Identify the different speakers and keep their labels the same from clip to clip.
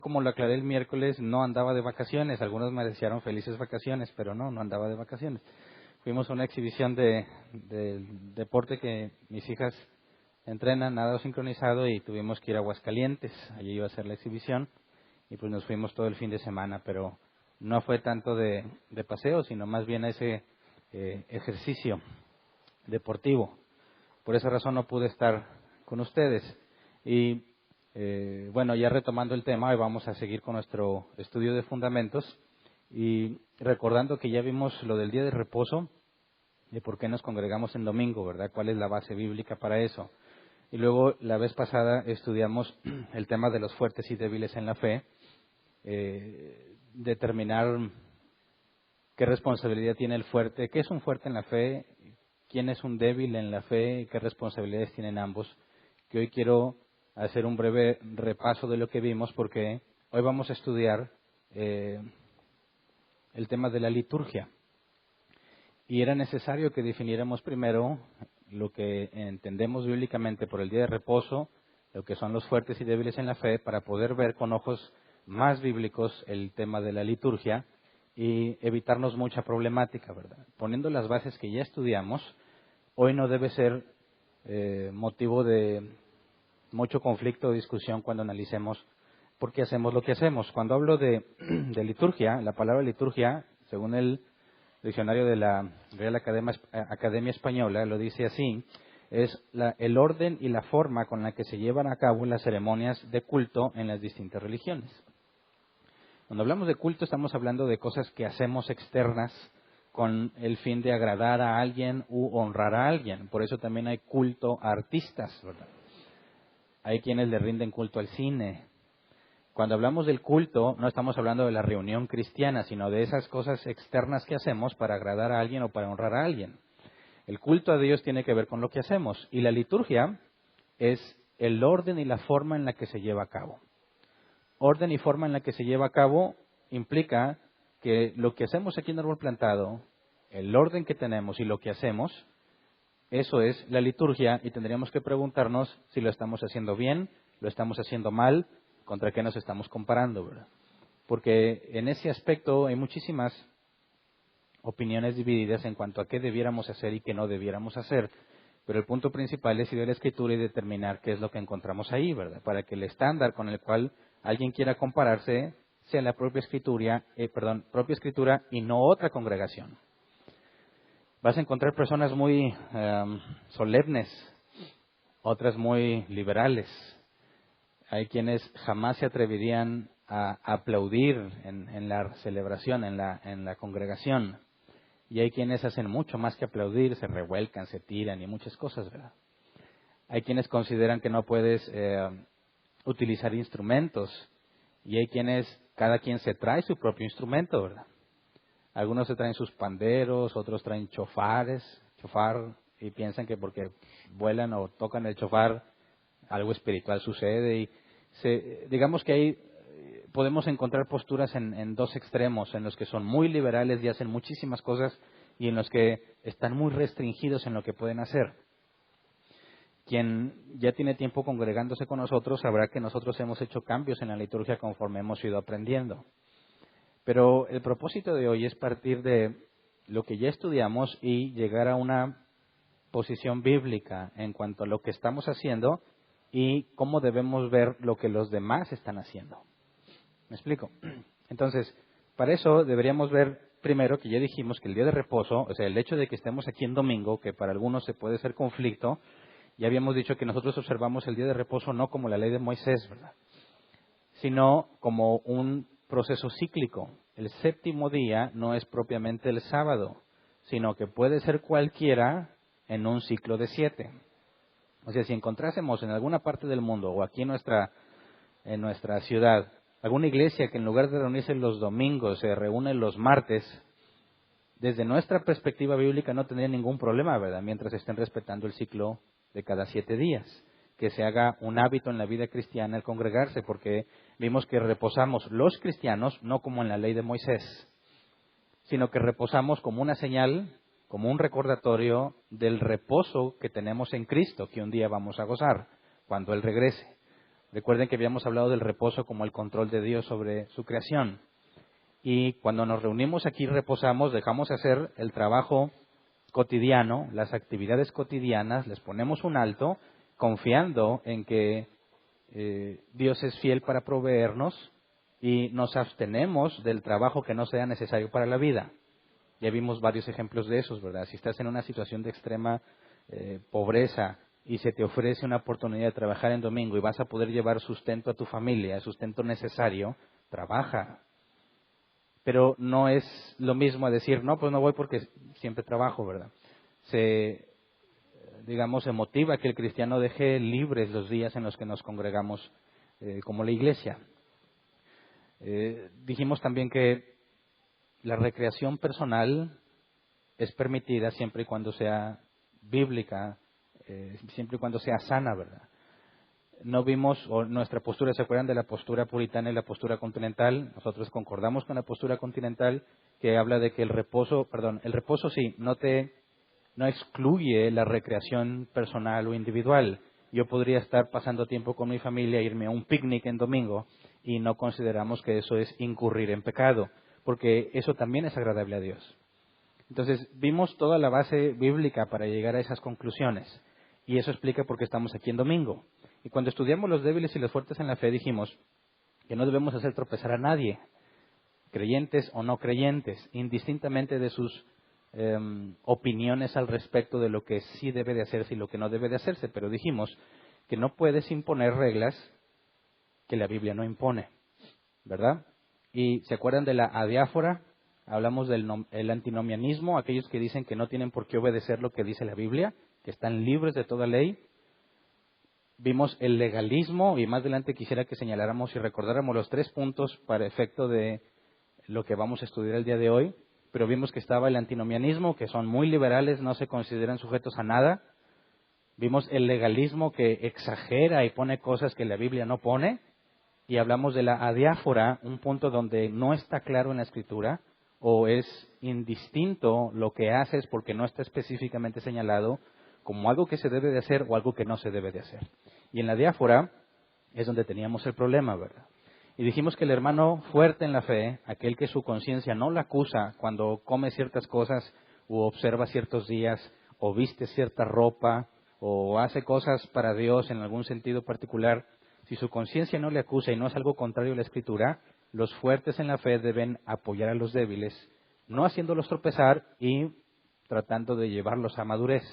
Speaker 1: Como lo aclaré el miércoles, no andaba de vacaciones. Algunos me desearon felices vacaciones, pero no andaba de vacaciones. Fuimos a una exhibición del deporte que mis hijas entrenan, nado sincronizado, y tuvimos que ir a Aguascalientes. Allí iba a ser la exhibición y pues nos fuimos todo el fin de semana, pero no fue tanto de paseo, sino más bien ese ejercicio deportivo. Por esa razón no pude estar con ustedes. Y bueno, ya retomando el tema, hoy vamos a seguir con nuestro estudio de fundamentos y recordando que ya vimos lo del día de reposo, de por qué nos congregamos en domingo, ¿verdad? ¿Cuál es la base bíblica para eso? Y luego, la vez pasada, estudiamos el tema de los fuertes y débiles en la fe, determinar qué responsabilidad tiene el fuerte, qué es un fuerte en la fe, quién es un débil en la fe, qué responsabilidades tienen ambos, que hoy quiero hacer un breve repaso de lo que vimos, porque hoy vamos a estudiar el tema de la liturgia. Y era necesario que definiéramos primero lo que entendemos bíblicamente por el día de reposo, lo que son los fuertes y débiles en la fe, para poder ver con ojos más bíblicos el tema de la liturgia y evitarnos mucha problemática, ¿verdad? Poniendo las bases que ya estudiamos, hoy no debe ser motivo de mucho conflicto o discusión cuando analicemos por qué hacemos lo que hacemos. Cuando hablo de liturgia, la palabra liturgia, según el diccionario de la Real Academia Española, lo dice así: es el orden y la forma con la que se llevan a cabo las ceremonias de culto en las distintas religiones. Cuando hablamos de culto estamos hablando de cosas que hacemos externas con el fin de agradar a alguien u honrar a alguien. Por eso también hay culto a artistas, ¿verdad? Hay quienes le rinden culto al cine. Cuando hablamos del culto, no estamos hablando de la reunión cristiana, sino de esas cosas externas que hacemos para agradar a alguien o para honrar a alguien. El culto a Dios tiene que ver con lo que hacemos, y la liturgia es el orden y la forma en la que se lleva a cabo. Orden y forma en la que se lleva a cabo implica que lo que hacemos aquí en Árbol Plantado, el orden que tenemos y lo que hacemos, eso es la liturgia, y tendríamos que preguntarnos si lo estamos haciendo bien, lo estamos haciendo mal, contra qué nos estamos comparando, ¿verdad? Porque en ese aspecto hay muchísimas opiniones divididas en cuanto a qué debiéramos hacer y qué no debiéramos hacer. Pero el punto principal es ir a la Escritura y determinar qué es lo que encontramos ahí, ¿verdad? Para que el estándar con el cual alguien quiera compararse sea la propia Escritura y no otra congregación. Vas a encontrar personas muy solemnes, otras muy liberales. Hay quienes jamás se atreverían a aplaudir en la celebración, en la congregación. Y hay quienes hacen mucho más que aplaudir, se revuelcan, se tiran y muchas cosas, ¿verdad? Hay quienes consideran que no puedes utilizar instrumentos, y hay quienes, cada quien se trae su propio instrumento, ¿verdad? Algunos se traen sus panderos, otros traen chofar, y piensan que porque vuelan o tocan el chofar, algo espiritual sucede. Y digamos que ahí podemos encontrar posturas en dos extremos, en los que son muy liberales y hacen muchísimas cosas, y en los que están muy restringidos en lo que pueden hacer. Quien ya tiene tiempo congregándose con nosotros sabrá que nosotros hemos hecho cambios en la liturgia conforme hemos ido aprendiendo. Pero el propósito de hoy es partir de lo que ya estudiamos y llegar a una posición bíblica en cuanto a lo que estamos haciendo y cómo debemos ver lo que los demás están haciendo. ¿Me explico? Entonces, para eso deberíamos ver primero que ya dijimos que el día de reposo, o sea, el hecho de que estemos aquí en domingo, que para algunos se puede ser conflicto, ya habíamos dicho que nosotros observamos el día de reposo no como la ley de Moisés, ¿verdad?, sino como un proceso cíclico. El séptimo día no es propiamente el sábado, sino que puede ser cualquiera en un ciclo de 7. O sea, si encontrásemos en alguna parte del mundo o aquí en nuestra ciudad alguna iglesia que en lugar de reunirse los domingos se reúne los martes, desde nuestra perspectiva bíblica no tendría ningún problema, ¿verdad?, mientras estén respetando el ciclo de cada 7 días. Que se haga un hábito en la vida cristiana el congregarse, porque vimos que reposamos los cristianos no como en la ley de Moisés, sino que reposamos como una señal, como un recordatorio del reposo que tenemos en Cristo, que un día vamos a gozar cuando Él regrese. Recuerden que habíamos hablado del reposo como el control de Dios sobre su creación. Y cuando nos reunimos aquí, reposamos, dejamos hacer el trabajo cotidiano, las actividades cotidianas, les ponemos un alto, confiando en que Dios es fiel para proveernos y nos abstenemos del trabajo que no sea necesario para la vida. Ya vimos varios ejemplos de esos, ¿verdad? Si estás en una situación de extrema pobreza y se te ofrece una oportunidad de trabajar en domingo y vas a poder llevar sustento a tu familia, sustento necesario, trabaja. Pero no es lo mismo a decir, no, pues no voy porque siempre trabajo, ¿verdad? Se motiva que el cristiano deje libres los días en los que nos congregamos como la iglesia. Dijimos también que la recreación personal es permitida siempre y cuando sea bíblica, siempre y cuando sea sana, ¿verdad? No vimos, o nuestra postura, ¿se acuerdan de la postura puritana y la postura continental? Nosotros concordamos con la postura continental que habla de que el reposo sí, no excluye la recreación personal o individual. Yo podría estar pasando tiempo con mi familia, irme a un picnic en domingo y no consideramos que eso es incurrir en pecado, porque eso también es agradable a Dios. Entonces, vimos toda la base bíblica para llegar a esas conclusiones y eso explica por qué estamos aquí en domingo. Y cuando estudiamos los débiles y los fuertes en la fe dijimos que no debemos hacer tropezar a nadie, creyentes o no creyentes, indistintamente de sus opiniones al respecto de lo que sí debe de hacerse y lo que no debe de hacerse, pero dijimos que no puedes imponer reglas que la Biblia no impone, ¿verdad? Y ¿se acuerdan de la adiáfora? Hablamos del antinomianismo, aquellos que dicen que no tienen por qué obedecer lo que dice la Biblia, que están libres de toda ley. Vimos el legalismo y más adelante quisiera que señaláramos y recordáramos los 3 puntos para efecto de lo que vamos a estudiar el día de hoy. Pero vimos que estaba el antinomianismo, que son muy liberales, no se consideran sujetos a nada. Vimos el legalismo, que exagera y pone cosas que la Biblia no pone. Y hablamos de la adiáfora, un punto donde no está claro en la Escritura, o es indistinto lo que haces porque no está específicamente señalado como algo que se debe de hacer o algo que no se debe de hacer. Y en la diáfora es donde teníamos el problema, ¿verdad? Y dijimos que el hermano fuerte en la fe, aquel que su conciencia no la acusa cuando come ciertas cosas o observa ciertos días o viste cierta ropa o hace cosas para Dios en algún sentido particular, si su conciencia no le acusa y no es algo contrario a la Escritura, los fuertes en la fe deben apoyar a los débiles, no haciéndolos tropezar y tratando de llevarlos a madurez.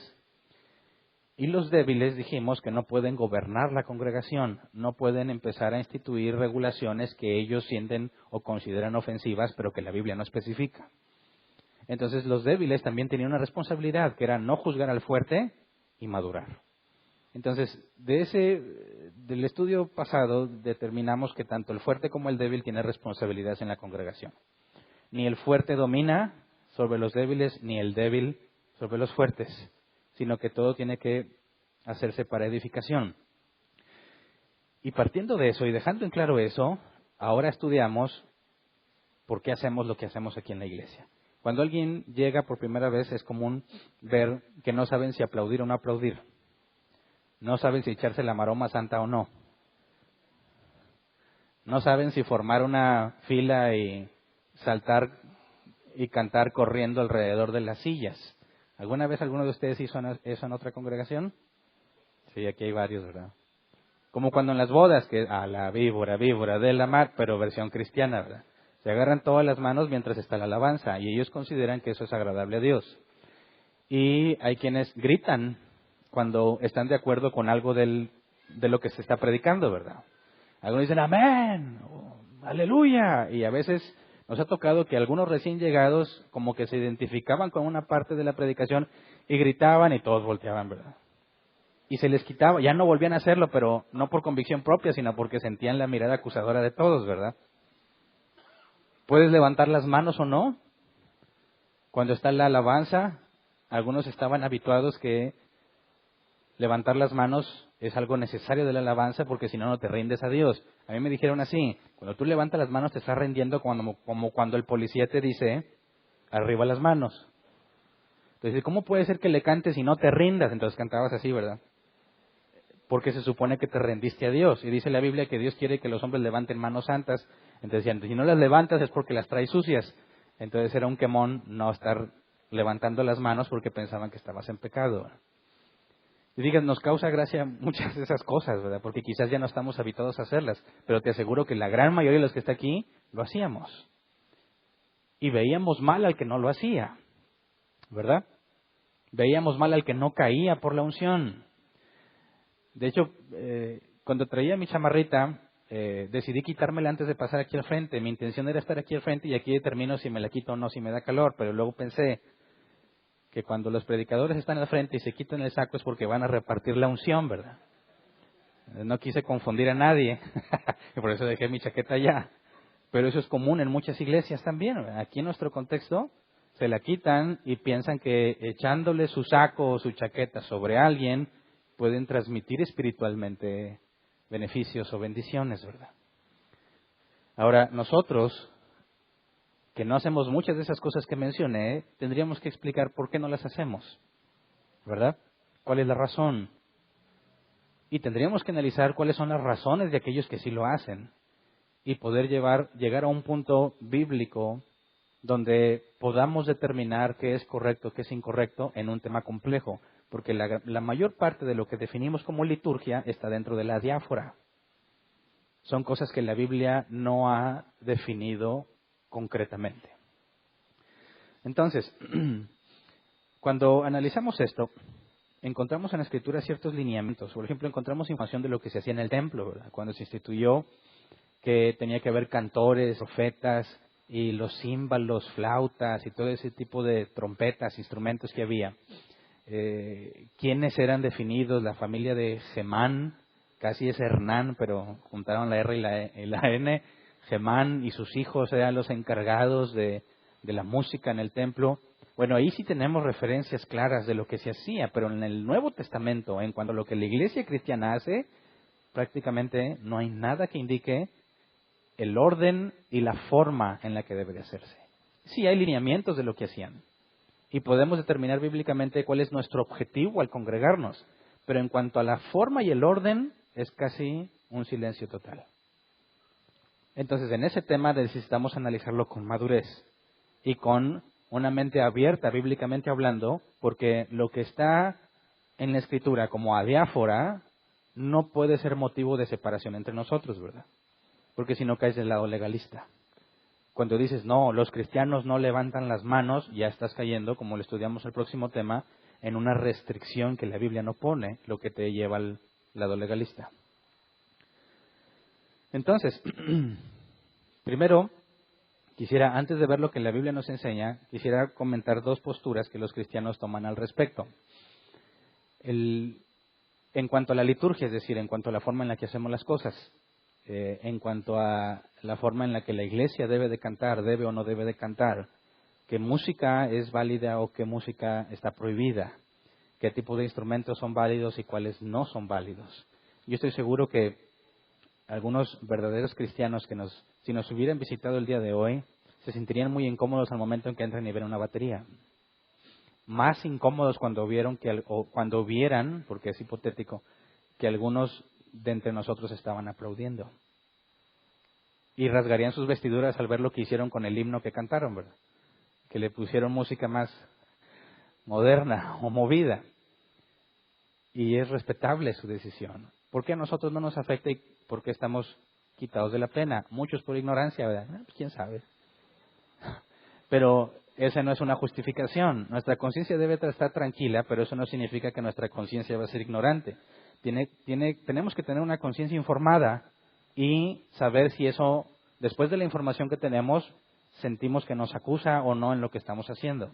Speaker 1: Y los débiles dijimos que no pueden gobernar la congregación, no pueden empezar a instituir regulaciones que ellos sienten o consideran ofensivas, pero que la Biblia no especifica. Entonces los débiles también tenían una responsabilidad, que era no juzgar al fuerte y madurar. Entonces, del estudio pasado determinamos que tanto el fuerte como el débil tienen responsabilidades en la congregación. Ni el fuerte domina sobre los débiles, ni el débil sobre los fuertes, sino que todo tiene que hacerse para edificación. Y partiendo de eso y dejando en claro eso, ahora estudiamos por qué hacemos lo que hacemos aquí en la iglesia. Cuando alguien llega por primera vez es común ver que no saben si aplaudir o no aplaudir. No saben si echarse la maroma santa o no. No saben si formar una fila y saltar y cantar corriendo alrededor de las sillas. ¿Alguna vez alguno de ustedes hizo eso en otra congregación? Sí, aquí hay varios, ¿verdad? Como cuando en las bodas, que a la víbora de la mar, pero versión cristiana, ¿verdad? Se agarran todas las manos mientras está la alabanza y ellos consideran que eso es agradable a Dios. Y hay quienes gritan cuando están de acuerdo con algo de lo que se está predicando, ¿verdad? Algunos dicen amén, aleluya, y a veces nos ha tocado que algunos recién llegados como que se identificaban con una parte de la predicación y gritaban y todos volteaban, ¿verdad? Y se les quitaba, ya no volvían a hacerlo, pero no por convicción propia, sino porque sentían la mirada acusadora de todos, ¿verdad? ¿Puedes levantar las manos o no? Cuando está la alabanza, algunos estaban habituados que levantar las manos es algo necesario de la alabanza porque si no, no te rindes a Dios. A mí me dijeron así, cuando tú levantas las manos te estás rindiendo como cuando el policía te dice, arriba las manos. Entonces, ¿cómo puede ser que le cantes y no te rindas? Entonces cantabas así, ¿verdad? porque se supone que te rendiste a Dios. Y dice la Biblia que Dios quiere que los hombres levanten manos santas. Entonces decían, si no las levantas es porque las traes sucias. Entonces era un quemón no estar levantando las manos porque pensaban que estabas en pecado. Y digas, nos causa gracia muchas de esas cosas, ¿verdad? Porque quizás ya no estamos habituados a hacerlas. Pero te aseguro que la gran mayoría de los que está aquí lo hacíamos. Y veíamos mal al que no lo hacía, ¿verdad? Veíamos mal al que no caía por la unción. De hecho, cuando traía mi chamarrita, decidí quitármela antes de pasar aquí al frente. Mi intención era estar aquí al frente y aquí determino si me la quito o no, si me da calor. Pero luego pensé que cuando los predicadores están al frente y se quitan el saco es porque van a repartir la unción, ¿verdad? No quise confundir a nadie, y por eso dejé mi chaqueta allá. Pero eso es común en muchas iglesias también, ¿verdad? Aquí en nuestro contexto se la quitan y piensan que echándole su saco o su chaqueta sobre alguien pueden transmitir espiritualmente beneficios o bendiciones, ¿verdad? Ahora, nosotros, que no hacemos muchas de esas cosas que mencioné, tendríamos que explicar por qué no las hacemos, ¿verdad? ¿Cuál es la razón? Y tendríamos que analizar cuáles son las razones de aquellos que sí lo hacen y poder llegar a un punto bíblico donde podamos determinar qué es correcto, qué es incorrecto en un tema complejo, porque la mayor parte de lo que definimos como liturgia está dentro de la diáfora. Son cosas que la Biblia no ha definido concretamente. Entonces, cuando analizamos esto, encontramos en la Escritura ciertos lineamientos. Por ejemplo, encontramos información de lo que se hacía en el templo, ¿verdad? Cuando se instituyó que tenía que haber cantores, profetas, y los címbalos, flautas y todo ese tipo de trompetas, instrumentos que había. ¿Quiénes eran definidos? La familia de Gemán, casi es Hernán, pero juntaron la R y la N. Gemán y sus hijos eran los encargados de la música en el templo. Bueno, ahí sí tenemos referencias claras de lo que se hacía, pero en el Nuevo Testamento, en cuanto a lo que la iglesia cristiana hace, prácticamente no hay nada que indique el orden y la forma en la que debe de hacerse. Sí hay lineamientos de lo que hacían y podemos determinar bíblicamente cuál es nuestro objetivo al congregarnos, pero en cuanto a la forma y el orden es casi un silencio total. Entonces en ese tema necesitamos analizarlo con madurez y con una mente abierta bíblicamente hablando, porque lo que está en la Escritura como adiáfora no puede ser motivo de separación entre nosotros, ¿verdad? Porque si no caes del lado legalista. Cuando dices, no, los cristianos no levantan las manos, ya estás cayendo, como lo estudiamos el próximo tema, en una restricción que la Biblia no pone, lo que te lleva al lado legalista. Entonces, primero, antes de ver lo que la Biblia nos enseña, quisiera comentar dos posturas que los cristianos toman al respecto. En cuanto a la liturgia, es decir, en cuanto a la forma en la que hacemos las cosas, en cuanto a la forma en la que la iglesia debe de cantar, debe o no debe de cantar, qué música es válida o qué música está prohibida, qué tipo de instrumentos son válidos y cuáles no son válidos. Yo estoy seguro que algunos verdaderos cristianos si nos hubieran visitado el día de hoy, se sentirían muy incómodos al momento en que entran y ven una batería. Más incómodos cuando vieran, porque es hipotético, que algunos de entre nosotros estaban aplaudiendo. Y rasgarían sus vestiduras al ver lo que hicieron con el himno que cantaron, ¿verdad? Que le pusieron música más moderna o movida. Y es respetable su decisión. ¿Por qué a nosotros no nos afecta y por qué estamos quitados de la pena? Muchos por ignorancia, ¿verdad? Pues quién sabe. Pero esa no es una justificación. Nuestra conciencia debe estar tranquila, pero eso no significa que nuestra conciencia va a ser ignorante. Tenemos que tener una conciencia informada y saber si eso, después de la información que tenemos, sentimos que nos acusa o no en lo que estamos haciendo.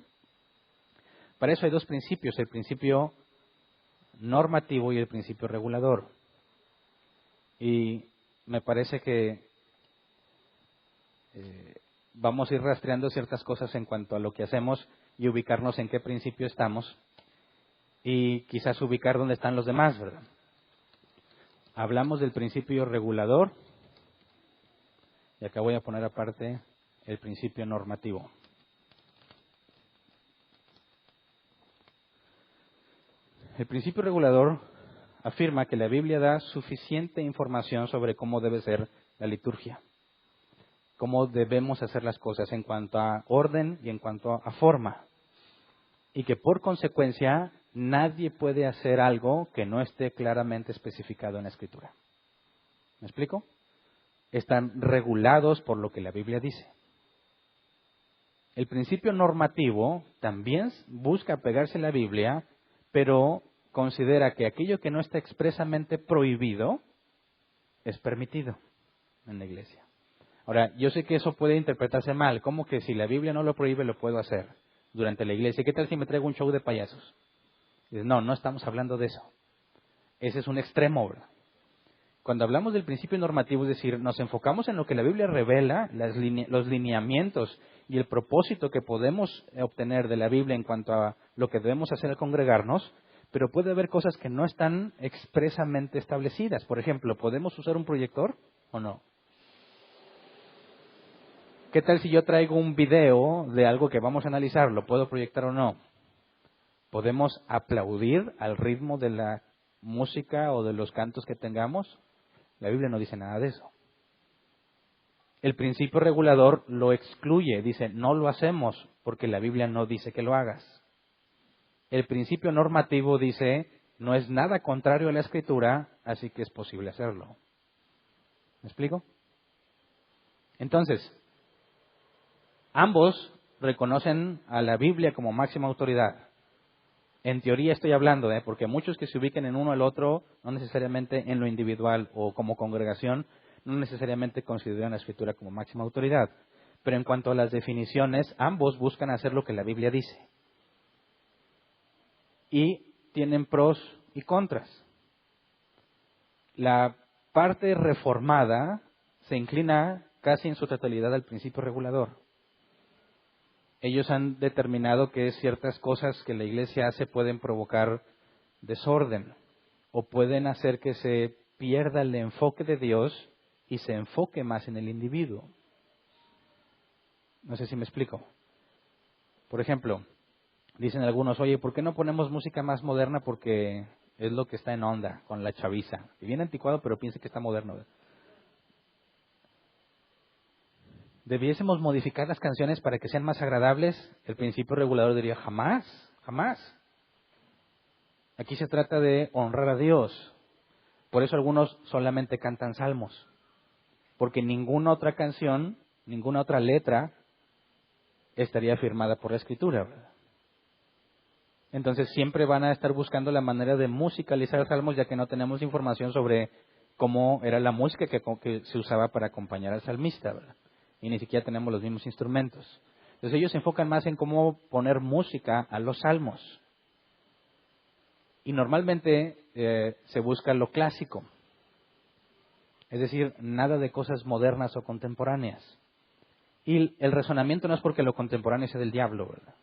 Speaker 1: Para eso hay dos principios, el principio normativo y el principio regulador. Y me parece que vamos a ir rastreando ciertas cosas en cuanto a lo que hacemos y ubicarnos en qué principio estamos y quizás ubicar dónde están los demás, ¿verdad? Hablamos del principio regulador y acá voy a poner aparte el principio normativo. El principio regulador afirma que la Biblia da suficiente información sobre cómo debe ser la liturgia, cómo debemos hacer las cosas en cuanto a orden y en cuanto a forma. Y que por consecuencia nadie puede hacer algo que no esté claramente especificado en la Escritura. ¿Me explico? Están regulados por lo que la Biblia dice. El principio normativo también busca pegarse a la Biblia, pero considera que aquello que no está expresamente prohibido es permitido en la iglesia. Ahora, yo sé que eso puede interpretarse mal, como que si la Biblia no lo prohíbe, lo puedo hacer durante la iglesia. ¿Qué tal si me traigo un show de payasos? Dices, no estamos hablando de eso. Ese es un extremo, ¿verdad? Cuando hablamos del principio normativo, es decir, nos enfocamos en lo que la Biblia revela, los lineamientos y el propósito que podemos obtener de la Biblia en cuanto a lo que debemos hacer al congregarnos, pero puede haber cosas que no están expresamente establecidas. Por ejemplo, ¿podemos usar un proyector o no? ¿Qué tal si yo traigo un video de algo que vamos a analizar? ¿Lo puedo proyectar o no? ¿Podemos aplaudir al ritmo de la música o de los cantos que tengamos? La Biblia no dice nada de eso. El principio regulador lo excluye, dice, no lo hacemos porque la Biblia no dice que lo hagas. El principio normativo dice, no es nada contrario a la Escritura, así que es posible hacerlo. ¿Me explico? Entonces, ambos reconocen a la Biblia como máxima autoridad. En teoría estoy hablando, porque muchos que se ubiquen en uno o el otro, no necesariamente en lo individual o como congregación, no necesariamente consideran la Escritura como máxima autoridad. Pero en cuanto a las definiciones, ambos buscan hacer lo que la Biblia dice. Y tienen pros y contras. La parte reformada se inclina casi en su totalidad al principio regulador. Ellos han determinado que ciertas cosas que la iglesia hace pueden provocar desorden o pueden hacer que se pierda el enfoque de Dios y se enfoque más en el individuo. No sé si me explico. Por ejemplo, dicen algunos, oye, ¿por qué no ponemos música más moderna? Porque es lo que está en onda con la chaviza. Y bien anticuado, pero piensa que está moderno. ¿Debiésemos modificar las canciones para que sean más agradables? El principio regulador diría, jamás, jamás. Aquí se trata de honrar a Dios. Por eso algunos solamente cantan salmos. Porque ninguna otra canción, ninguna otra letra estaría firmada por la Escritura, ¿verdad? Entonces siempre van a estar buscando la manera de musicalizar salmos, ya que no tenemos información sobre cómo era la música que se usaba para acompañar al salmista, ¿verdad? Y ni siquiera tenemos los mismos instrumentos. Entonces ellos se enfocan más en cómo poner música a los salmos. Y normalmente se busca lo clásico. Es decir, nada de cosas modernas o contemporáneas. Y el razonamiento no es porque lo contemporáneo sea del diablo, ¿verdad?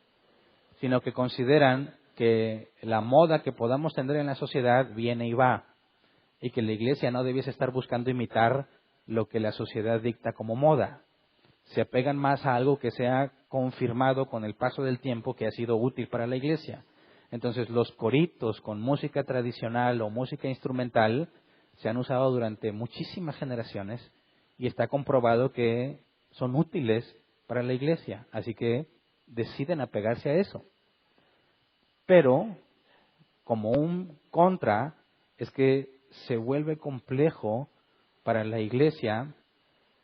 Speaker 1: Sino que consideran que la moda que podamos tener en la sociedad viene y va. Y que la iglesia no debiese estar buscando imitar lo que la sociedad dicta como moda. Se apegan más a algo que sea confirmado con el paso del tiempo que ha sido útil para la iglesia. Entonces los coritos con música tradicional o música instrumental se han usado durante muchísimas generaciones y está comprobado que son útiles para la iglesia. Así que deciden apegarse a eso. Pero, como un contra, es que se vuelve complejo para la iglesia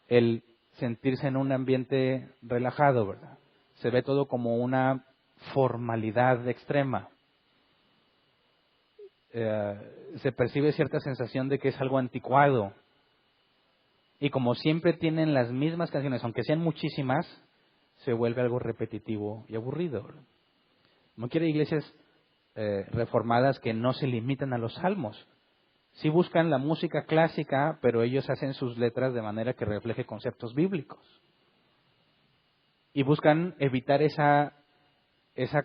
Speaker 1: el sentirse en un ambiente relajado, ¿verdad? Se ve todo como una formalidad extrema. Se percibe cierta sensación de que es algo anticuado. Y como siempre tienen las mismas canciones, aunque sean muchísimas, se vuelve algo repetitivo y aburrido, ¿verdad? No quiere iglesias reformadas que no se limitan a los salmos. Sí buscan la música clásica, pero ellos hacen sus letras de manera que refleje conceptos bíblicos. Y buscan evitar esa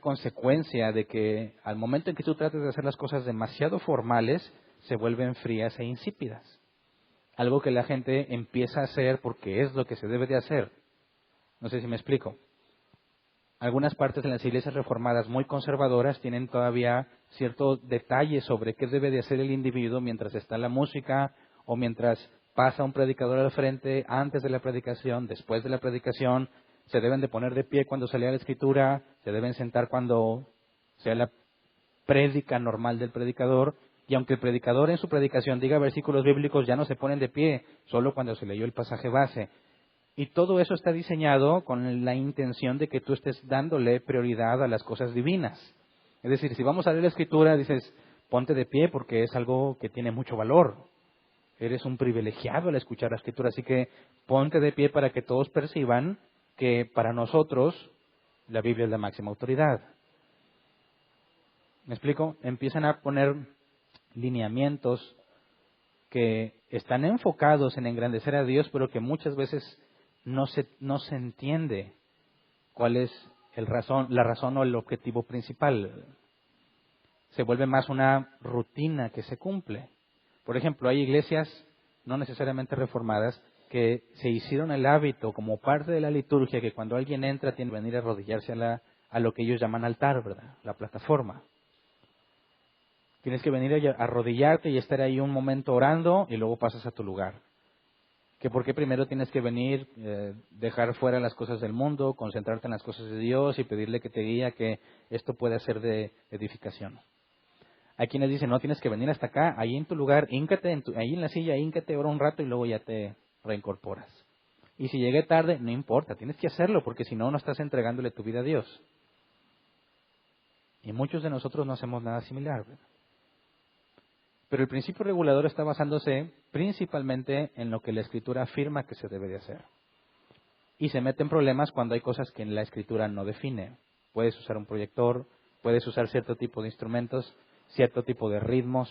Speaker 1: consecuencia de que al momento en que tú trates de hacer las cosas demasiado formales, se vuelven frías e insípidas. Algo que la gente empieza a hacer porque es lo que se debe de hacer. No sé si me explico. Algunas partes de las iglesias reformadas muy conservadoras tienen todavía ciertos detalles sobre qué debe de hacer el individuo mientras está la música o mientras pasa un predicador al frente, antes de la predicación, después de la predicación. Se deben de poner de pie cuando se lea la escritura, se deben sentar cuando sea la prédica normal del predicador. Y aunque el predicador en su predicación diga versículos bíblicos, ya no se ponen de pie, solo cuando se leyó el pasaje base. Y todo eso está diseñado con la intención de que tú estés dándole prioridad a las cosas divinas. Es decir, si vamos a leer la escritura, dices, ponte de pie porque es algo que tiene mucho valor. Eres un privilegiado al escuchar la escritura, así que ponte de pie para que todos perciban que para nosotros la Biblia es la máxima autoridad. ¿Me explico? Empiezan a poner lineamientos que están enfocados en engrandecer a Dios, pero que muchas veces no se entiende cuál es la razón o el objetivo principal. Se vuelve más una rutina que se cumple. Por ejemplo, hay iglesias, no necesariamente reformadas, que se hicieron el hábito como parte de la liturgia que cuando alguien entra tiene que venir a arrodillarse a lo que ellos llaman altar, ¿verdad? La plataforma. Tienes que venir a arrodillarte y estar ahí un momento orando y luego pasas a tu lugar. Que porque primero tienes que venir, dejar fuera las cosas del mundo, concentrarte en las cosas de Dios y pedirle que te guíe, que esto pueda ser de edificación. Hay quienes dicen, no, tienes que venir hasta acá, ahí en tu lugar, híncate, ahí en la silla, híncate, ora un rato y luego ya te reincorporas. Y si llegué tarde, no importa, tienes que hacerlo porque si no, no estás entregándole tu vida a Dios. Y muchos de nosotros no hacemos nada similar, ¿verdad? Pero el principio regulador está basándose principalmente en lo que la Escritura afirma que se debe de hacer. Y se mete en problemas cuando hay cosas que la Escritura no define. Puedes usar un proyector, puedes usar cierto tipo de instrumentos, cierto tipo de ritmos.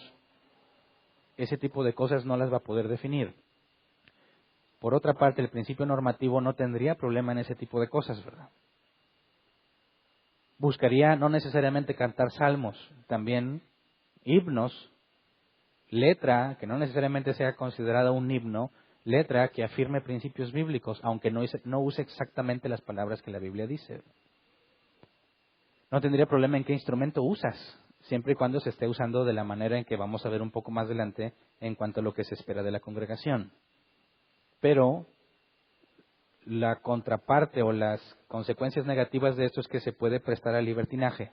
Speaker 1: Ese tipo de cosas no las va a poder definir. Por otra parte, el principio normativo no tendría problema en ese tipo de cosas, ¿verdad? Buscaría no necesariamente cantar salmos, también himnos, letra, que no necesariamente sea considerada un himno, letra que afirme principios bíblicos, aunque no use exactamente las palabras que la Biblia dice. No tendría problema en qué instrumento usas, siempre y cuando se esté usando de la manera en que vamos a ver un poco más adelante en cuanto a lo que se espera de la congregación. Pero la contraparte o las consecuencias negativas de esto es que se puede prestar al libertinaje.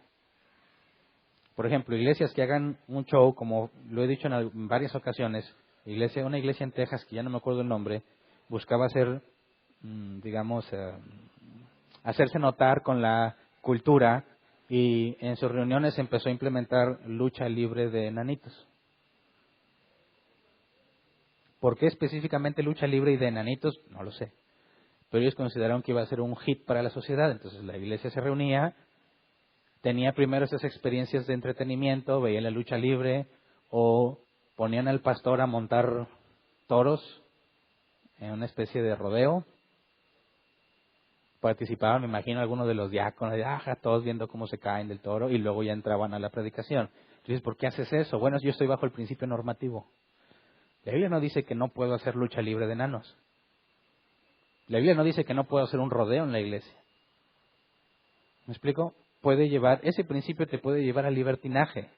Speaker 1: Por ejemplo, iglesias que hagan un show, como lo he dicho en varias ocasiones, una iglesia en Texas, que ya no me acuerdo el nombre, buscaba hacer, hacerse notar con la cultura y en sus reuniones empezó a implementar lucha libre de enanitos. ¿Por qué específicamente lucha libre y de enanitos? No lo sé. Pero ellos consideraron que iba a ser un hit para la sociedad, entonces la iglesia se reunía, tenía primero esas experiencias de entretenimiento, veía la lucha libre o ponían al pastor a montar toros en una especie de rodeo. Participaban, me imagino, algunos de los diáconos, todos viendo cómo se caen del toro y luego ya entraban a la predicación. Entonces, ¿por qué haces eso? Bueno, yo estoy bajo el principio normativo. La Biblia no dice que no puedo hacer lucha libre de enanos. La Biblia no dice que no puedo hacer un rodeo en la iglesia. ¿Me explico? Ese principio te puede llevar al libertinaje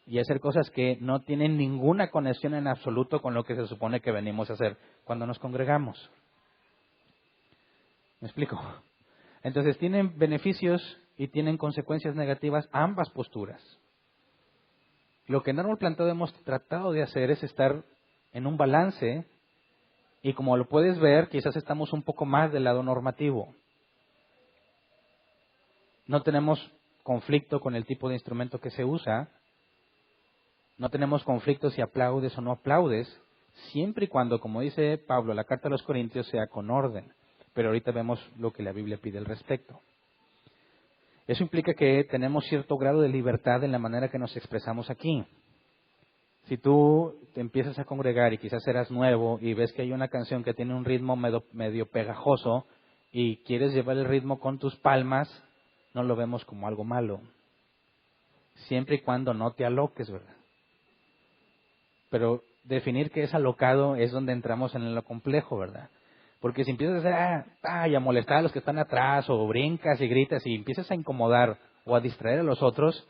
Speaker 1: y hacer cosas que no tienen ninguna conexión en absoluto con lo que se supone que venimos a hacer cuando nos congregamos. ¿Me explico? Entonces tienen beneficios y tienen consecuencias negativas ambas posturas. Lo que en Árbol Plantado hemos tratado de hacer es estar en un balance y como lo puedes ver, quizás estamos un poco más del lado normativo. No tenemos conflicto con el tipo de instrumento que se usa. No tenemos conflicto si aplaudes o no aplaudes, siempre y cuando, como dice Pablo, la carta a los Corintios sea con orden. Pero ahorita vemos lo que la Biblia pide al respecto. Eso implica que tenemos cierto grado de libertad en la manera que nos expresamos aquí. Si tú te empiezas a congregar y quizás eras nuevo y ves que hay una canción que tiene un ritmo medio pegajoso y quieres llevar el ritmo con tus palmas, no lo vemos como algo malo. Siempre y cuando no te aloques, ¿verdad? Pero definir qué es alocado es donde entramos en lo complejo, ¿verdad? Porque si empiezas y a molestar a los que están atrás, o brincas y gritas y empiezas a incomodar o a distraer a los otros,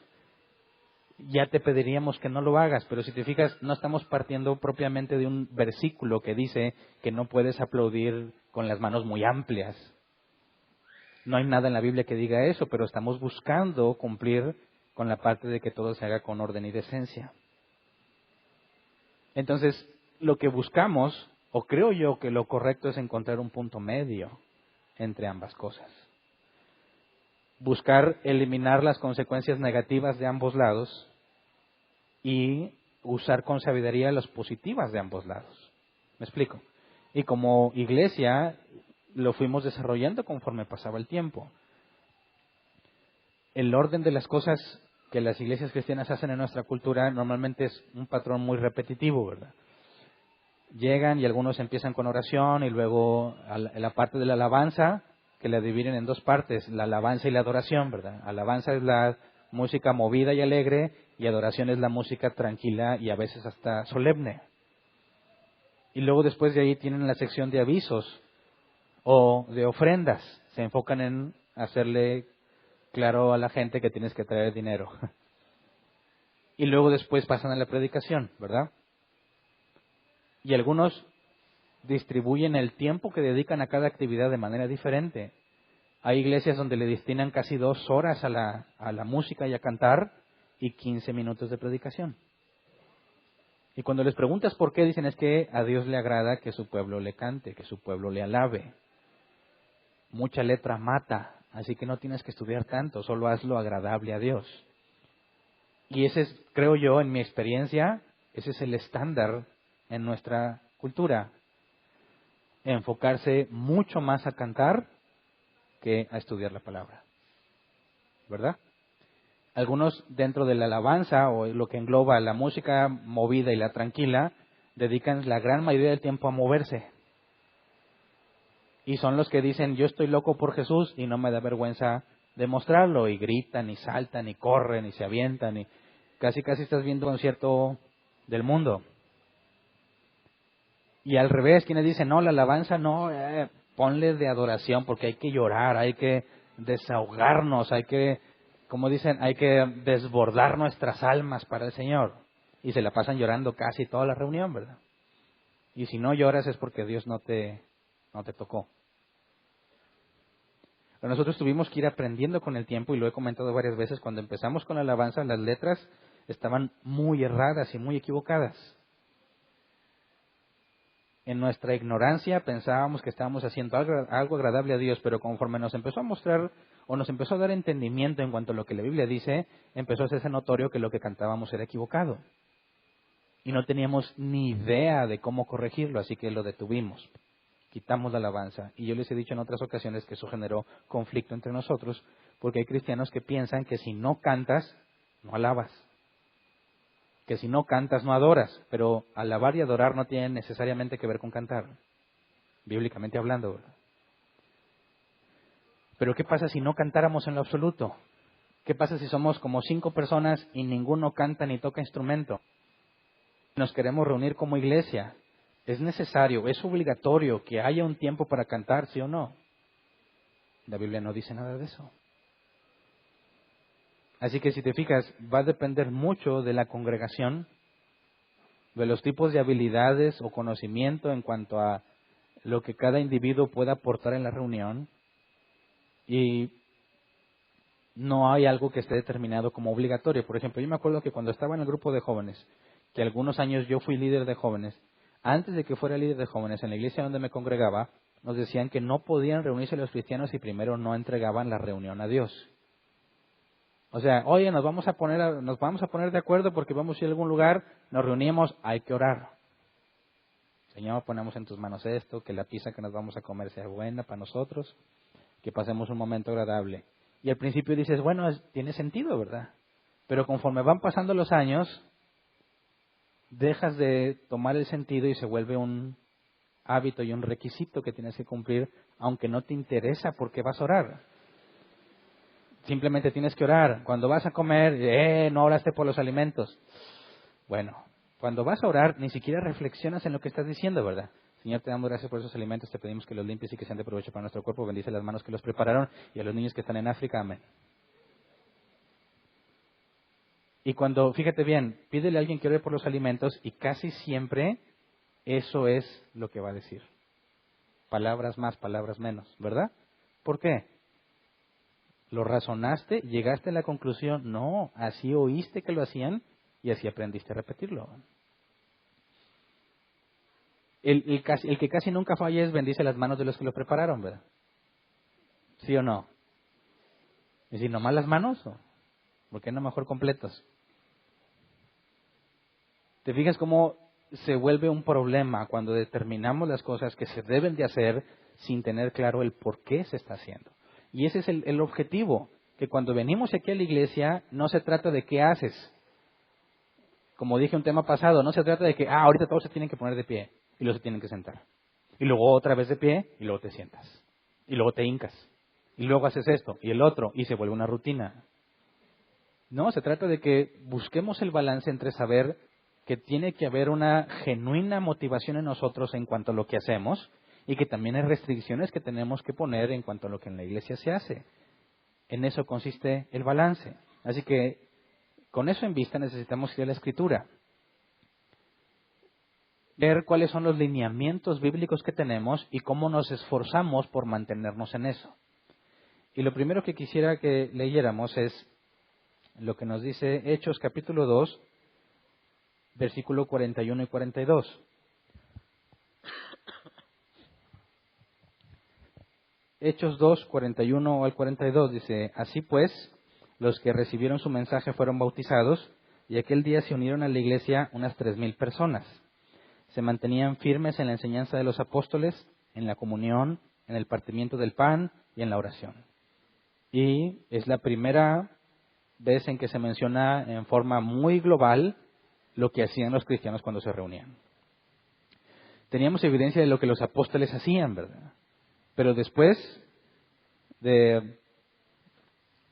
Speaker 1: ya te pediríamos que no lo hagas. Pero si te fijas, no estamos partiendo propiamente de un versículo que dice que no puedes aplaudir con las manos muy amplias. No hay nada en la Biblia que diga eso, pero estamos buscando cumplir con la parte de que todo se haga con orden y decencia. Entonces, lo que buscamos, o creo yo que lo correcto es encontrar un punto medio entre ambas cosas. Buscar eliminar las consecuencias negativas de ambos lados y usar con sabiduría las positivas de ambos lados. ¿Me explico? Y como iglesia lo fuimos desarrollando conforme pasaba el tiempo. El orden de las cosas que las iglesias cristianas hacen en nuestra cultura normalmente es un patrón muy repetitivo, ¿verdad? Llegan y algunos empiezan con oración y luego la parte de la alabanza, que la dividen en dos partes, la alabanza y la adoración, ¿verdad? Alabanza es la música movida y alegre y adoración es la música tranquila y a veces hasta solemne. Y luego después de ahí tienen la sección de avisos o de ofrendas. Se enfocan en hacerle claro a la gente que tienes que traer dinero. Y luego después pasan a la predicación, ¿verdad? Y algunos distribuyen el tiempo que dedican a cada actividad de manera diferente. Hay iglesias donde le destinan casi 2 horas a la música y a cantar y 15 minutos de predicación. Y cuando les preguntas por qué, dicen es que a Dios le agrada que su pueblo le cante, que su pueblo le alabe. Mucha letra mata, así que no tienes que estudiar tanto, solo hazlo agradable a Dios. Y ese es, creo yo, en mi experiencia, ese es el estándar en nuestra cultura. Enfocarse mucho más a cantar que a estudiar la palabra. ¿Verdad? Algunos dentro de la alabanza o lo que engloba la música movida y la tranquila, dedican la gran mayoría del tiempo a moverse. Y son los que dicen, yo estoy loco por Jesús y no me da vergüenza demostrarlo. Y gritan, y saltan, y corren, y se avientan. Y casi estás viendo un concierto del mundo. Y al revés, quienes dicen, no, la alabanza no, ponle de adoración porque hay que llorar, hay que desahogarnos, hay que, como dicen, hay que desbordar nuestras almas para el Señor. Y se la pasan llorando casi toda la reunión, ¿verdad? Y si no lloras es porque Dios no te tocó. Pero nosotros tuvimos que ir aprendiendo con el tiempo, y lo he comentado varias veces, cuando empezamos con la alabanza, las letras estaban muy erradas y muy equivocadas. En nuestra ignorancia pensábamos que estábamos haciendo algo agradable a Dios, pero conforme nos empezó a mostrar o nos empezó a dar entendimiento en cuanto a lo que la Biblia dice, empezó a hacerse notorio que lo que cantábamos era equivocado. Y no teníamos ni idea de cómo corregirlo, así que lo detuvimos. Quitamos la alabanza. Y yo les he dicho en otras ocasiones que eso generó conflicto entre nosotros, porque hay cristianos que piensan que si no cantas, no alabas. Que si no cantas, no adoras. Pero alabar y adorar no tienen necesariamente que ver con cantar, bíblicamente hablando, ¿verdad? Pero ¿qué pasa si no cantáramos en lo absoluto? ¿Qué pasa si somos como 5 personas y ninguno canta ni toca instrumento? Nos queremos reunir como iglesia. ¿Es necesario, es obligatorio que haya un tiempo para cantar, sí o no? La Biblia no dice nada de eso. Así que si te fijas, va a depender mucho de la congregación, de los tipos de habilidades o conocimiento en cuanto a lo que cada individuo pueda aportar en la reunión, y no hay algo que esté determinado como obligatorio. Por ejemplo, yo me acuerdo que cuando estaba en el grupo de jóvenes, que algunos años yo fui líder de jóvenes, antes de que fuera líder de jóvenes en la iglesia donde me congregaba, nos decían que no podían reunirse los cristianos si primero no entregaban la reunión a Dios. O sea, oye, nos vamos a poner de acuerdo porque vamos a ir a algún lugar, nos reunimos, hay que orar. Señor, ponemos en tus manos esto, que la pizza que nos vamos a comer sea buena para nosotros, que pasemos un momento agradable. Y al principio dices, bueno, tiene sentido, ¿verdad? Pero conforme van pasando los años, dejas de tomar el sentido y se vuelve un hábito y un requisito que tienes que cumplir, aunque no te interesa por qué vas a orar. Simplemente tienes que orar. Cuando vas a comer, no oraste por los alimentos. Bueno, cuando vas a orar, ni siquiera reflexionas en lo que estás diciendo, ¿verdad? Señor, te damos gracias por esos alimentos, te pedimos que los limpies y que sean de provecho para nuestro cuerpo. Bendice las manos que los prepararon y a los niños que están en África. Amén. Y cuando, fíjate bien, pídele a alguien que ore por los alimentos y casi siempre eso es lo que va a decir. Palabras más, palabras menos, ¿verdad? ¿Por qué? ¿Lo razonaste? ¿Llegaste a la conclusión? No, así oíste que lo hacían y así aprendiste a repetirlo. El que casi nunca falla es bendice las manos de los que lo prepararon, ¿verdad? ¿Sí o no? Es decir, ¿nomás las manos? ¿Por qué no mejor completos? ¿Te fijas cómo se vuelve un problema cuando determinamos las cosas que se deben de hacer sin tener claro el por qué se está haciendo? Y ese es el objetivo, que cuando venimos aquí a la iglesia no se trata de qué haces. Como dije un tema pasado, no se trata de que, ahorita todos se tienen que poner de pie y luego se tienen que sentar. Y luego otra vez de pie y luego te sientas. Y luego te hincas. Y luego haces esto y el otro y se vuelve una rutina. No, se trata de que busquemos el balance entre saber que tiene que haber una genuina motivación en nosotros en cuanto a lo que hacemos y que también hay restricciones que tenemos que poner en cuanto a lo que en la iglesia se hace. En eso consiste el balance. Así que con eso en vista necesitamos ir a la Escritura. Ver cuáles son los lineamientos bíblicos que tenemos y cómo nos esforzamos por mantenernos en eso. Y lo primero que quisiera que leyéramos es lo que nos dice Hechos capítulo 2, versículo 41 y 42. Hechos 2, 41 al 42 dice, así pues, los que recibieron su mensaje fueron bautizados y aquel día se unieron a la iglesia unas 3,000 personas. Se mantenían firmes en la enseñanza de los apóstoles, en la comunión, en el partimiento del pan y en la oración. Y es la primera vez en que se menciona en forma muy global lo que hacían los cristianos cuando se reunían. Teníamos evidencia de lo que los apóstoles hacían, ¿verdad? Pero después de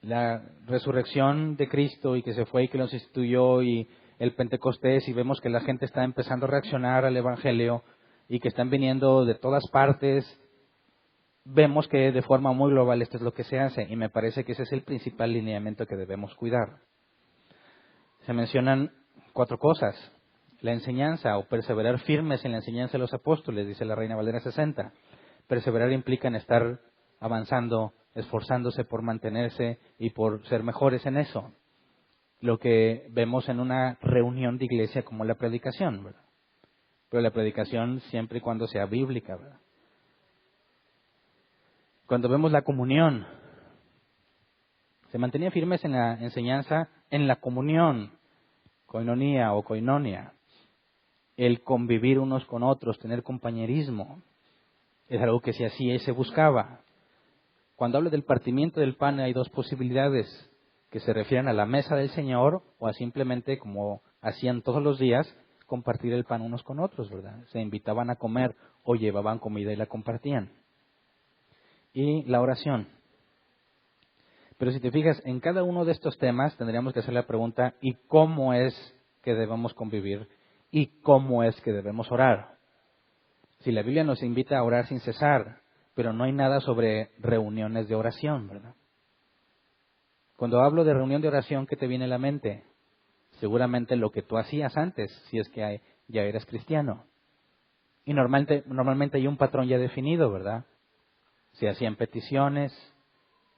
Speaker 1: la resurrección de Cristo y que se fue y que los instituyó y el Pentecostés y vemos que la gente está empezando a reaccionar al Evangelio y que están viniendo de todas partes, vemos que de forma muy global esto es lo que se hace y me parece que ese es el principal lineamiento que debemos cuidar. Se mencionan 4 cosas. La enseñanza o perseverar firmes en la enseñanza de los apóstoles, dice la Reina Valera 60. Perseverar implica en estar avanzando, esforzándose por mantenerse y por ser mejores en eso. Lo que vemos en una reunión de iglesia como la predicación, ¿verdad? Pero la predicación siempre y cuando sea bíblica, ¿verdad? Cuando vemos la comunión, se mantenía firmes en la enseñanza, en la comunión, koinonía o koinonia, el convivir unos con otros, tener compañerismo, es algo que si así se buscaba. Cuando hablo del partimiento del pan hay 2 posibilidades, que se refieren a la mesa del Señor o a simplemente, como hacían todos los días, compartir el pan unos con otros, ¿verdad? Se invitaban a comer o llevaban comida y la compartían. Y la oración. Pero si te fijas, en cada uno de estos temas tendríamos que hacer la pregunta, ¿y cómo es que debemos convivir? ¿Y cómo es que debemos orar? Si la Biblia nos invita a orar sin cesar, pero no hay nada sobre reuniones de oración, ¿verdad? Cuando hablo de reunión de oración, ¿qué te viene a la mente? Seguramente lo que tú hacías antes, si es que ya eras cristiano. Y normalmente hay un patrón ya definido, ¿verdad? Se hacían peticiones,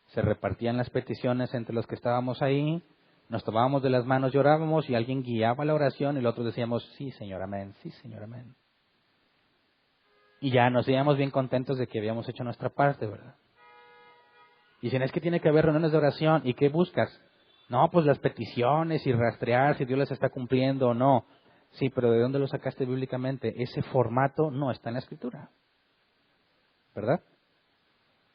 Speaker 1: se repartían las peticiones entre los que estábamos ahí, nos tomábamos de las manos, llorábamos y alguien guiaba la oración y los otros decíamos, sí, Señor, amén, sí, Señor, amén. Y ya nos íbamos bien contentos de que habíamos hecho nuestra parte, ¿verdad? Y dicen, es que tiene que haber reuniones de oración. ¿Y qué buscas? No, pues las peticiones y rastrear si Dios las está cumpliendo o no. Sí, pero ¿de dónde lo sacaste bíblicamente? Ese formato no está en la Escritura, ¿verdad?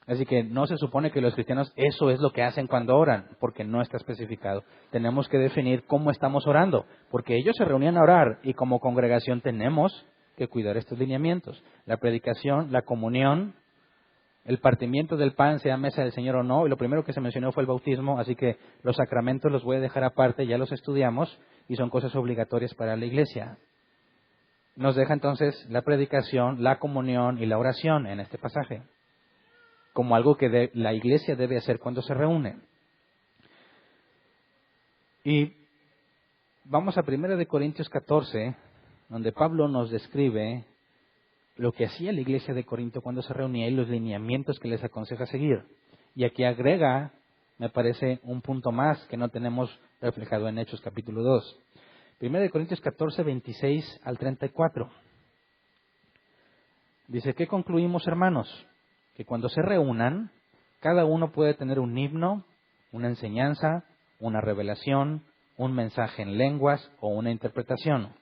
Speaker 1: Así que no se supone que los cristianos eso es lo que hacen cuando oran, porque no está especificado. Tenemos que definir cómo estamos orando, porque ellos se reunían a orar y como congregación tenemos que cuidar estos lineamientos. La predicación, la comunión, el partimiento del pan, sea mesa del Señor o no, y lo primero que se mencionó fue el bautismo, así que los sacramentos los voy a dejar aparte, ya los estudiamos y son cosas obligatorias para la iglesia. nos deja entonces la predicación, la comunión y la oración en este pasaje, como algo que la iglesia debe hacer cuando se reúne. Y vamos a 1 Corintios 14, donde Pablo nos describe lo que hacía la iglesia de Corinto cuando se reunía y los lineamientos que les aconseja seguir. Y aquí agrega, me parece, un punto más que no tenemos reflejado en Hechos capítulo 2. 1 Corintios 14, 26 al 34. Dice, ¿qué concluimos, hermanos? Que cuando se reúnan, cada uno puede tener un himno, una enseñanza, una revelación, un mensaje en lenguas o una interpretación.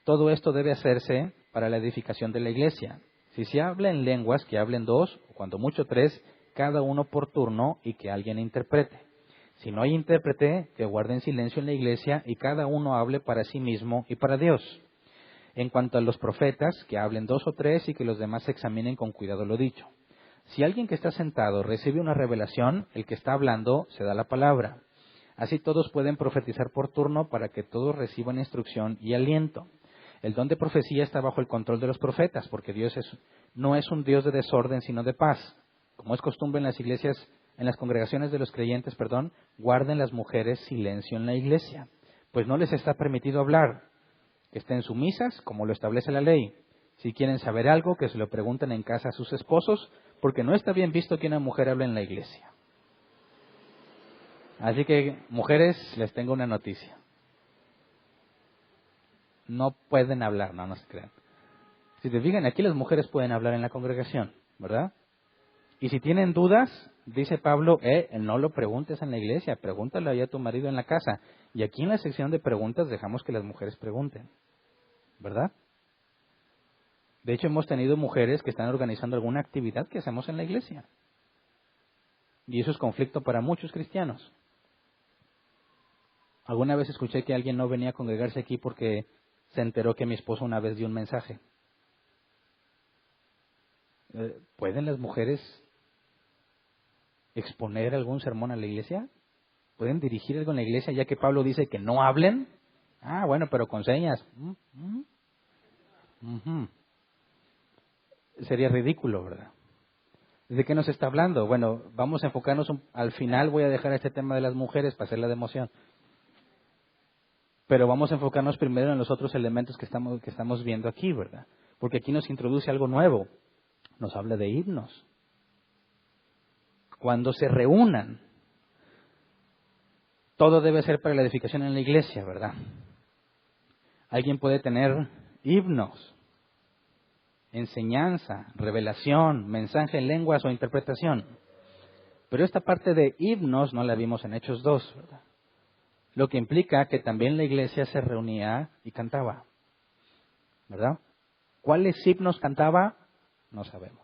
Speaker 1: Todo esto debe hacerse para la edificación de la iglesia. Si se habla en lenguas, que hablen 2, o cuando mucho 3, cada uno por turno y que alguien interprete. Si no hay intérprete, que guarden silencio en la iglesia y cada uno hable para sí mismo y para Dios. En cuanto a los profetas, que hablen 2 o 3 y que los demás examinen con cuidado lo dicho. Si alguien que está sentado recibe una revelación, el que está hablando se da la palabra. Así todos pueden profetizar por turno para que todos reciban instrucción y aliento. El don de profecía está bajo el control de los profetas, porque Dios no es un Dios de desorden, sino de paz. Como es costumbre en las iglesias, en las congregaciones de los creyentes, guarden las mujeres silencio en la iglesia, pues no les está permitido hablar. Que estén sumisas, como lo establece la ley. Si quieren saber algo, que se lo pregunten en casa a sus esposos, porque no está bien visto que una mujer hable en la iglesia. Así que, mujeres, les tengo una noticia. No pueden hablar, no se crean. Si te fijan, aquí las mujeres pueden hablar en la congregación, ¿verdad? Y si tienen dudas, dice Pablo, no lo preguntes en la iglesia, pregúntalo ahí a tu marido en la casa. Y aquí en la sección de preguntas dejamos que las mujeres pregunten, ¿verdad? De hecho, hemos tenido mujeres que están organizando alguna actividad que hacemos en la iglesia. Y eso es conflicto para muchos cristianos. Alguna vez escuché que alguien no venía a congregarse aquí porque se enteró que mi esposo una vez dio un mensaje. ¿Pueden las mujeres exponer algún sermón a la iglesia? ¿Pueden dirigir algo en la iglesia ya que Pablo dice que no hablen? Ah, bueno, pero con señas. Sería ridículo, ¿verdad? ¿De qué nos está hablando? Bueno, vamos a enfocarnos, al final voy a dejar este tema de las mujeres para hacer la de emoción. Pero vamos a enfocarnos primero en los otros elementos que estamos viendo aquí, ¿verdad? Porque aquí nos introduce algo nuevo. Nos habla de himnos. Cuando se reúnan, todo debe ser para la edificación en la iglesia, ¿verdad? Alguien puede tener himnos, enseñanza, revelación, mensaje en lenguas o interpretación. Pero esta parte de himnos no la vimos en Hechos 2, ¿verdad? Lo que implica que también la iglesia se reunía y cantaba, ¿verdad? ¿Cuáles himnos cantaba? No sabemos.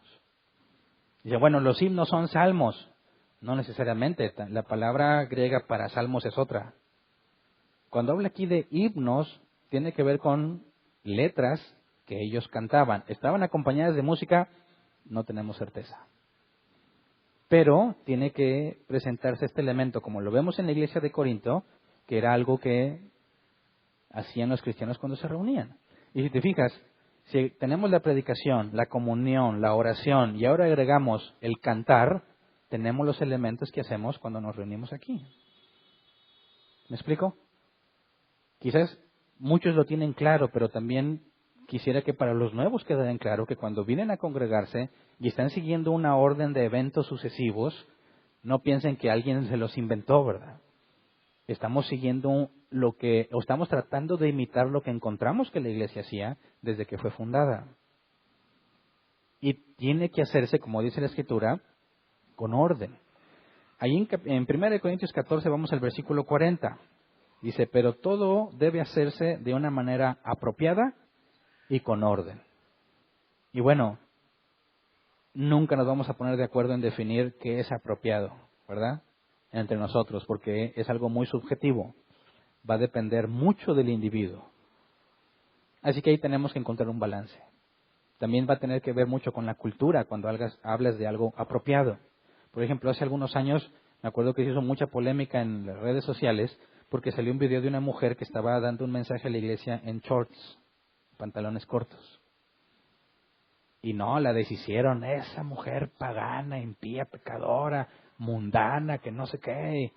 Speaker 1: Dice, bueno, los himnos son salmos. No necesariamente, la palabra griega para salmos es otra. Cuando habla aquí de himnos, tiene que ver con letras que ellos cantaban. ¿Estaban acompañadas de música? No tenemos certeza. Pero tiene que presentarse este elemento, como lo vemos en la iglesia de Corinto, que era algo que hacían los cristianos cuando se reunían. Y si te fijas, si tenemos la predicación, la comunión, la oración y ahora agregamos el cantar, tenemos los elementos que hacemos cuando nos reunimos aquí. ¿Me explico? Quizás muchos lo tienen claro, pero también quisiera que para los nuevos quedara en claro que cuando vienen a congregarse y están siguiendo una orden de eventos sucesivos, no piensen que alguien se los inventó, ¿verdad? Estamos siguiendo o estamos tratando de imitar lo que encontramos que la iglesia hacía desde que fue fundada. Y tiene que hacerse, como dice la Escritura, con orden. Ahí en 1 Corintios 14 vamos al versículo 40. Dice, pero todo debe hacerse de una manera apropiada y con orden. Y bueno, nunca nos vamos a poner de acuerdo en definir qué es apropiado, ¿verdad? Entre nosotros, porque es algo muy subjetivo. Va a depender mucho del individuo. Así que ahí tenemos que encontrar un balance. También va a tener que ver mucho con la cultura cuando hablas de algo apropiado. Por ejemplo, hace algunos años, me acuerdo que se hizo mucha polémica en las redes sociales porque salió un video de una mujer que estaba dando un mensaje a la iglesia en shorts. pantalones cortos. Y no, la deshicieron, esa mujer pagana, impía, pecadora, mundana, que no sé qué.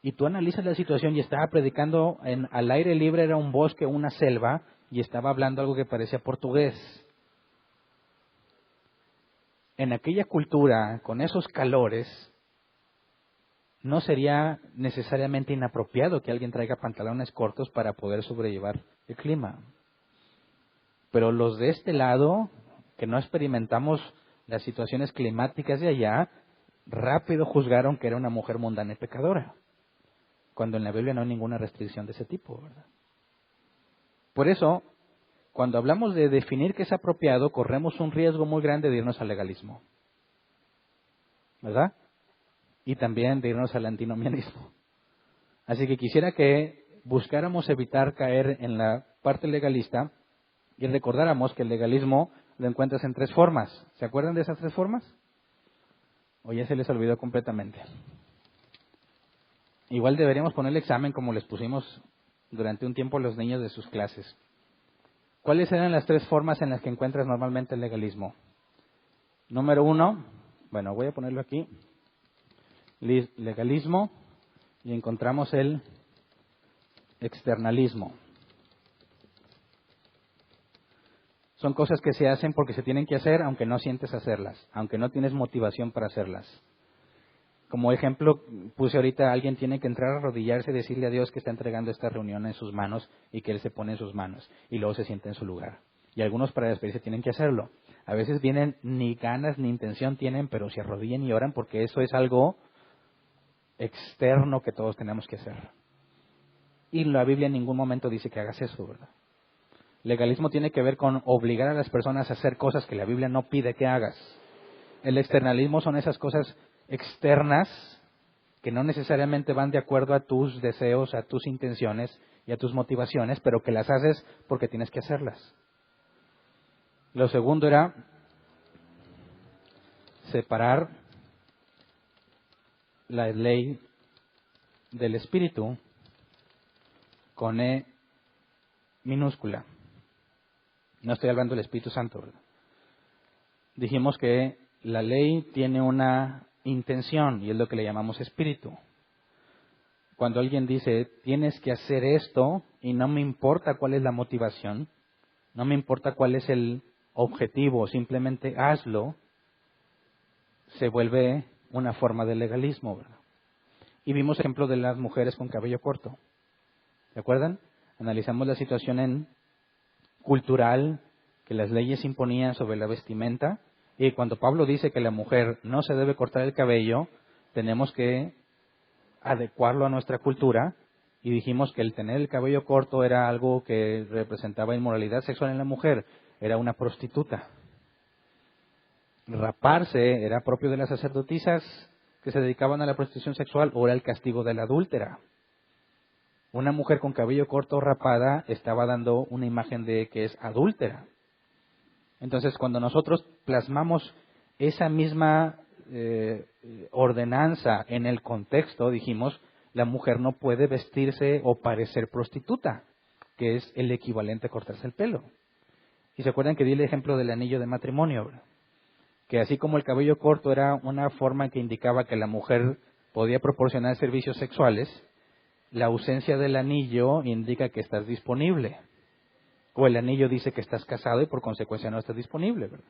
Speaker 1: Y tú analizas la situación y estaba predicando al aire libre, era un bosque, una selva, y estaba hablando algo que parecía portugués. En aquella cultura, con esos calores, no sería necesariamente inapropiado que alguien traiga pantalones cortos para poder sobrellevar el clima. Pero los de este lado, que no experimentamos las situaciones climáticas de allá, rápido juzgaron que era una mujer mundana y pecadora, cuando en la Biblia no hay ninguna restricción de ese tipo, ¿verdad? Por eso, cuando hablamos de definir qué es apropiado, corremos un riesgo muy grande de irnos al legalismo, ¿verdad? Y también de irnos al antinomianismo. Así que quisiera que buscáramos evitar caer en la parte legalista y recordáramos que el legalismo lo encuentras en 3 formas. ¿Se acuerdan de esas 3 formas? ¿O ya se les olvidó completamente? Igual deberíamos poner el examen como les pusimos durante un tiempo a los niños de sus clases. ¿Cuáles eran las 3 formas en las que encuentras normalmente el legalismo? Número 1, bueno, voy a ponerlo aquí, legalismo, y encontramos el externalismo. Son cosas que se hacen porque se tienen que hacer aunque no sientes hacerlas, aunque no tienes motivación para hacerlas. Como ejemplo, puse ahorita, alguien tiene que entrar a arrodillarse y decirle a Dios que está entregando esta reunión en sus manos y que Él se pone en sus manos y luego se sienta en su lugar. Y algunos para despedirse tienen que hacerlo. A veces vienen, ni ganas ni intención tienen, pero se arrodillan y oran porque eso es algo externo que todos tenemos que hacer. Y la Biblia en ningún momento dice que hagas eso, ¿verdad? Legalismo tiene que ver con obligar a las personas a hacer cosas que la Biblia no pide que hagas. El externalismo son esas cosas externas que no necesariamente van de acuerdo a tus deseos, a tus intenciones y a tus motivaciones, pero que las haces porque tienes que hacerlas. Lo segundo era separar la ley del Espíritu con E minúscula. No estoy hablando del Espíritu Santo, ¿verdad? Dijimos que la ley tiene una intención y es lo que le llamamos espíritu. Cuando alguien dice, tienes que hacer esto y no me importa cuál es la motivación, no me importa cuál es el objetivo, simplemente hazlo, se vuelve una forma de legalismo, ¿verdad? Y vimos ejemplo de las mujeres con cabello corto. ¿Se acuerdan? Analizamos la situación cultural que las leyes imponían sobre la vestimenta. Y cuando Pablo dice que la mujer no se debe cortar el cabello, tenemos que adecuarlo a nuestra cultura. Y dijimos que el tener el cabello corto era algo que representaba inmoralidad sexual en la mujer. Era una prostituta. Raparse era propio de las sacerdotisas que se dedicaban a la prostitución sexual o era el castigo de la adúltera. Una mujer con cabello corto rapada estaba dando una imagen de que es adúltera. Entonces, cuando nosotros plasmamos esa misma ordenanza en el contexto, dijimos, la mujer no puede vestirse o parecer prostituta, que es el equivalente a cortarse el pelo. Y se acuerdan que di el ejemplo del anillo de matrimonio, ¿verdad? Que así como el cabello corto era una forma que indicaba que la mujer podía proporcionar servicios sexuales, la ausencia del anillo indica que estás disponible. O el anillo dice que estás casado y por consecuencia no estás disponible, ¿verdad?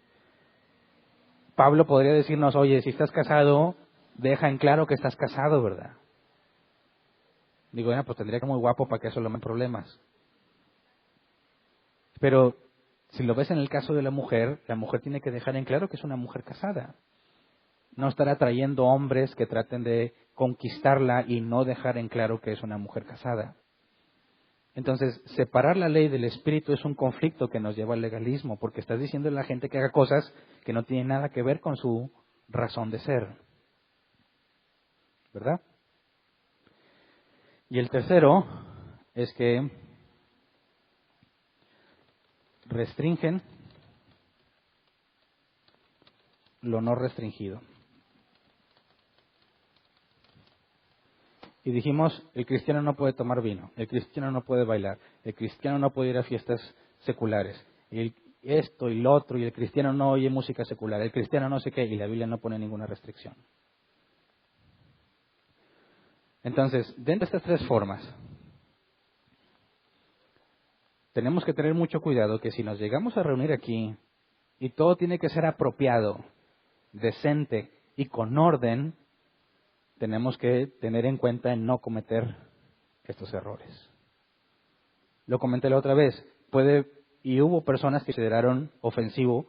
Speaker 1: Pablo podría decirnos, oye, si estás casado, deja en claro que estás casado, ¿verdad? Digo, bueno, pues tendría que ser muy guapo para que eso no me problemas. Pero si lo ves en el caso de la mujer tiene que dejar en claro que es una mujer casada. No estar atrayendo hombres que traten de conquistarla y no dejar en claro que es una mujer casada. Entonces, separar la ley del espíritu es un conflicto que nos lleva al legalismo, porque estás diciendo a la gente que haga cosas que no tienen nada que ver con su razón de ser. ¿Verdad? Y el tercero es que restringen lo no restringido. Y dijimos, el cristiano no puede tomar vino, el cristiano no puede bailar, el cristiano no puede ir a fiestas seculares. Y esto y lo otro, y el cristiano no oye música secular, el cristiano no sé qué, y la Biblia no pone ninguna restricción. Entonces, dentro de estas tres formas, tenemos que tener mucho cuidado que si nos llegamos a reunir aquí, y todo tiene que ser apropiado, decente y con orden, tenemos que tener en cuenta en no cometer estos errores. Lo comenté la otra vez, y hubo personas que consideraron ofensivo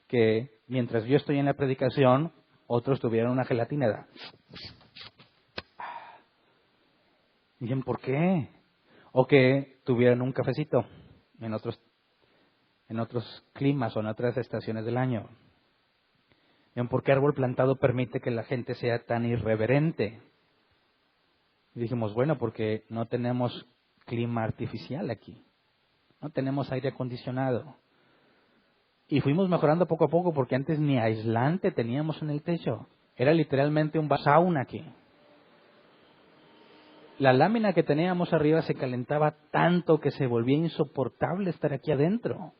Speaker 1: que mientras yo estoy en la predicación, otros tuvieron una gelatina. Dicen, ¿por qué? O que tuvieran un cafecito en otros climas o en otras estaciones del año. ¿Por qué árbol plantado permite que la gente sea tan irreverente? Y dijimos, bueno, porque no tenemos clima artificial aquí. No tenemos aire acondicionado. Y fuimos mejorando poco a poco porque antes ni aislante teníamos en el techo. Era literalmente un sauna aquí. La lámina que teníamos arriba se calentaba tanto que se volvía insoportable estar aquí adentro.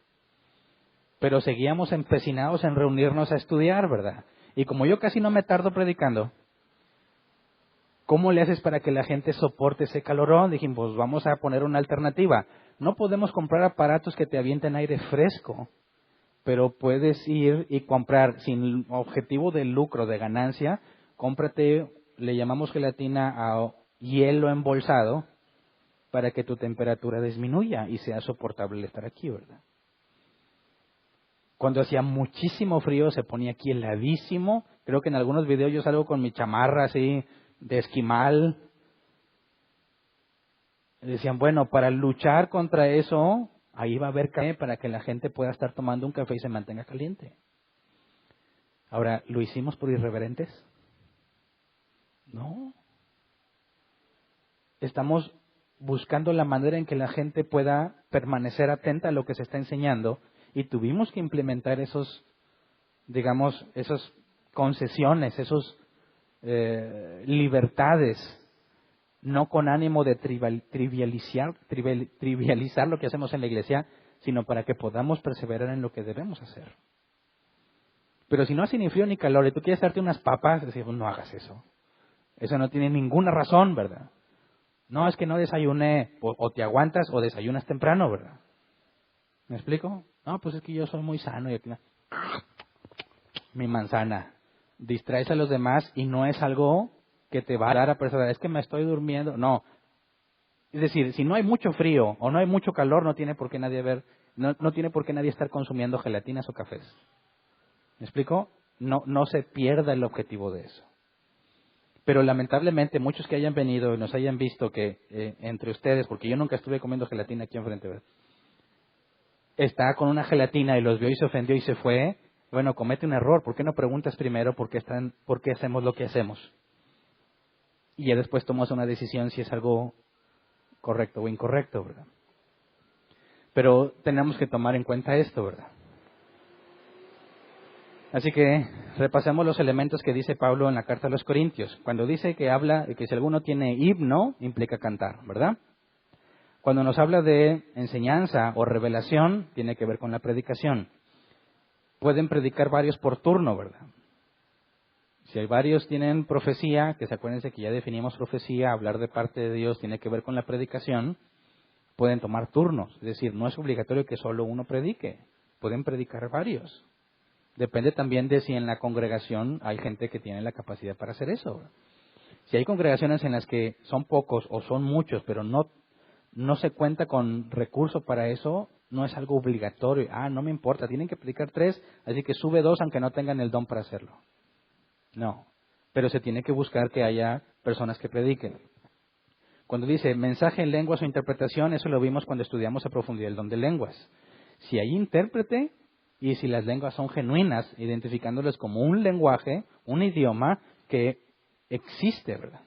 Speaker 1: Pero seguíamos empecinados en reunirnos a estudiar, ¿verdad? Y como yo casi no me tardo predicando, ¿cómo le haces para que la gente soporte ese calorón? Dijimos, pues vamos a poner una alternativa. No podemos comprar aparatos que te avienten aire fresco, pero puedes ir y comprar sin objetivo de lucro, de ganancia, cómprate, le llamamos gelatina a hielo embolsado para que tu temperatura disminuya y sea soportable estar aquí, ¿verdad? Cuando hacía muchísimo frío se ponía aquí heladísimo. Creo que en algunos videos yo salgo con mi chamarra así de esquimal. Decían, bueno, para luchar contra eso, ahí va a haber café para que la gente pueda estar tomando un café y se mantenga caliente. Ahora, ¿lo hicimos por irreverentes? No. Estamos buscando la manera en que la gente pueda permanecer atenta a lo que se está enseñando y tuvimos que implementar esas concesiones, libertades, no con ánimo de trivializar lo que hacemos en la iglesia, sino para que podamos perseverar en lo que debemos hacer. Pero si no hace ni frío ni calor y tú quieres darte unas papas, decimos, no hagas eso. Eso no tiene ninguna razón, ¿verdad? No, es que no desayuné, o te aguantas o desayunas temprano, ¿verdad? ¿Me explico? No, pues es que yo soy muy sano y aquí mi manzana. Distraes a los demás y no es algo que te va a dar a persona, es que me estoy durmiendo. No. Es decir, si no hay mucho frío o no hay mucho calor, no tiene por qué nadie estar consumiendo gelatinas o cafés. ¿Me explico? No se pierda el objetivo de eso. Pero lamentablemente muchos que hayan venido y nos hayan visto que entre ustedes, porque yo nunca estuve comiendo gelatina aquí enfrente, ¿verdad? Está con una gelatina y los vio y se ofendió y se fue. Bueno, comete un error. ¿Por qué no preguntas primero por qué hacemos lo que hacemos? Y ya después tomas una decisión si es algo correcto o incorrecto, ¿verdad? Pero tenemos que tomar en cuenta esto, ¿verdad? Así que repasemos los elementos que dice Pablo en la carta a los Corintios. Cuando dice que si alguno tiene himno, implica cantar, ¿verdad? Cuando nos habla de enseñanza o revelación, tiene que ver con la predicación. Pueden predicar varios por turno, ¿verdad? Si hay varios tienen profecía, que se acuérdense que ya definimos profecía, hablar de parte de Dios tiene que ver con la predicación, pueden tomar turnos. Es decir, no es obligatorio que solo uno predique, pueden predicar varios. Depende también de si en la congregación hay gente que tiene la capacidad para hacer eso, ¿verdad? Si hay congregaciones en las que son pocos o son muchos, pero no se cuenta con recursos para eso, no es algo obligatorio. No me importa, tienen que predicar 3, así que sube 2 aunque no tengan el don para hacerlo. No, pero se tiene que buscar que haya personas que prediquen. Cuando dice mensaje en lenguas o interpretación, eso lo vimos cuando estudiamos a profundidad el don de lenguas. Si hay intérprete y si las lenguas son genuinas, identificándolas como un lenguaje, un idioma que existe, ¿verdad?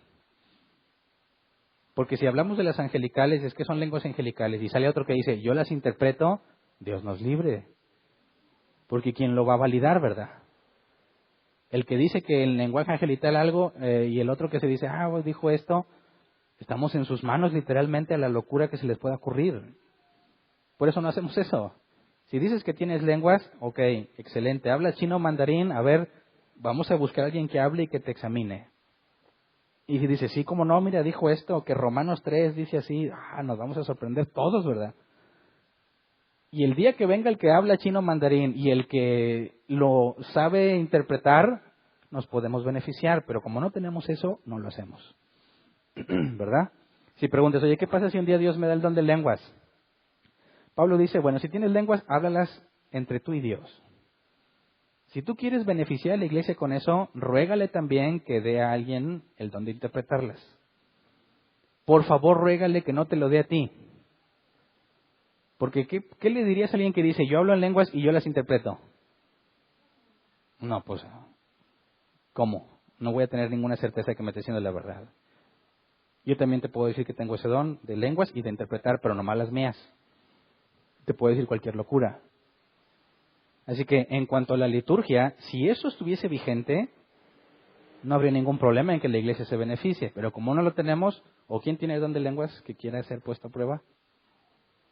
Speaker 1: Porque si hablamos de las angelicales, es que son lenguas angelicales, y sale otro que dice, yo las interpreto, Dios nos libre. Porque ¿quién lo va a validar, verdad? El que dice que el lenguaje angelical algo, y el otro que se dice, pues dijo esto, estamos en sus manos literalmente a la locura que se les pueda ocurrir. Por eso no hacemos eso. Si dices que tienes lenguas, ok, excelente. Hablas chino o mandarín, a ver, vamos a buscar a alguien que hable y que te examine. Y si dices, sí, como no, mira, dijo esto, que Romanos 3 dice así, nos vamos a sorprender todos, ¿verdad? Y el día que venga el que habla chino o mandarín y el que lo sabe interpretar, nos podemos beneficiar, pero como no tenemos eso, no lo hacemos. ¿Verdad? Si preguntas, oye, ¿qué pasa si un día Dios me da el don de lenguas? Pablo dice, bueno, si tienes lenguas, háblalas entre tú y Dios. Si tú quieres beneficiar a la iglesia con eso, ruégale también que dé a alguien el don de interpretarlas. Por favor, ruégale que no te lo dé a ti. Porque, ¿qué le dirías a alguien que dice, yo hablo en lenguas y yo las interpreto? No, pues, ¿cómo? No voy a tener ninguna certeza de que me esté diciendo la verdad. Yo también te puedo decir que tengo ese don de lenguas y de interpretar, pero nomás las mías. Te puedo decir cualquier locura. Así que en cuanto a la liturgia, si eso estuviese vigente, no habría ningún problema en que la iglesia se beneficie. Pero como no lo tenemos, ¿o quién tiene el don de lenguas que quiera ser puesto a prueba?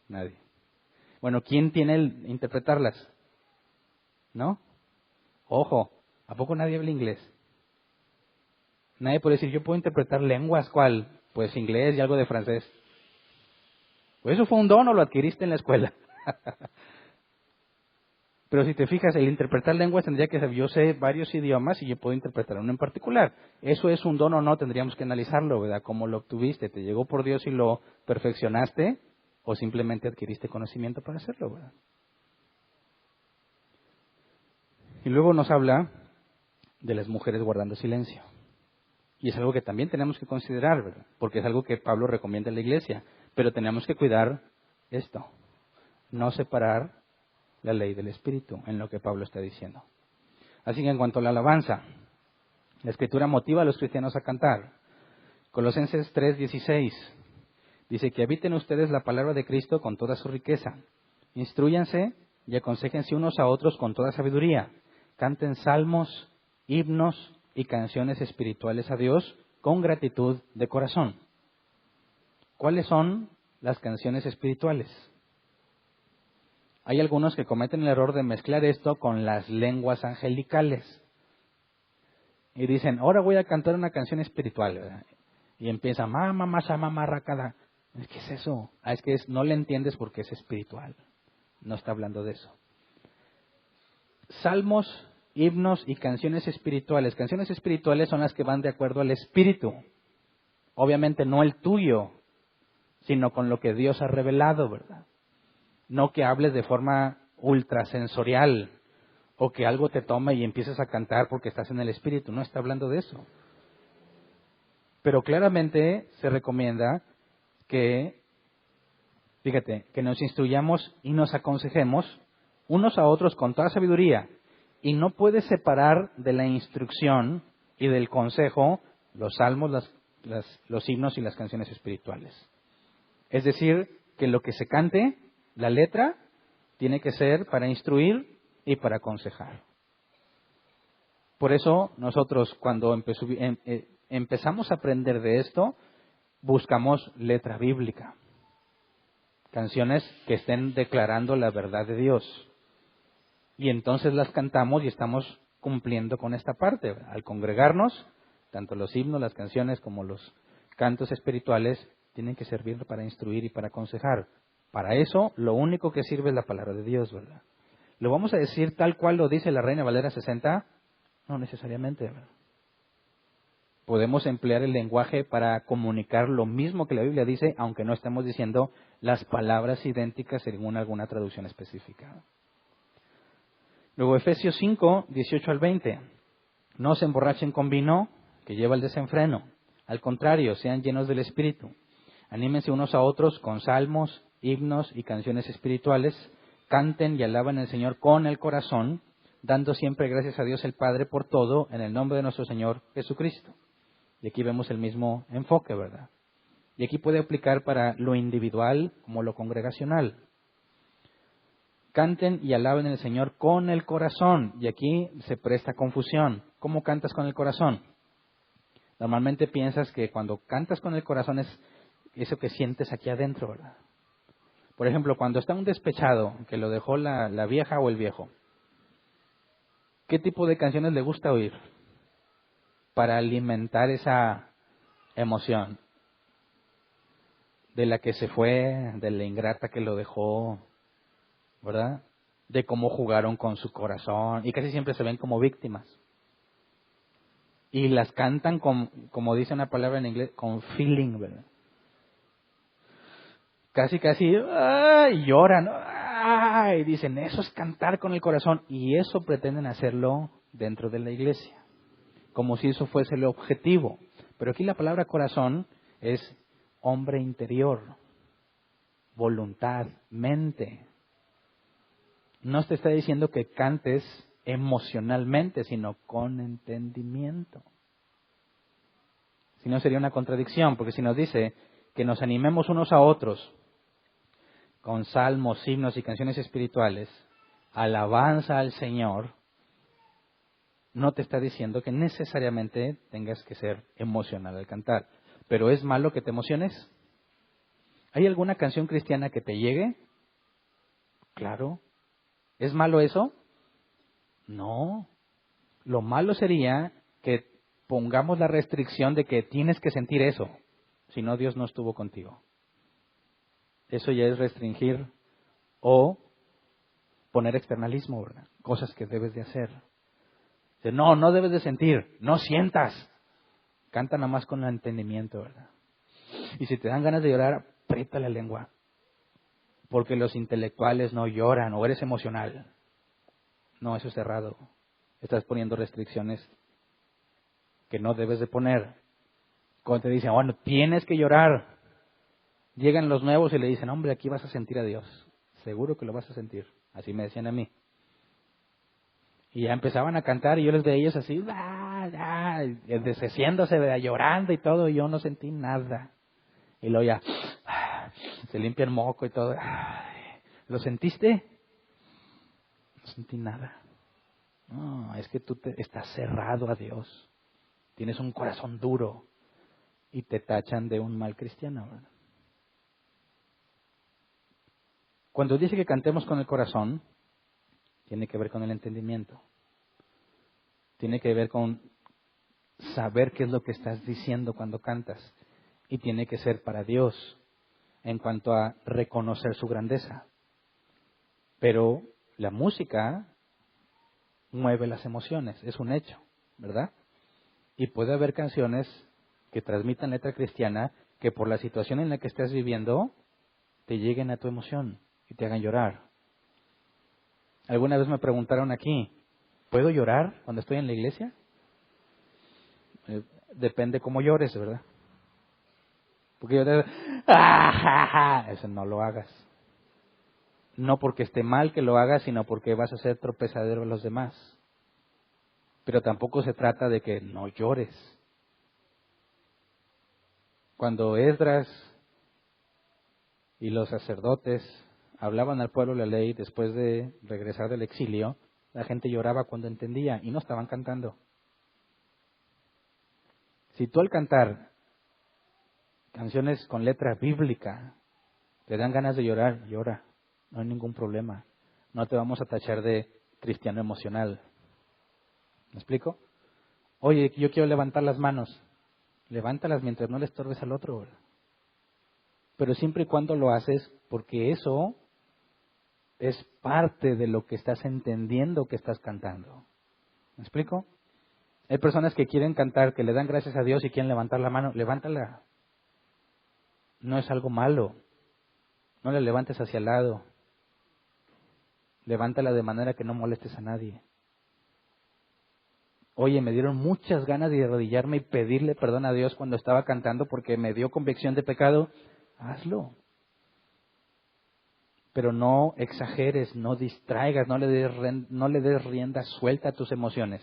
Speaker 1: Nadie. Bueno, ¿quién tiene el interpretarlas? ¿No? Ojo, ¿a poco nadie habla inglés? Nadie puede decir, yo puedo interpretar lenguas, ¿cuál? Pues inglés y algo de francés. Pues eso fue un don o lo adquiriste en la escuela. Pero si te fijas, el interpretar lenguas tendría que ser, yo sé varios idiomas y yo puedo interpretar uno en particular. ¿Eso es un don o no? Tendríamos que analizarlo, ¿verdad? ¿Cómo lo obtuviste? ¿Te llegó por Dios y lo perfeccionaste? ¿O simplemente adquiriste conocimiento para hacerlo, verdad? Y luego nos habla de las mujeres guardando silencio. Y es algo que también tenemos que considerar, ¿verdad? Porque es algo que Pablo recomienda a la iglesia. Pero tenemos que cuidar esto. No separar la ley del Espíritu en lo que Pablo está diciendo. Así que en cuanto a la alabanza, la Escritura motiva a los cristianos a cantar. Colosenses 3:16 dice que habiten ustedes la palabra de Cristo con toda su riqueza. Instrúyanse y aconséjense unos a otros con toda sabiduría. Canten salmos, himnos y canciones espirituales a Dios con gratitud de corazón. ¿Cuáles son las canciones espirituales? Hay algunos que cometen el error de mezclar esto con las lenguas angelicales. Y dicen, ahora voy a cantar una canción espiritual, ¿verdad? Y empieza, marracada. ¿Qué es eso? Es que no le entiendes porque es espiritual. No está hablando de eso. Salmos, himnos y canciones espirituales. Canciones espirituales son las que van de acuerdo al espíritu. Obviamente no el tuyo, sino con lo que Dios ha revelado, ¿verdad? No que hables de forma ultrasensorial o que algo te tome y empieces a cantar porque estás en el espíritu. No está hablando de eso. Pero claramente se recomienda que, fíjate, que nos instruyamos y nos aconsejemos unos a otros con toda sabiduría. Y no puedes separar de la instrucción y del consejo los salmos, los himnos y las canciones espirituales. Es decir, que lo que se cante, la letra, tiene que ser para instruir y para aconsejar. Por eso nosotros cuando empezamos a aprender de esto, buscamos letra bíblica. Canciones que estén declarando la verdad de Dios. Y entonces las cantamos y estamos cumpliendo con esta parte. Al congregarnos, tanto los himnos, las canciones como los cantos espirituales tienen que servir para instruir y para aconsejar. Para eso, lo único que sirve es la palabra de Dios, ¿verdad? ¿Lo vamos a decir tal cual lo dice la Reina Valera 60? No necesariamente, ¿verdad? Podemos emplear el lenguaje para comunicar lo mismo que la Biblia dice, aunque no estemos diciendo las palabras idénticas según alguna traducción específica. Luego Efesios 5, 18 al 20. No se emborrachen con vino que lleva al desenfreno. Al contrario, sean llenos del Espíritu. Anímense unos a otros con salmos, himnos y canciones espirituales. Canten y alaben al Señor con el corazón, dando siempre gracias a Dios el Padre por todo, en el nombre de nuestro Señor Jesucristo. Y aquí vemos el mismo enfoque, ¿verdad? Y aquí puede aplicar para lo individual como lo congregacional. Canten y alaben al Señor con el corazón. Y aquí se presta confusión. ¿Cómo cantas con el corazón? Normalmente piensas que cuando cantas con el corazón es eso que sientes aquí adentro, ¿verdad? Por ejemplo, cuando está un despechado que lo dejó la vieja o el viejo, ¿qué tipo de canciones le gusta oír para alimentar esa emoción? De la que se fue, de la ingrata que lo dejó, ¿verdad? De cómo jugaron con su corazón, y casi siempre se ven como víctimas. Y las cantan como dice una palabra en inglés, con feeling, ¿verdad? Casi, ¡ay! Lloran, ¡ay! Dicen, eso es cantar con el corazón, y eso pretenden hacerlo dentro de la iglesia, como si eso fuese el objetivo. Pero aquí la palabra corazón es hombre interior, voluntad, mente. No te está diciendo que cantes emocionalmente, sino con entendimiento. Si no sería una contradicción, porque si nos dice que nos animemos unos a otros con salmos, himnos y canciones espirituales, alabanza al Señor, no te está diciendo que necesariamente tengas que ser emocional al cantar. Pero ¿es malo que te emociones? ¿Hay alguna canción cristiana que te llegue? Claro. ¿Es malo eso? No. Lo malo sería que pongamos la restricción de que tienes que sentir eso, si no Dios no estuvo contigo. Eso ya es restringir o poner externalismo, ¿verdad? Cosas que debes de hacer. No, no debes de sentir, no sientas. Canta nada más con el entendimiento, ¿verdad? Y si te dan ganas de llorar, aprieta la lengua. Porque los intelectuales no lloran, o eres emocional. No, eso es errado. Estás poniendo restricciones que no debes de poner. Cuando te dicen, bueno, tienes que llorar. Llegan los nuevos y le dicen, hombre, aquí vas a sentir a Dios. Seguro que lo vas a sentir. Así me decían a mí. Y ya empezaban a cantar y yo les veía a ellos así, deshaciéndose, llorando y todo, y yo no sentí nada. Y luego ya, se limpia el moco y todo. ¿Lo sentiste? No sentí nada. No, es que tú estás cerrado a Dios. Tienes un corazón duro y te tachan de un mal cristiano, ¿verdad? Cuando dice que cantemos con el corazón, tiene que ver con el entendimiento. Tiene que ver con saber qué es lo que estás diciendo cuando cantas. Y tiene que ser para Dios en cuanto a reconocer su grandeza. Pero la música mueve las emociones, es un hecho, ¿verdad? Y puede haber canciones que transmitan letra cristiana que por la situación en la que estás viviendo te lleguen a tu emoción y te hagan llorar. Alguna vez me preguntaron aquí, ¿puedo llorar cuando estoy en la iglesia? Depende cómo llores, ¿verdad? Porque yo te eso no lo hagas. No porque esté mal que lo hagas, sino porque vas a ser tropezadero a los demás. Pero tampoco se trata de que no llores. Cuando Esdras y los sacerdotes hablaban al pueblo la ley después de regresar del exilio, la gente lloraba cuando entendía y no estaban cantando. Si tú al cantar canciones con letra bíblica te dan ganas de llorar, llora, no hay ningún problema. No te vamos a tachar de cristiano emocional. ¿Me explico? Oye, yo quiero levantar las manos. Levántalas mientras no le estorbes al otro. Pero siempre y cuando lo haces, porque eso es parte de lo que estás entendiendo que estás cantando. ¿Me explico? Hay personas que quieren cantar, que le dan gracias a Dios y quieren levantar la mano. Levántala. No es algo malo. No la levantes hacia el lado. Levántala de manera que no molestes a nadie. Oye, me dieron muchas ganas de arrodillarme y pedirle perdón a Dios cuando estaba cantando porque me dio convicción de pecado. Hazlo. Pero no exageres, no distraigas, no le des rienda suelta a tus emociones.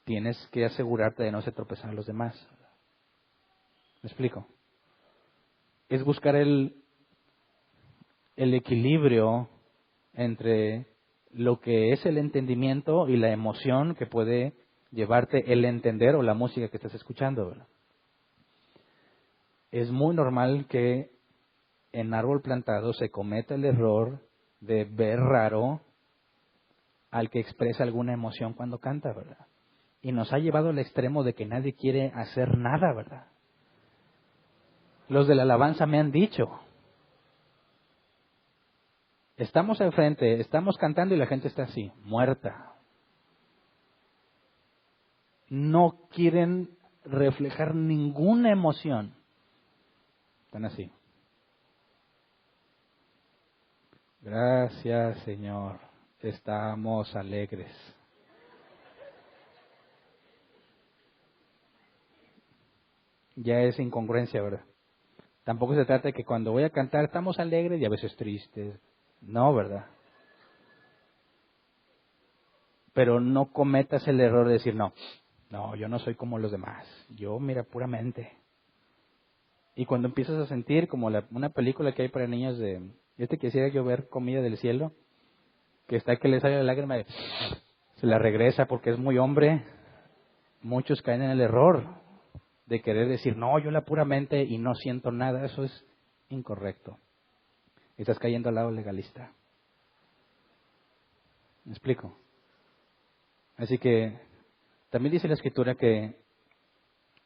Speaker 1: Tienes que asegurarte de no se tropezar a los demás. ¿Me explico? Es buscar el equilibrio entre lo que es el entendimiento y la emoción que puede llevarte el entender o la música que estás escuchando, ¿verdad? Es muy normal que en árbol plantado se cometa el error de ver raro al que expresa alguna emoción cuando canta, ¿verdad? Y nos ha llevado al extremo de que nadie quiere hacer nada, ¿verdad? Los de la alabanza me han dicho, estamos enfrente, estamos cantando y la gente está así, muerta. No quieren reflejar ninguna emoción. Están así. Gracias, Señor. Estamos alegres. Ya es incongruencia, ¿verdad? Tampoco se trata de que cuando voy a cantar estamos alegres y a veces tristes. No, ¿verdad? Pero no cometas el error de decir, no, yo no soy como los demás. Yo, mira, puramente. Y cuando empiezas a sentir como una película que hay para niños de, quisiera yo ver Comida del Cielo, que está que le sale la lágrima y se la regresa porque es muy hombre, muchos caen en el error de querer decir, no, yo la puramente y no siento nada. Eso es incorrecto. Estás cayendo al lado legalista. ¿Me explico? Así que también dice la Escritura que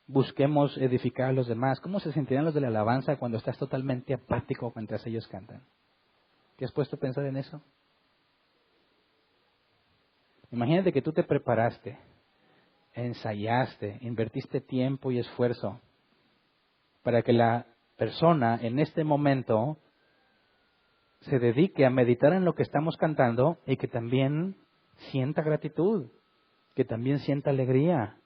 Speaker 1: busquemos edificar a los demás. ¿Cómo se sentirán los de la alabanza cuando estás totalmente apático mientras ellos cantan? ¿Te has puesto a pensar en eso? Imagínate que tú te preparaste, ensayaste, invertiste tiempo y esfuerzo para que la persona en este momento se dedique a meditar en lo que estamos cantando y que también sienta gratitud, que también sienta alegría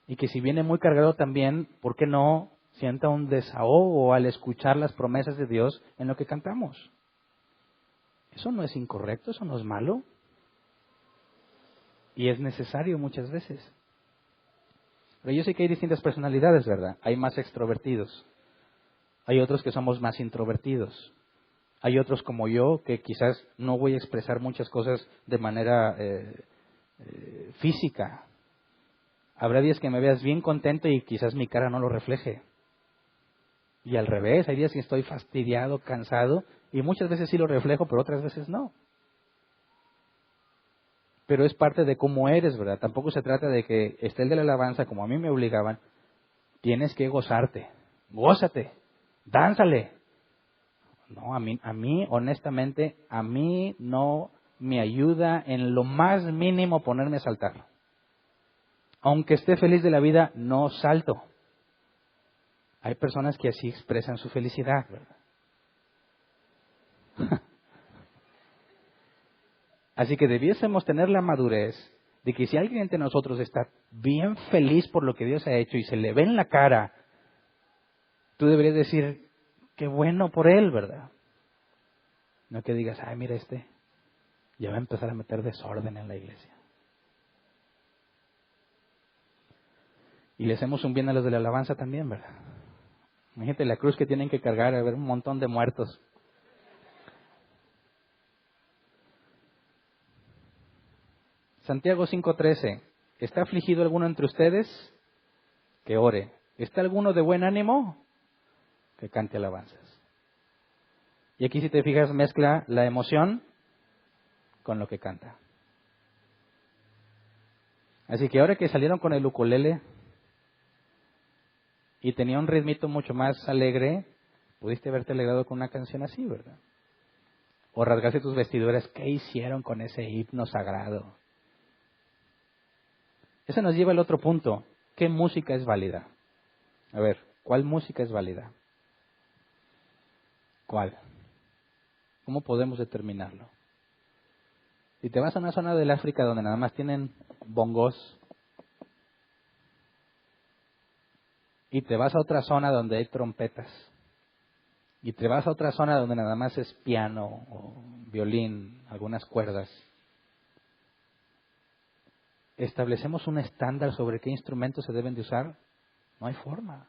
Speaker 1: y que si viene muy cargado también, ¿por qué no sienta un desahogo al escuchar las promesas de Dios en lo que cantamos? Eso no es incorrecto, eso no es malo y es necesario muchas veces. Pero yo sé que hay distintas personalidades, ¿verdad? Hay más extrovertidos, hay otros que somos más introvertidos. Hay otros como yo que quizás no voy a expresar muchas cosas de manera física. Habrá días que me veas bien contento y quizás mi cara no lo refleje. Y al revés, hay días que estoy fastidiado, cansado, y muchas veces sí lo reflejo, pero otras veces no. Pero es parte de cómo eres, ¿verdad? Tampoco se trata de que esté el de la alabanza, como a mí me obligaban. Tienes que gozarte. Gózate. Dánzale. No, a mí, honestamente, a mí no me ayuda en lo más mínimo ponerme a saltar. Aunque esté feliz de la vida, no salto. Hay personas que así expresan su felicidad, ¿verdad? Así que debiésemos tener la madurez de que si alguien entre nosotros está bien feliz por lo que Dios ha hecho y se le ve en la cara, tú deberías decir, qué bueno por él, ¿verdad? No que digas, ay, mira ya va a empezar a meter desorden en la iglesia. Y le hacemos un bien a los de la alabanza también, ¿verdad? Imagínate la cruz que tienen que cargar, a ver un montón de muertos. Santiago 5:13. ¿Está afligido alguno entre ustedes? Que ore. ¿Está alguno de buen ánimo? Que cante alabanzas. Y aquí si te fijas mezcla la emoción con lo que canta. Así que ahora que salieron con el ukulele y tenía un ritmito mucho más alegre, pudiste haberte alegrado con una canción así, ¿verdad? O rasgaste tus vestiduras, ¿qué hicieron con ese himno sagrado? Eso nos lleva al otro punto. ¿Qué música es válida? A ver, ¿cuál música es válida? ¿Cuál? ¿Cómo podemos determinarlo? Si te vas a una zona del África donde nada más tienen bongos y te vas a otra zona donde hay trompetas y te vas a otra zona donde nada más es piano o violín, algunas cuerdas, ¿establecemos un estándar sobre qué instrumentos se deben de usar? No hay forma.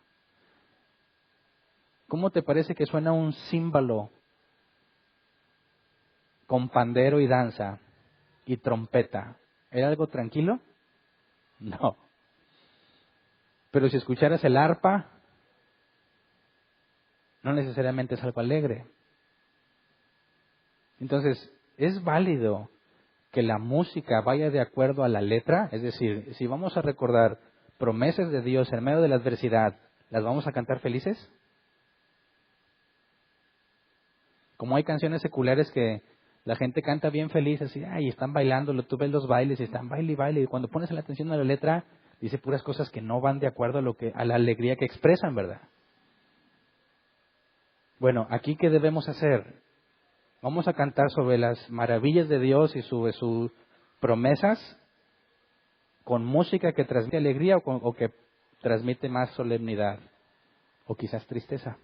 Speaker 1: ¿Cómo te parece que suena un címbalo con pandero y danza y trompeta? ¿Era algo tranquilo? No. Pero si escucharas el arpa, no necesariamente es algo alegre. Entonces, ¿es válido que la música vaya de acuerdo a la letra? Es decir, si vamos a recordar promesas de Dios en medio de la adversidad, ¿las vamos a cantar felices? Como hay canciones seculares que la gente canta bien feliz, así, y están bailando, tú ves los bailes y están baile y baile, y cuando pones la atención a la letra, dice puras cosas que no van de acuerdo a la alegría que expresan, ¿verdad? Bueno, aquí ¿qué debemos hacer? Vamos a cantar sobre las maravillas de Dios y sobre sus promesas con música que transmite alegría o que transmite más solemnidad o quizás tristeza.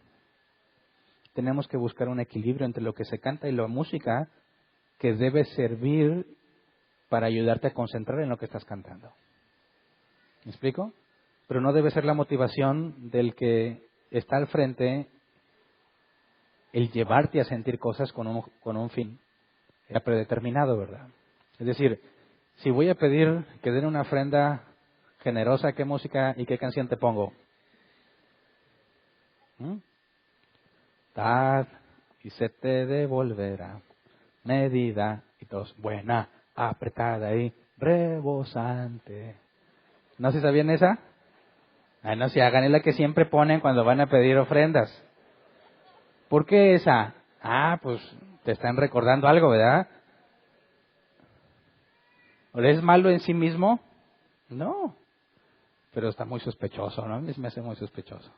Speaker 1: Tenemos que buscar un equilibrio entre lo que se canta y la música que debe servir para ayudarte a concentrar en lo que estás cantando. ¿Me explico? Pero no debe ser la motivación del que está al frente el llevarte a sentir cosas con un fin ya predeterminado, ¿verdad? Es decir, si voy a pedir que den una ofrenda generosa, ¿qué música y qué canción te pongo? Dad y se te devolverá medida y todos, buena, apretada y rebosante. ¿No se sabían esa? No se hagan, es la que siempre ponen cuando van a pedir ofrendas. ¿Por qué esa? Pues te están recordando algo, ¿verdad? ¿O es malo en sí mismo? No. Pero está muy sospechoso, ¿no? Me hace muy sospechoso.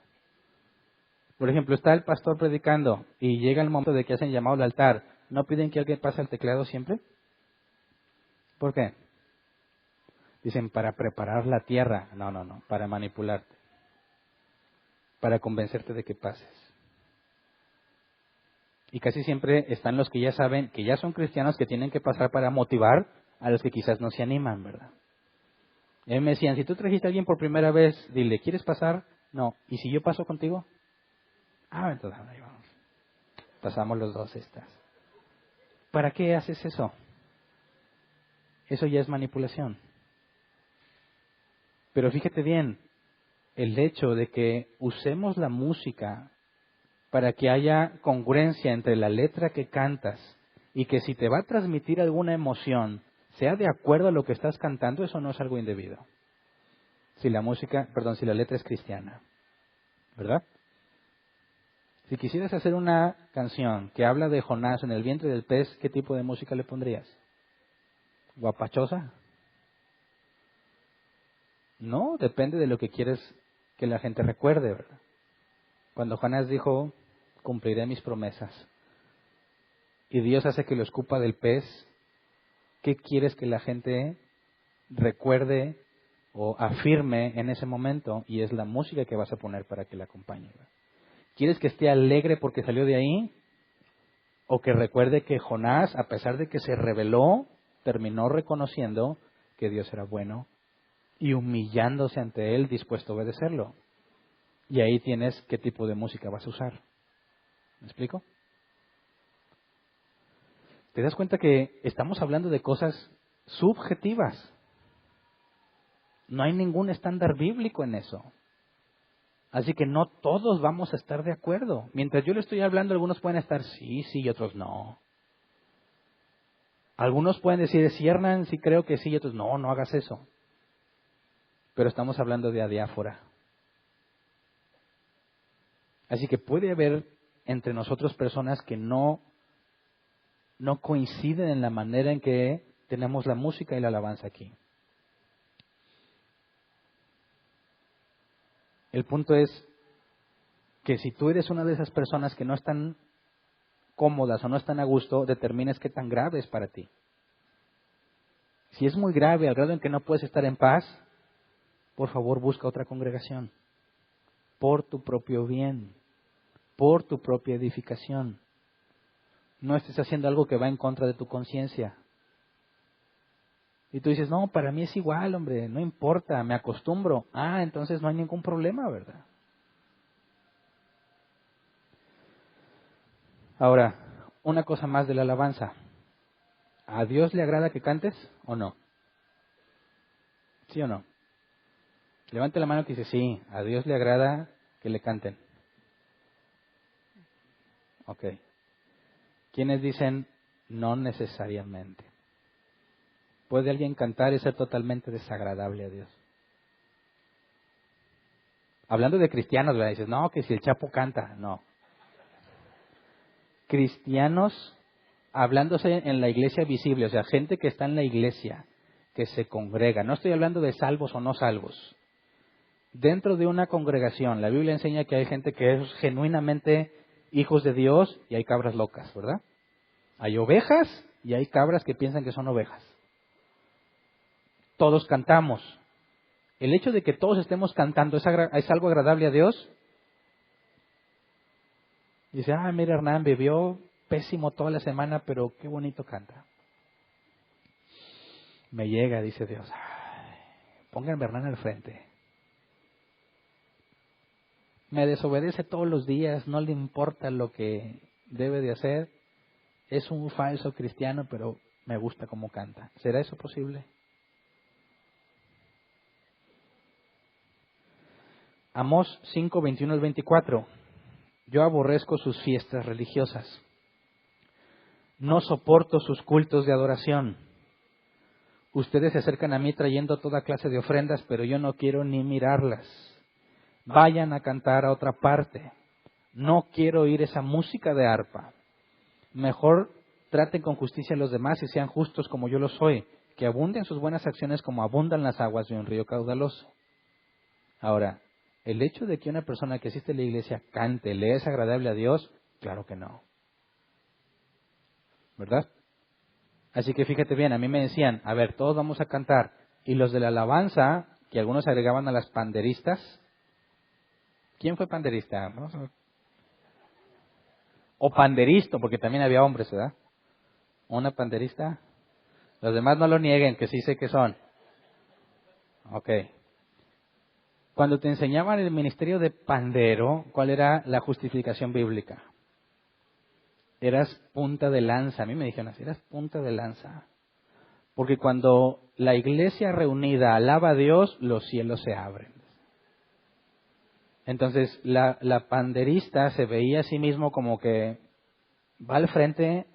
Speaker 1: Por ejemplo, está el pastor predicando y llega el momento de que hacen llamado al altar. ¿No piden que alguien pase al teclado siempre? ¿Por qué? Dicen, para preparar la tierra. No, para manipularte. Para convencerte de que pases. Y casi siempre están los que ya saben, que ya son cristianos, que tienen que pasar para motivar a los que quizás no se animan, ¿verdad? Y a mí me decían, si tú trajiste a alguien por primera vez, dile, ¿quieres pasar? No. ¿Y si yo paso contigo? Entonces ahí vamos. Pasamos los dos estas. ¿Para qué haces eso? Eso ya es manipulación. Pero fíjate bien, el hecho de que usemos la música para que haya congruencia entre la letra que cantas y que si te va a transmitir alguna emoción sea de acuerdo a lo que estás cantando, eso no es algo indebido. Si la letra es cristiana, ¿verdad? Si quisieras hacer una canción que habla de Jonás en el vientre del pez, ¿qué tipo de música le pondrías? ¿Guapachosa? No, depende de lo que quieres que la gente recuerde, ¿verdad? Cuando Jonás dijo, cumpliré mis promesas, y Dios hace que lo escupa del pez, ¿qué quieres que la gente recuerde o afirme en ese momento? Y es la música que vas a poner para que la acompañe, ¿verdad? ¿Quieres que esté alegre porque salió de ahí? ¿O que recuerde que Jonás, a pesar de que se rebeló, terminó reconociendo que Dios era bueno y humillándose ante Él, dispuesto a obedecerlo? Y ahí tienes qué tipo de música vas a usar. ¿Me explico? ¿Te das cuenta que estamos hablando de cosas subjetivas? No hay ningún estándar bíblico en eso. Así que no todos vamos a estar de acuerdo. Mientras yo le estoy hablando, algunos pueden estar sí, y otros no. Algunos pueden decir, sí, Hernán, sí creo que sí, y otros no hagas eso. Pero estamos hablando de adiáfora. Así que puede haber entre nosotros personas que no coinciden en la manera en que tenemos la música y la alabanza aquí. El punto es que si tú eres una de esas personas que no están cómodas o no están a gusto, determines qué tan grave es para ti. Si es muy grave al grado en que no puedes estar en paz, por favor busca otra congregación. Por tu propio bien, por tu propia edificación. No estés haciendo algo que va en contra de tu conciencia. Y tú dices, no, para mí es igual, hombre, no importa, me acostumbro. Entonces no hay ningún problema, ¿verdad? Ahora, una cosa más de la alabanza. ¿A Dios le agrada que cantes o no? ¿Sí o no? Levante la mano que dice, sí, a Dios le agrada que le canten. Ok. ¿Quiénes dicen, No necesariamente. ¿Puede alguien cantar y ser totalmente desagradable a Dios? Hablando de cristianos, ¿verdad? Dices, no, que si el Chapo canta, no. Cristianos hablándose en la iglesia visible, o sea, gente que está en la iglesia, que se congrega. No estoy hablando de salvos o no salvos. Dentro de una congregación, la Biblia enseña que hay gente que es genuinamente hijos de Dios y hay cabras locas, ¿verdad? Hay ovejas y hay cabras que piensan que son ovejas. Todos cantamos. El hecho de que todos estemos cantando, ¿es algo agradable a Dios? Dice, mira, Hernán, bebió pésimo toda la semana, pero qué bonito canta. Me llega, dice Dios, pónganme a Hernán al frente. Me desobedece todos los días, no le importa lo que debe de hacer. Es un falso cristiano, pero me gusta cómo canta. ¿Será eso posible? Amós 5, 21 al 24. Yo aborrezco sus fiestas religiosas. No soporto sus cultos de adoración. Ustedes se acercan a mí trayendo toda clase de ofrendas, pero yo no quiero ni mirarlas. Vayan a cantar a otra parte. No quiero oír esa música de arpa. Mejor traten con justicia a los demás y sean justos como yo lo soy. Que abunden sus buenas acciones como abundan las aguas de un río caudaloso. Ahora, ¿el hecho de que una persona que asiste a la iglesia cante le es agradable a Dios? Claro que no. ¿Verdad? Así que fíjate bien, a mí me decían, a ver, todos vamos a cantar. Y los de la alabanza, que algunos agregaban a las panderistas. ¿Quién fue panderista? Vamos a ver. O panderisto, porque también había hombres, ¿verdad? ¿Una panderista? Los demás no lo nieguen, que sí sé que son. Ok. Cuando te enseñaban el ministerio de pandero, ¿cuál era la justificación bíblica? Eras punta de lanza. A mí me dijeron así, eras punta de lanza. Porque cuando la iglesia reunida alaba a Dios, los cielos se abren. Entonces, la panderista se veía a sí mismo como que va al frente,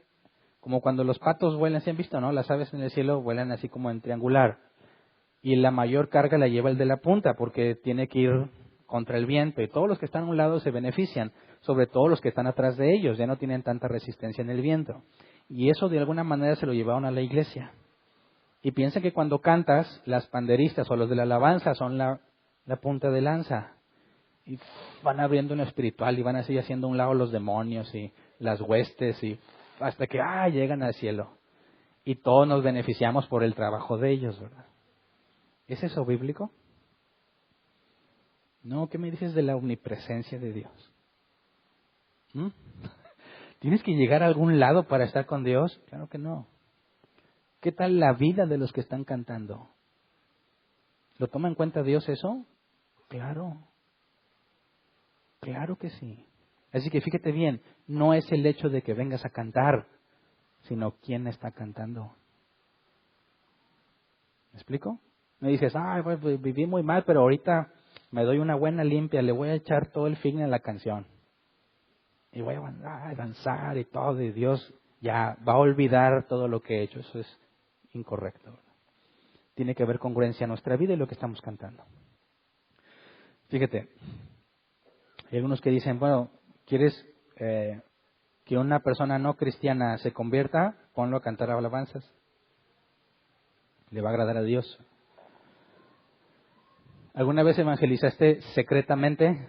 Speaker 1: como cuando los patos vuelan, ¿se han visto, no? Las aves en el cielo vuelan así como en triangular. Y la mayor carga la lleva el de la punta, porque tiene que ir contra el viento. Y todos los que están a un lado se benefician, sobre todo los que están atrás de ellos, ya no tienen tanta resistencia en el viento. Y eso de alguna manera se lo llevaron a la iglesia. Y piensan que cuando cantas, las panderistas o los de la alabanza son la punta de lanza. Y van abriendo en lo espiritual y van así haciendo a un lado los demonios y las huestes y hasta que llegan al cielo. Y todos nos beneficiamos por el trabajo de ellos, ¿verdad? ¿Es eso bíblico? No, ¿qué me dices de la omnipresencia de Dios? ¿Tienes que llegar a algún lado para estar con Dios? Claro que no. ¿Qué tal la vida de los que están cantando? ¿Lo toma en cuenta Dios eso? Claro. Claro que sí. Así que fíjate bien, no es el hecho de que vengas a cantar, sino quién está cantando. ¿Me explico? Me dices, pues viví muy mal, pero ahorita me doy una buena limpia, le voy a echar todo el fin a la canción. Y voy a danzar y todo, y Dios ya va a olvidar todo lo que he hecho. Eso es incorrecto. Tiene que haber congruencia en nuestra vida y lo que estamos cantando. Fíjate, hay algunos que dicen, bueno, ¿quieres que una persona no cristiana se convierta? Ponlo a cantar alabanzas. Le va a agradar a Dios. ¿Alguna vez evangelizaste secretamente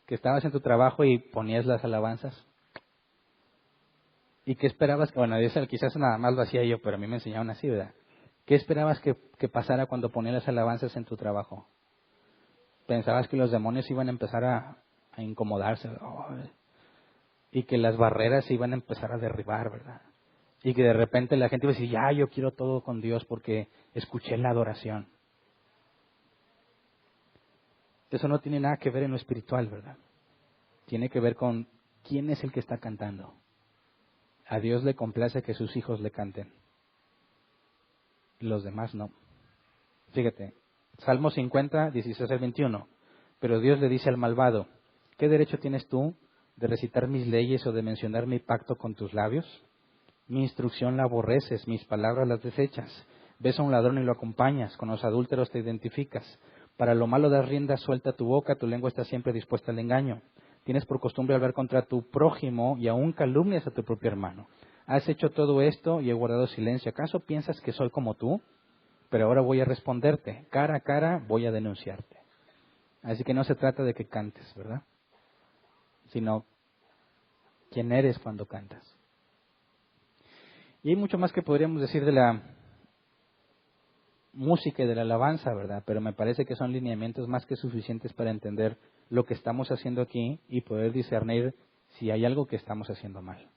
Speaker 1: que estabas en tu trabajo y ponías las alabanzas? ¿Y qué esperabas? Bueno, eso quizás nada más lo hacía yo, pero a mí me enseñaron así, ¿verdad? ¿Qué esperabas que pasara cuando ponías las alabanzas en tu trabajo? ¿Pensabas que los demonios iban a empezar a incomodarse? Y que las barreras se iban a empezar a derribar, ¿verdad? Y que de repente la gente iba a decir, yo quiero todo con Dios porque escuché la adoración. Eso no tiene nada que ver en lo espiritual, ¿verdad? Tiene que ver con quién es el que está cantando. A Dios le complace que sus hijos le canten. Los demás no. Fíjate, Salmo 50, 16 al 21. Pero Dios le dice al malvado, ¿qué derecho tienes tú de recitar mis leyes o de mencionar mi pacto con tus labios? Mi instrucción la aborreces, mis palabras las desechas. Ves a un ladrón y lo acompañas, con los adúlteros te identificas. Para lo malo das rienda suelta a tu boca, tu lengua está siempre dispuesta al engaño. Tienes por costumbre hablar contra tu prójimo y aún calumnias a tu propio hermano. Has hecho todo esto y he guardado silencio. ¿Acaso piensas que soy como tú? Pero ahora voy a responderte. Cara a cara voy a denunciarte. Así que no se trata de que cantes, ¿verdad? Sino quién eres cuando cantas. Y hay mucho más que podríamos decir de la música y de la alabanza, ¿verdad? Pero me parece que son lineamientos más que suficientes para entender lo que estamos haciendo aquí y poder discernir si hay algo que estamos haciendo mal.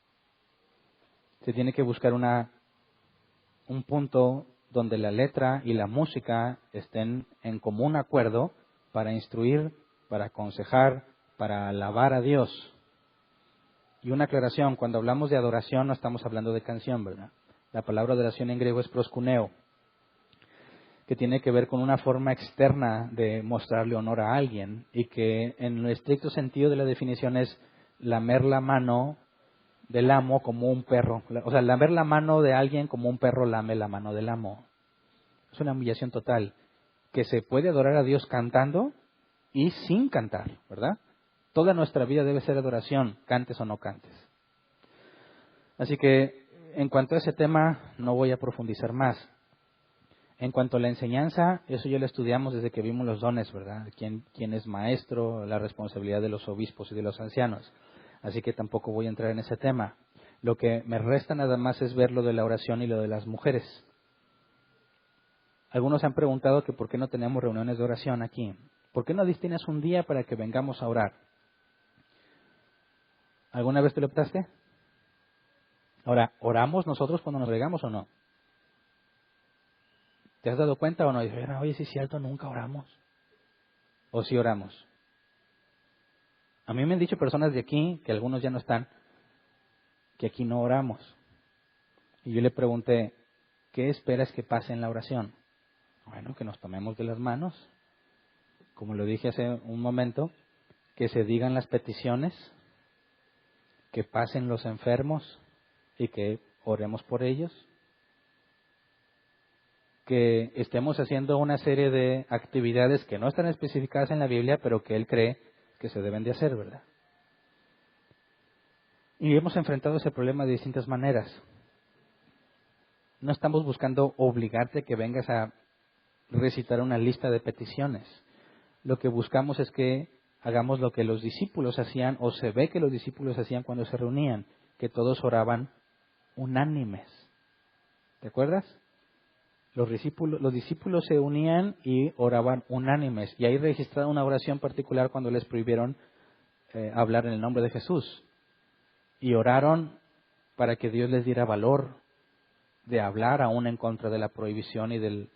Speaker 1: Se tiene que buscar un punto donde la letra y la música estén en común acuerdo para instruir, para aconsejar, para alabar a Dios. Y una aclaración, cuando hablamos de adoración no estamos hablando de canción, ¿verdad? La palabra adoración en griego es proskuneo, que tiene que ver con una forma externa de mostrarle honor a alguien y que en el estricto sentido de la definición es lamer la mano del amo como un perro. O sea, lamer la mano de alguien como un perro lame la mano del amo. Es una humillación total, que se puede adorar a Dios cantando y sin cantar, ¿verdad? Toda nuestra vida debe ser adoración, cantes o no cantes. Así que, en cuanto a ese tema, no voy a profundizar más. En cuanto a la enseñanza, eso ya lo estudiamos desde que vimos los dones, ¿verdad? ¿Quién es maestro? La responsabilidad de los obispos y de los ancianos. Así que tampoco voy a entrar en ese tema. Lo que me resta nada más es ver lo de la oración y lo de las mujeres. Algunos han preguntado que por qué no tenemos reuniones de oración aquí. ¿Por qué no destinas un día para que vengamos a orar? ¿Alguna vez te lo optaste? Ahora, ¿oramos nosotros cuando nos regamos o no? ¿Te has dado cuenta o no? Dices, oye, sí es cierto, nunca oramos. ¿O sí oramos? A mí me han dicho personas de aquí, que algunos ya no están, que aquí no oramos. Y yo le pregunté, ¿qué esperas que pase en la oración? Bueno, que nos tomemos de las manos, como lo dije hace un momento, que se digan las peticiones, que pasen los enfermos y que oremos por ellos, que estemos haciendo una serie de actividades que no están especificadas en la Biblia, pero que él cree que se deben de hacer, ¿verdad? Y hemos enfrentado ese problema de distintas maneras. No estamos buscando obligarte a que vengas a recitar una lista de peticiones. Lo que buscamos es que hagamos lo que los discípulos hacían, o se ve que los discípulos hacían cuando se reunían, que todos oraban unánimes. ¿Te acuerdas? Los discípulos se unían y oraban unánimes. Y ahí registrada una oración particular cuando les prohibieron hablar en el nombre de Jesús. Y oraron para que Dios les diera valor de hablar aún en contra de la prohibición y del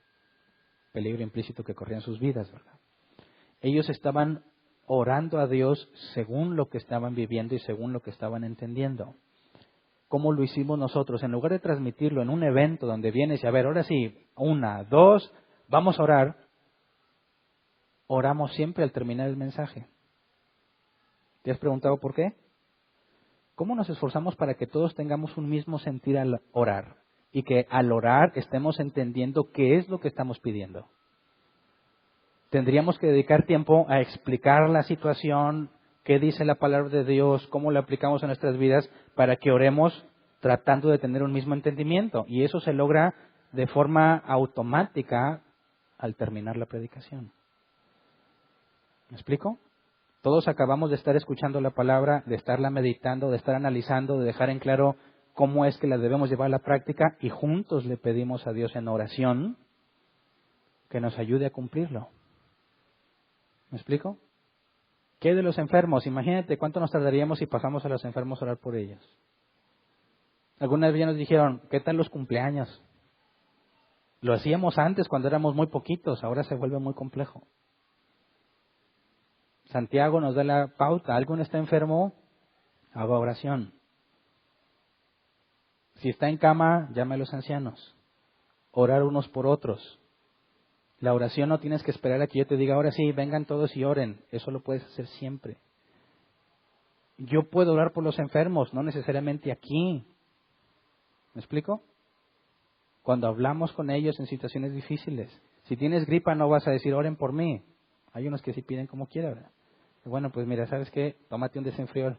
Speaker 1: peligro implícito que corría en sus vidas, ¿verdad? Ellos estaban orando a Dios según lo que estaban viviendo y según lo que estaban entendiendo. ¿Cómo lo hicimos nosotros? En lugar de transmitirlo en un evento donde vienes y a ver, ahora sí, 1, 2, vamos a orar, oramos siempre al terminar el mensaje. ¿Te has preguntado por qué? ¿Cómo nos esforzamos para que todos tengamos un mismo sentir al orar? Y que al orar estemos entendiendo qué es lo que estamos pidiendo. Tendríamos que dedicar tiempo a explicar la situación, qué dice la palabra de Dios, cómo la aplicamos en nuestras vidas, para que oremos tratando de tener un mismo entendimiento. Y eso se logra de forma automática al terminar la predicación. ¿Me explico? Todos acabamos de estar escuchando la palabra, de estarla meditando, de estar analizando, de dejar en claro cómo es que la debemos llevar a la práctica, y juntos le pedimos a Dios en oración que nos ayude a cumplirlo. ¿Me explico? ¿Qué de los enfermos? Imagínate cuánto nos tardaríamos si pasamos a los enfermos a orar por ellos. Algunas veces nos dijeron, ¿qué tal los cumpleaños? Lo hacíamos antes cuando éramos muy poquitos, ahora se vuelve muy complejo. Santiago nos da la pauta, alguien está enfermo, haga oración. Si está en cama, llame a los ancianos. Orar unos por otros. La oración no tienes que esperar a que yo te diga, ahora sí, vengan todos y oren. Eso lo puedes hacer siempre. Yo puedo orar por los enfermos, no necesariamente aquí. ¿Me explico? Cuando hablamos con ellos en situaciones difíciles. Si tienes gripa no vas a decir, oren por mí. Hay unos que sí piden como quiera, ¿verdad? Bueno, pues mira, ¿sabes qué? Tómate un desenfriol.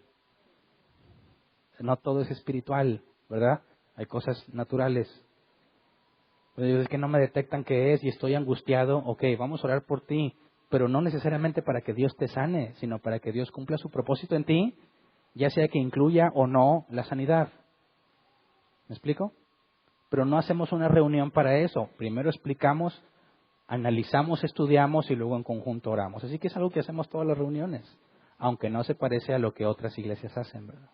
Speaker 1: No todo es espiritual, ¿verdad? Hay cosas naturales. Pues es que no me detectan qué es y estoy angustiado. Ok, vamos a orar por ti, pero no necesariamente para que Dios te sane, sino para que Dios cumpla su propósito en ti, ya sea que incluya o no la sanidad. ¿Me explico? Pero no hacemos una reunión para eso. Primero explicamos, analizamos, estudiamos y luego en conjunto oramos. Así que es algo que hacemos todas las reuniones, aunque no se parece a lo que otras iglesias hacen, ¿verdad?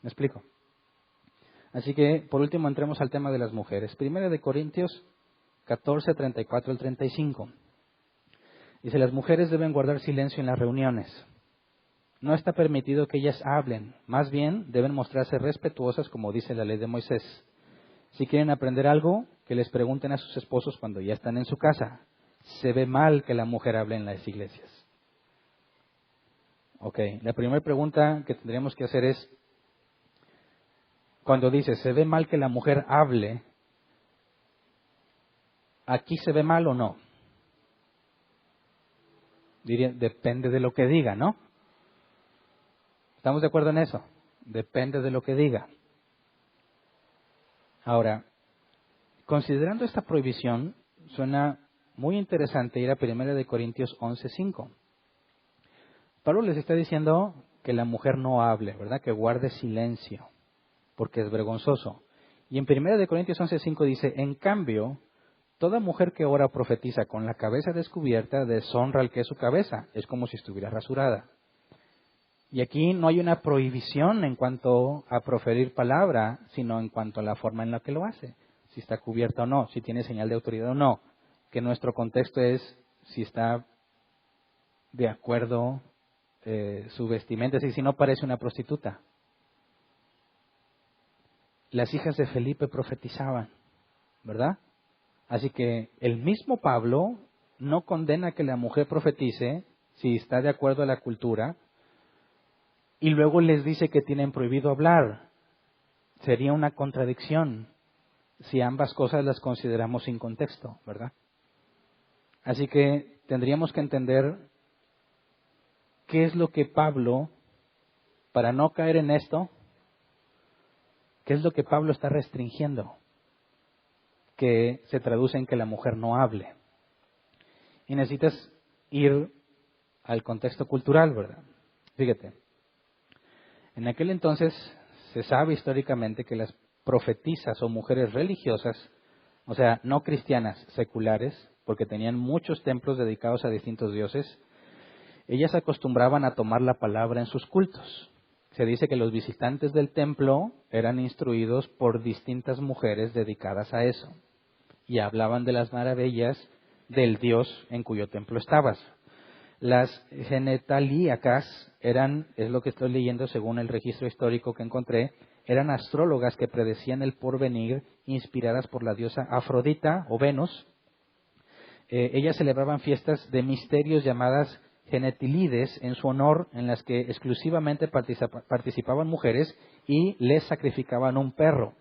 Speaker 1: ¿Me explico? Así que, por último, entremos al tema de las mujeres. Primera de Corintios 14, 34 al 35. Dice, las mujeres deben guardar silencio en las reuniones. No está permitido que ellas hablen. Más bien, deben mostrarse respetuosas, como dice la ley de Moisés. Si quieren aprender algo, que les pregunten a sus esposos cuando ya están en su casa. Se ve mal que la mujer hable en las iglesias. Ok, la primera pregunta que tendríamos que hacer es, cuando dice, se ve mal que la mujer hable, ¿aquí se ve mal o no? Diría, depende de lo que diga, ¿no? ¿Estamos de acuerdo en eso? Depende de lo que diga. Ahora, considerando esta prohibición, suena muy interesante ir a 1 Corintios 11:5. Pablo les está diciendo que la mujer no hable, ¿verdad? Que guarde silencio, porque es vergonzoso. Y en 1 Corintios 11:5 dice, en cambio, toda mujer que ora o profetiza con la cabeza descubierta deshonra al que es su cabeza. Es como si estuviera rasurada. Y aquí no hay una prohibición en cuanto a proferir palabra, sino en cuanto a la forma en la que lo hace. Si está cubierta o no, si tiene señal de autoridad o no. Que nuestro contexto es si está de acuerdo su vestimenta, es decir, si no parece una prostituta. Las hijas de Felipe profetizaban, ¿verdad? Así que el mismo Pablo no condena que la mujer profetice si está de acuerdo a la cultura y luego les dice que tienen prohibido hablar. Sería una contradicción si ambas cosas las consideramos sin contexto, ¿verdad? Así que tendríamos que entender qué es lo que Pablo, para no caer en esto, qué es lo que Pablo está restringiendo, que se traduce en que la mujer no hable. Y necesitas ir al contexto cultural, ¿verdad? Fíjate, en aquel entonces se sabe históricamente que las profetisas o mujeres religiosas, o sea, no cristianas, seculares, porque tenían muchos templos dedicados a distintos dioses, ellas acostumbraban a tomar la palabra en sus cultos. Se dice que los visitantes del templo eran instruidos por distintas mujeres dedicadas a eso y hablaban de las maravillas del Dios en cuyo templo estabas. Las genetalíacas eran, es lo que estoy leyendo según el registro histórico que encontré, eran astrólogas que predecían el porvenir inspiradas por la diosa Afrodita o Venus. Ellas celebraban fiestas de misterios llamadas genetilides en su honor, en las que exclusivamente participaban mujeres y les sacrificaban un perro.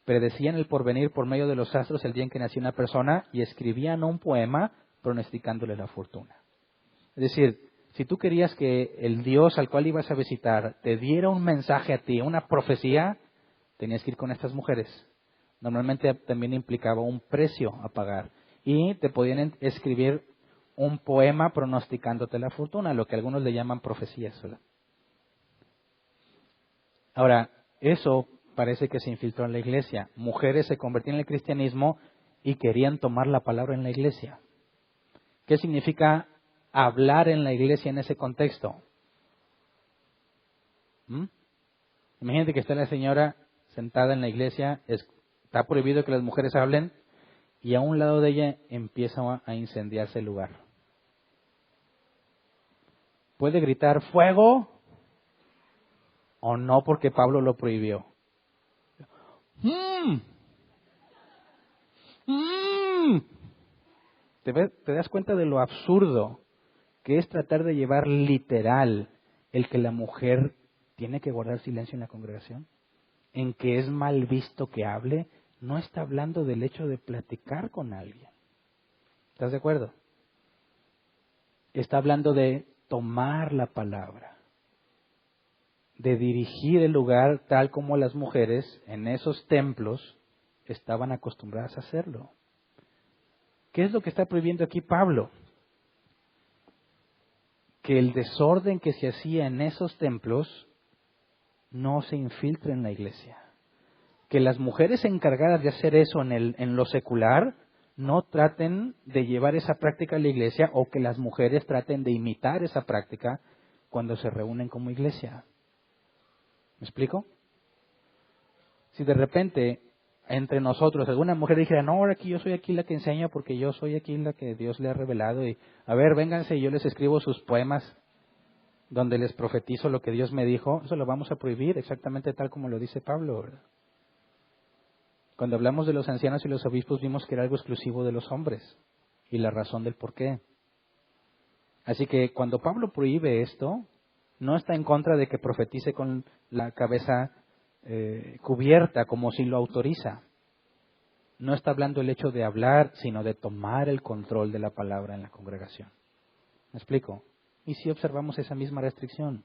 Speaker 1: Predecían el porvenir por medio de los astros el día en que nacía una persona y escribían un poema pronosticándole la fortuna. Es decir, si tú querías que el Dios al cual ibas a visitar te diera un mensaje a ti, una profecía, tenías que ir con estas mujeres. Normalmente también implicaba un precio a pagar. Y te podían escribir un poema pronosticándote la fortuna, lo que algunos le llaman profecías, ¿verdad? Ahora, eso parece que se infiltró en la iglesia. Mujeres se convertían en el cristianismo y querían tomar la palabra en la iglesia. ¿Qué significa hablar en la iglesia en ese contexto? Imagínate que está la señora sentada en la iglesia, está prohibido que las mujeres hablen, y a un lado de ella empieza a incendiarse el lugar. ¿Puede gritar fuego o no porque Pablo lo prohibió? ¿Te das cuenta de lo absurdo que es tratar de llevar literal el que la mujer tiene que guardar silencio en la congregación? en que es mal visto que hable, no está hablando del hecho de platicar con alguien. ¿Estás de acuerdo? Está hablando de tomar la palabra, de dirigir el lugar tal como las mujeres en esos templos estaban acostumbradas a hacerlo. ¿Qué es lo que está prohibiendo aquí Pablo? Que el desorden que se hacía en esos templos no se infiltre en la iglesia. Que las mujeres encargadas de hacer eso en lo secular no traten de llevar esa práctica a la iglesia, o que las mujeres traten de imitar esa práctica cuando se reúnen como iglesia. ¿Me explico? Si de repente entre nosotros alguna mujer dijera, no, ahora aquí yo soy aquí la que enseña porque yo soy aquí la que Dios le ha revelado, y a ver, vénganse y yo les escribo sus poemas donde les profetizo lo que Dios me dijo, eso lo vamos a prohibir exactamente tal como lo dice Pablo, ¿verdad? Cuando hablamos de los ancianos y los obispos vimos que era algo exclusivo de los hombres, y la razón del por qué. Así que cuando Pablo prohíbe esto, no está en contra de que profetice con la cabeza cubierta, como si lo autoriza. No está hablando el hecho de hablar, sino de tomar el control de la palabra en la congregación. ¿Me explico? Y si observamos esa misma restricción,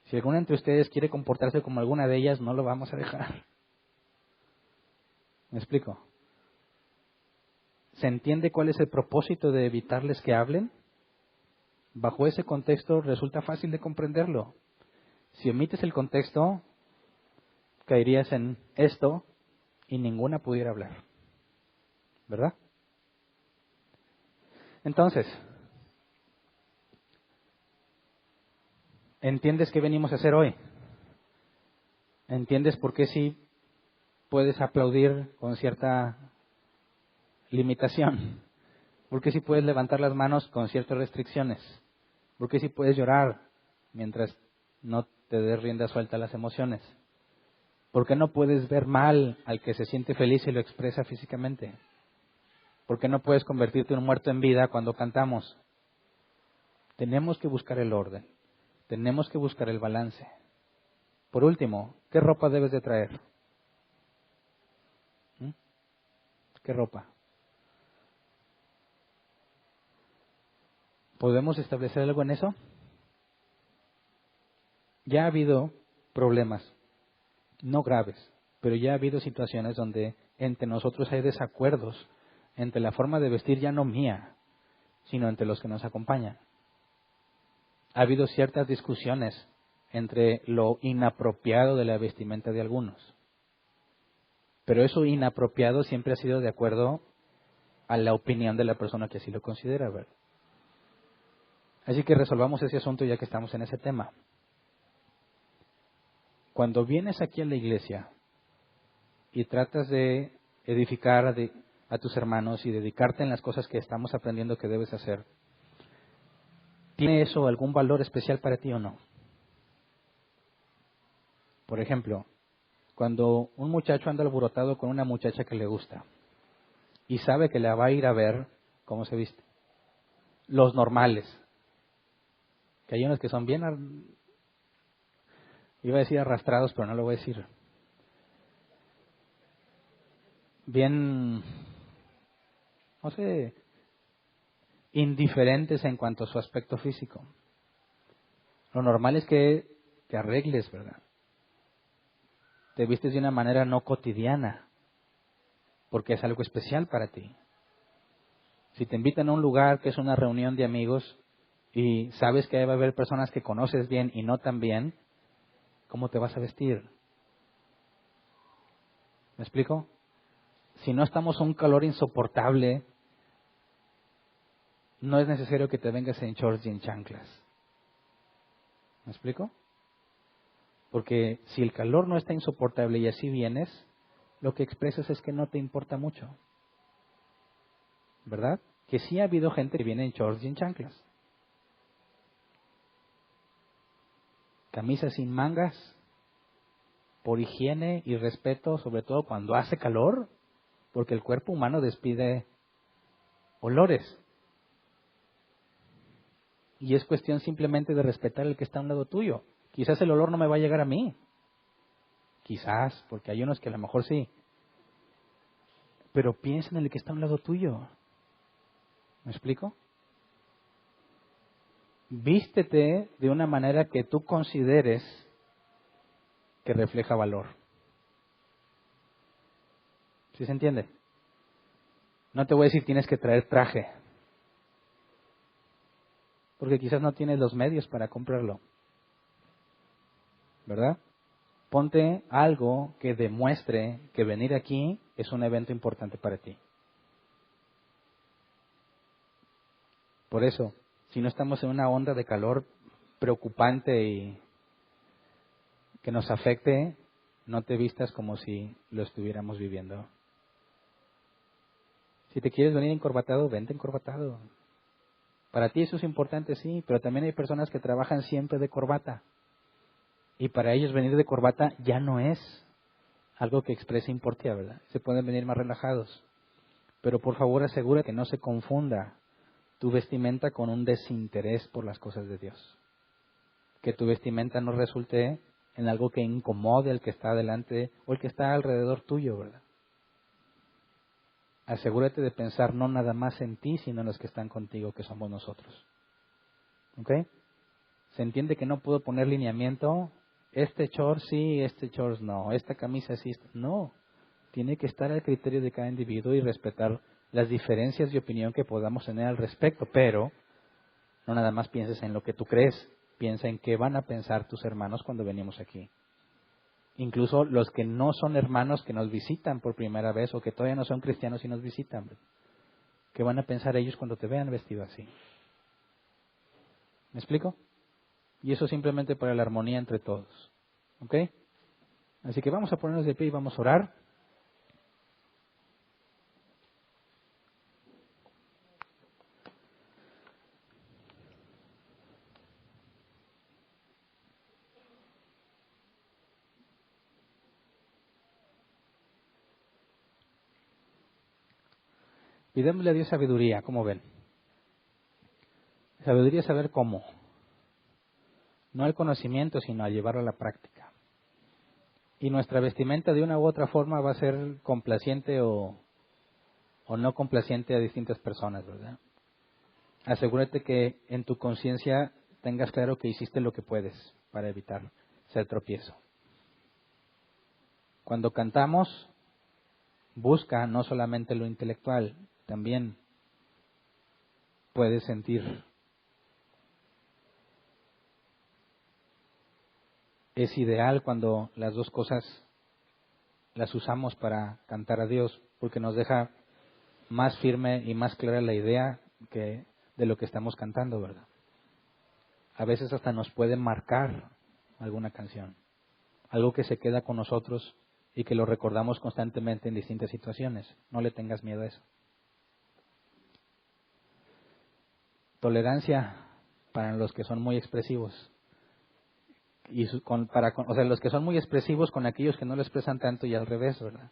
Speaker 1: si alguna entre ustedes quiere comportarse como alguna de ellas, no lo vamos a dejar. ¿Me explico? ¿Se entiende cuál es el propósito de evitarles que hablen? Bajo ese contexto resulta fácil de comprenderlo. Si omites el contexto, caerías en esto y ninguna pudiera hablar. ¿Verdad? Entonces, ¿entiendes qué venimos a hacer hoy? ¿Entiendes por qué sí puedes aplaudir con cierta limitación? ¿Por qué sí puedes levantar las manos con ciertas restricciones? ¿Por qué sí puedes llorar mientras no te des rienda suelta a las emociones? ¿Por qué no puedes ver mal al que se siente feliz y lo expresa físicamente? ¿Por qué no puedes convertirte en un muerto en vida cuando cantamos? Tenemos que buscar el orden. Tenemos que buscar el balance. Por último, ¿qué ropa debes de traer? ¿Mm? ¿Qué ropa? ¿Podemos establecer algo en eso? Ya ha habido problemas, no graves, pero ya ha habido situaciones donde entre nosotros hay desacuerdos entre la forma de vestir, ya no mía, sino entre los que nos acompañan. Ha habido ciertas discusiones entre lo inapropiado de la vestimenta de algunos. Pero eso inapropiado siempre ha sido de acuerdo a la opinión de la persona que así lo considera, ¿verdad? Así que resolvamos ese asunto ya que estamos en ese tema. Cuando vienes aquí a la iglesia y tratas de edificar a tus hermanos y dedicarte en las cosas que estamos aprendiendo que debes hacer, ¿tiene eso algún valor especial para ti o no? Por ejemplo, cuando un muchacho anda alborotado con una muchacha que le gusta y sabe que la va a ir a ver, ¿cómo se viste? Los normales. Que hay unos que son bien, iba a decir arrastrados, pero no lo voy a decir. Bien, no sé, indiferentes en cuanto a su aspecto físico. Lo normal es que te arregles, ¿verdad? Te vistes de una manera no cotidiana, porque es algo especial para ti. Si te invitan a un lugar que es una reunión de amigos y sabes que va a haber personas que conoces bien y no tan bien, ¿cómo te vas a vestir? ¿Me explico? Si no estamos a un calor insoportable, no es necesario que te vengas en shorts y en chanclas. ¿Me explico? Porque si el calor no está insoportable y así vienes, lo que expresas es que no te importa mucho. ¿Verdad? Que sí ha habido gente que viene en shorts y en chanclas. Camisas sin mangas, por higiene y respeto, sobre todo cuando hace calor, porque el cuerpo humano despide olores. Y es cuestión simplemente de respetar el que está a un lado tuyo. Quizás el olor no me va a llegar a mí, Quizás, porque hay unos que a lo mejor sí. Pero piensa en el que está a un lado tuyo. ¿Me explico? Vístete de una manera que tú consideres que refleja valor. ¿Sí se entiende? No te voy a decir tienes que traer traje, porque quizás no tienes los medios para comprarlo, ¿verdad? Ponte algo que demuestre que venir aquí es un evento importante para ti. Por eso, si no estamos en una onda de calor preocupante y que nos afecte, no te vistas como si lo estuviéramos viviendo. Si te quieres venir encorbatado, vente encorbatado. Para ti eso es importante, sí, pero también hay personas que trabajan siempre de corbata. Y para ellos venir de corbata ya no es algo que exprese importancia, ¿verdad? Se pueden venir más relajados. Pero por favor asegura que no se confunda tu vestimenta con un desinterés por las cosas de Dios. Que tu vestimenta no resulte en algo que incomode al que está delante o el que está alrededor tuyo, ¿verdad? Asegúrate de pensar no nada más en ti, sino en los que están contigo, que somos nosotros. ¿Ok? Se entiende que no puedo poner lineamiento. Este short sí, este short no. Esta camisa sí. No. Tiene que estar al criterio de cada individuo y respetar las diferencias de opinión que podamos tener al respecto. Pero no nada más pienses en lo que tú crees. Piensa en qué van a pensar tus hermanos cuando venimos aquí. Incluso los que no son hermanos que nos visitan por primera vez o que todavía no son cristianos y nos visitan. ¿Qué van a pensar ellos cuando te vean vestido así? ¿Me explico? Y eso simplemente para la armonía entre todos. ¿Ok? Así que vamos a ponernos de pie y vamos a orar. Pidémosle a Dios sabiduría, ¿cómo ven? Sabiduría es saber cómo. No el conocimiento, sino a llevarlo a la práctica. Y nuestra vestimenta de una u otra forma va a ser complaciente o no complaciente a distintas personas, ¿verdad? Asegúrate que en tu conciencia tengas claro que hiciste lo que puedes para evitar ser tropiezo. Cuando cantamos, busca no solamente lo intelectual, también puedes sentir. Es ideal cuando las dos cosas las usamos para cantar a Dios, porque nos deja más firme y más clara la idea que de lo que estamos cantando, ¿verdad? A veces hasta nos puede marcar alguna canción, algo que se queda con nosotros y que lo recordamos constantemente en distintas situaciones. No le tengas miedo a eso. Tolerancia para los que son muy expresivos. Y los que son muy expresivos con aquellos que no lo expresan tanto y al revés, ¿verdad?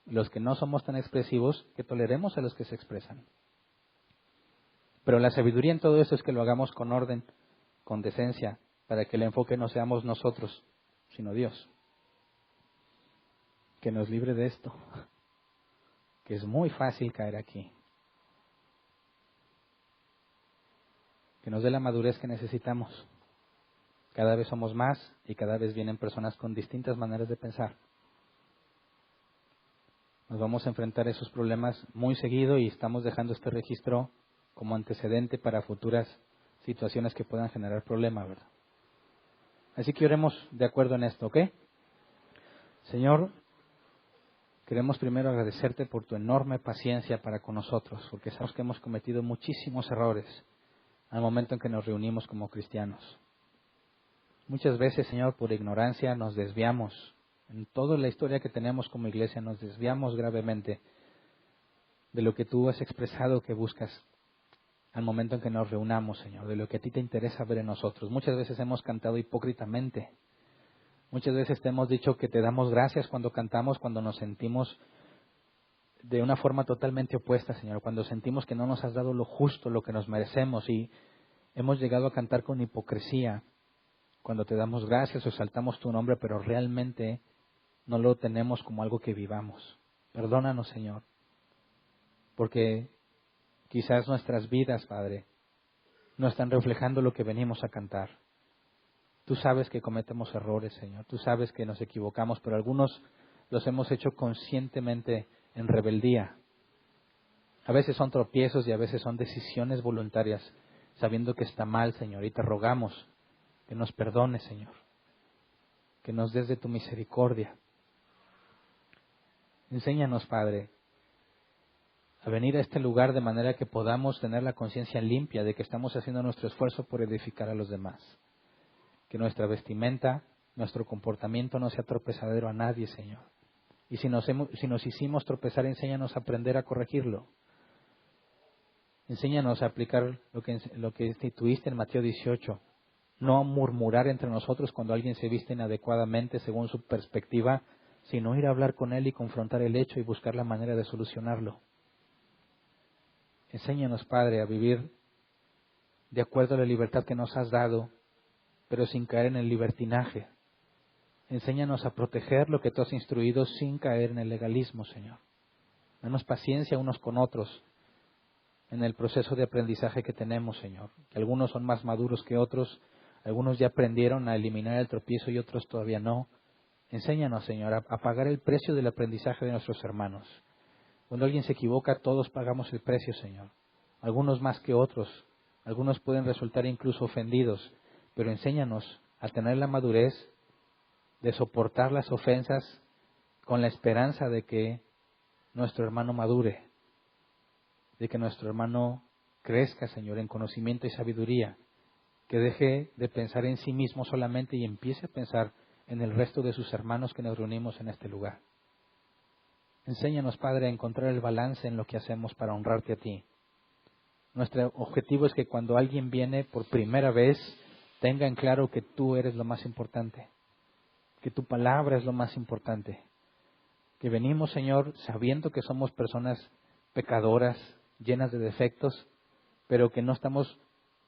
Speaker 1: Los que no somos tan expresivos, que toleremos a los que se expresan. Pero la sabiduría en todo eso es que lo hagamos con orden, con decencia, para que el enfoque no seamos nosotros, sino Dios. Que nos libre de esto, que es muy fácil caer aquí. Que nos dé la madurez que necesitamos. Cada vez somos más y cada vez vienen personas con distintas maneras de pensar. Nos vamos a enfrentar a esos problemas muy seguido y estamos dejando este registro como antecedente para futuras situaciones que puedan generar problemas, ¿verdad? Así que oremos de acuerdo en esto, ¿ok? Señor, queremos primero agradecerte por tu enorme paciencia para con nosotros, porque sabemos que hemos cometido muchísimos errores al momento en que nos reunimos como cristianos. Muchas veces, Señor, por ignorancia nos desviamos. En toda la historia que tenemos como iglesia nos desviamos gravemente de lo que tú has expresado que buscas al momento en que nos reunamos, Señor, de lo que a ti te interesa ver en nosotros. Muchas veces hemos cantado hipócritamente. Muchas veces te hemos dicho que te damos gracias cuando cantamos, cuando nos sentimos de una forma totalmente opuesta, Señor, cuando sentimos que no nos has dado lo justo, lo que nos merecemos y hemos llegado a cantar con hipocresía, cuando te damos gracias o exaltamos tu nombre, pero realmente no lo tenemos como algo que vivamos. Perdónanos, Señor, porque quizás nuestras vidas, Padre, no están reflejando lo que venimos a cantar. Tú sabes que cometemos errores, Señor. Tú sabes que nos equivocamos, pero algunos los hemos hecho conscientemente en rebeldía. A veces son tropiezos y a veces son decisiones voluntarias, sabiendo que está mal, Señor. Y te rogamos que nos perdones, Señor. Que nos des de tu misericordia. Enséñanos, Padre, a venir a este lugar de manera que podamos tener la conciencia limpia de que estamos haciendo nuestro esfuerzo por edificar a los demás. Que nuestra vestimenta, nuestro comportamiento no sea tropezadero a nadie, Señor. Y si nos hicimos tropezar, enséñanos a aprender a corregirlo. Enséñanos a aplicar lo que instituiste en Mateo 18. No murmurar entre nosotros cuando alguien se viste inadecuadamente según su perspectiva, sino ir a hablar con él y confrontar el hecho y buscar la manera de solucionarlo. Enséñanos, Padre, a vivir de acuerdo a la libertad que nos has dado, pero sin caer en el libertinaje. Enséñanos a proteger lo que tú has instruido sin caer en el legalismo, Señor. Danos paciencia unos con otros en el proceso de aprendizaje que tenemos, Señor. Que algunos son más maduros que otros, algunos ya aprendieron a eliminar el tropiezo y otros todavía no. Enséñanos, Señor, a pagar el precio del aprendizaje de nuestros hermanos. Cuando alguien se equivoca, todos pagamos el precio, Señor. Algunos más que otros. Algunos pueden resultar incluso ofendidos. Pero enséñanos a tener la madurez de soportar las ofensas con la esperanza de que nuestro hermano madure, de que nuestro hermano crezca, Señor, en conocimiento y sabiduría, que deje de pensar en sí mismo solamente y empiece a pensar en el resto de sus hermanos que nos reunimos en este lugar. Enséñanos, Padre, a encontrar el balance en lo que hacemos para honrarte a ti. Nuestro objetivo es que cuando alguien viene por primera vez, tenga en claro que tú eres lo más importante, que tu palabra es lo más importante. Que venimos, Señor, sabiendo que somos personas pecadoras, llenas de defectos, pero que no estamos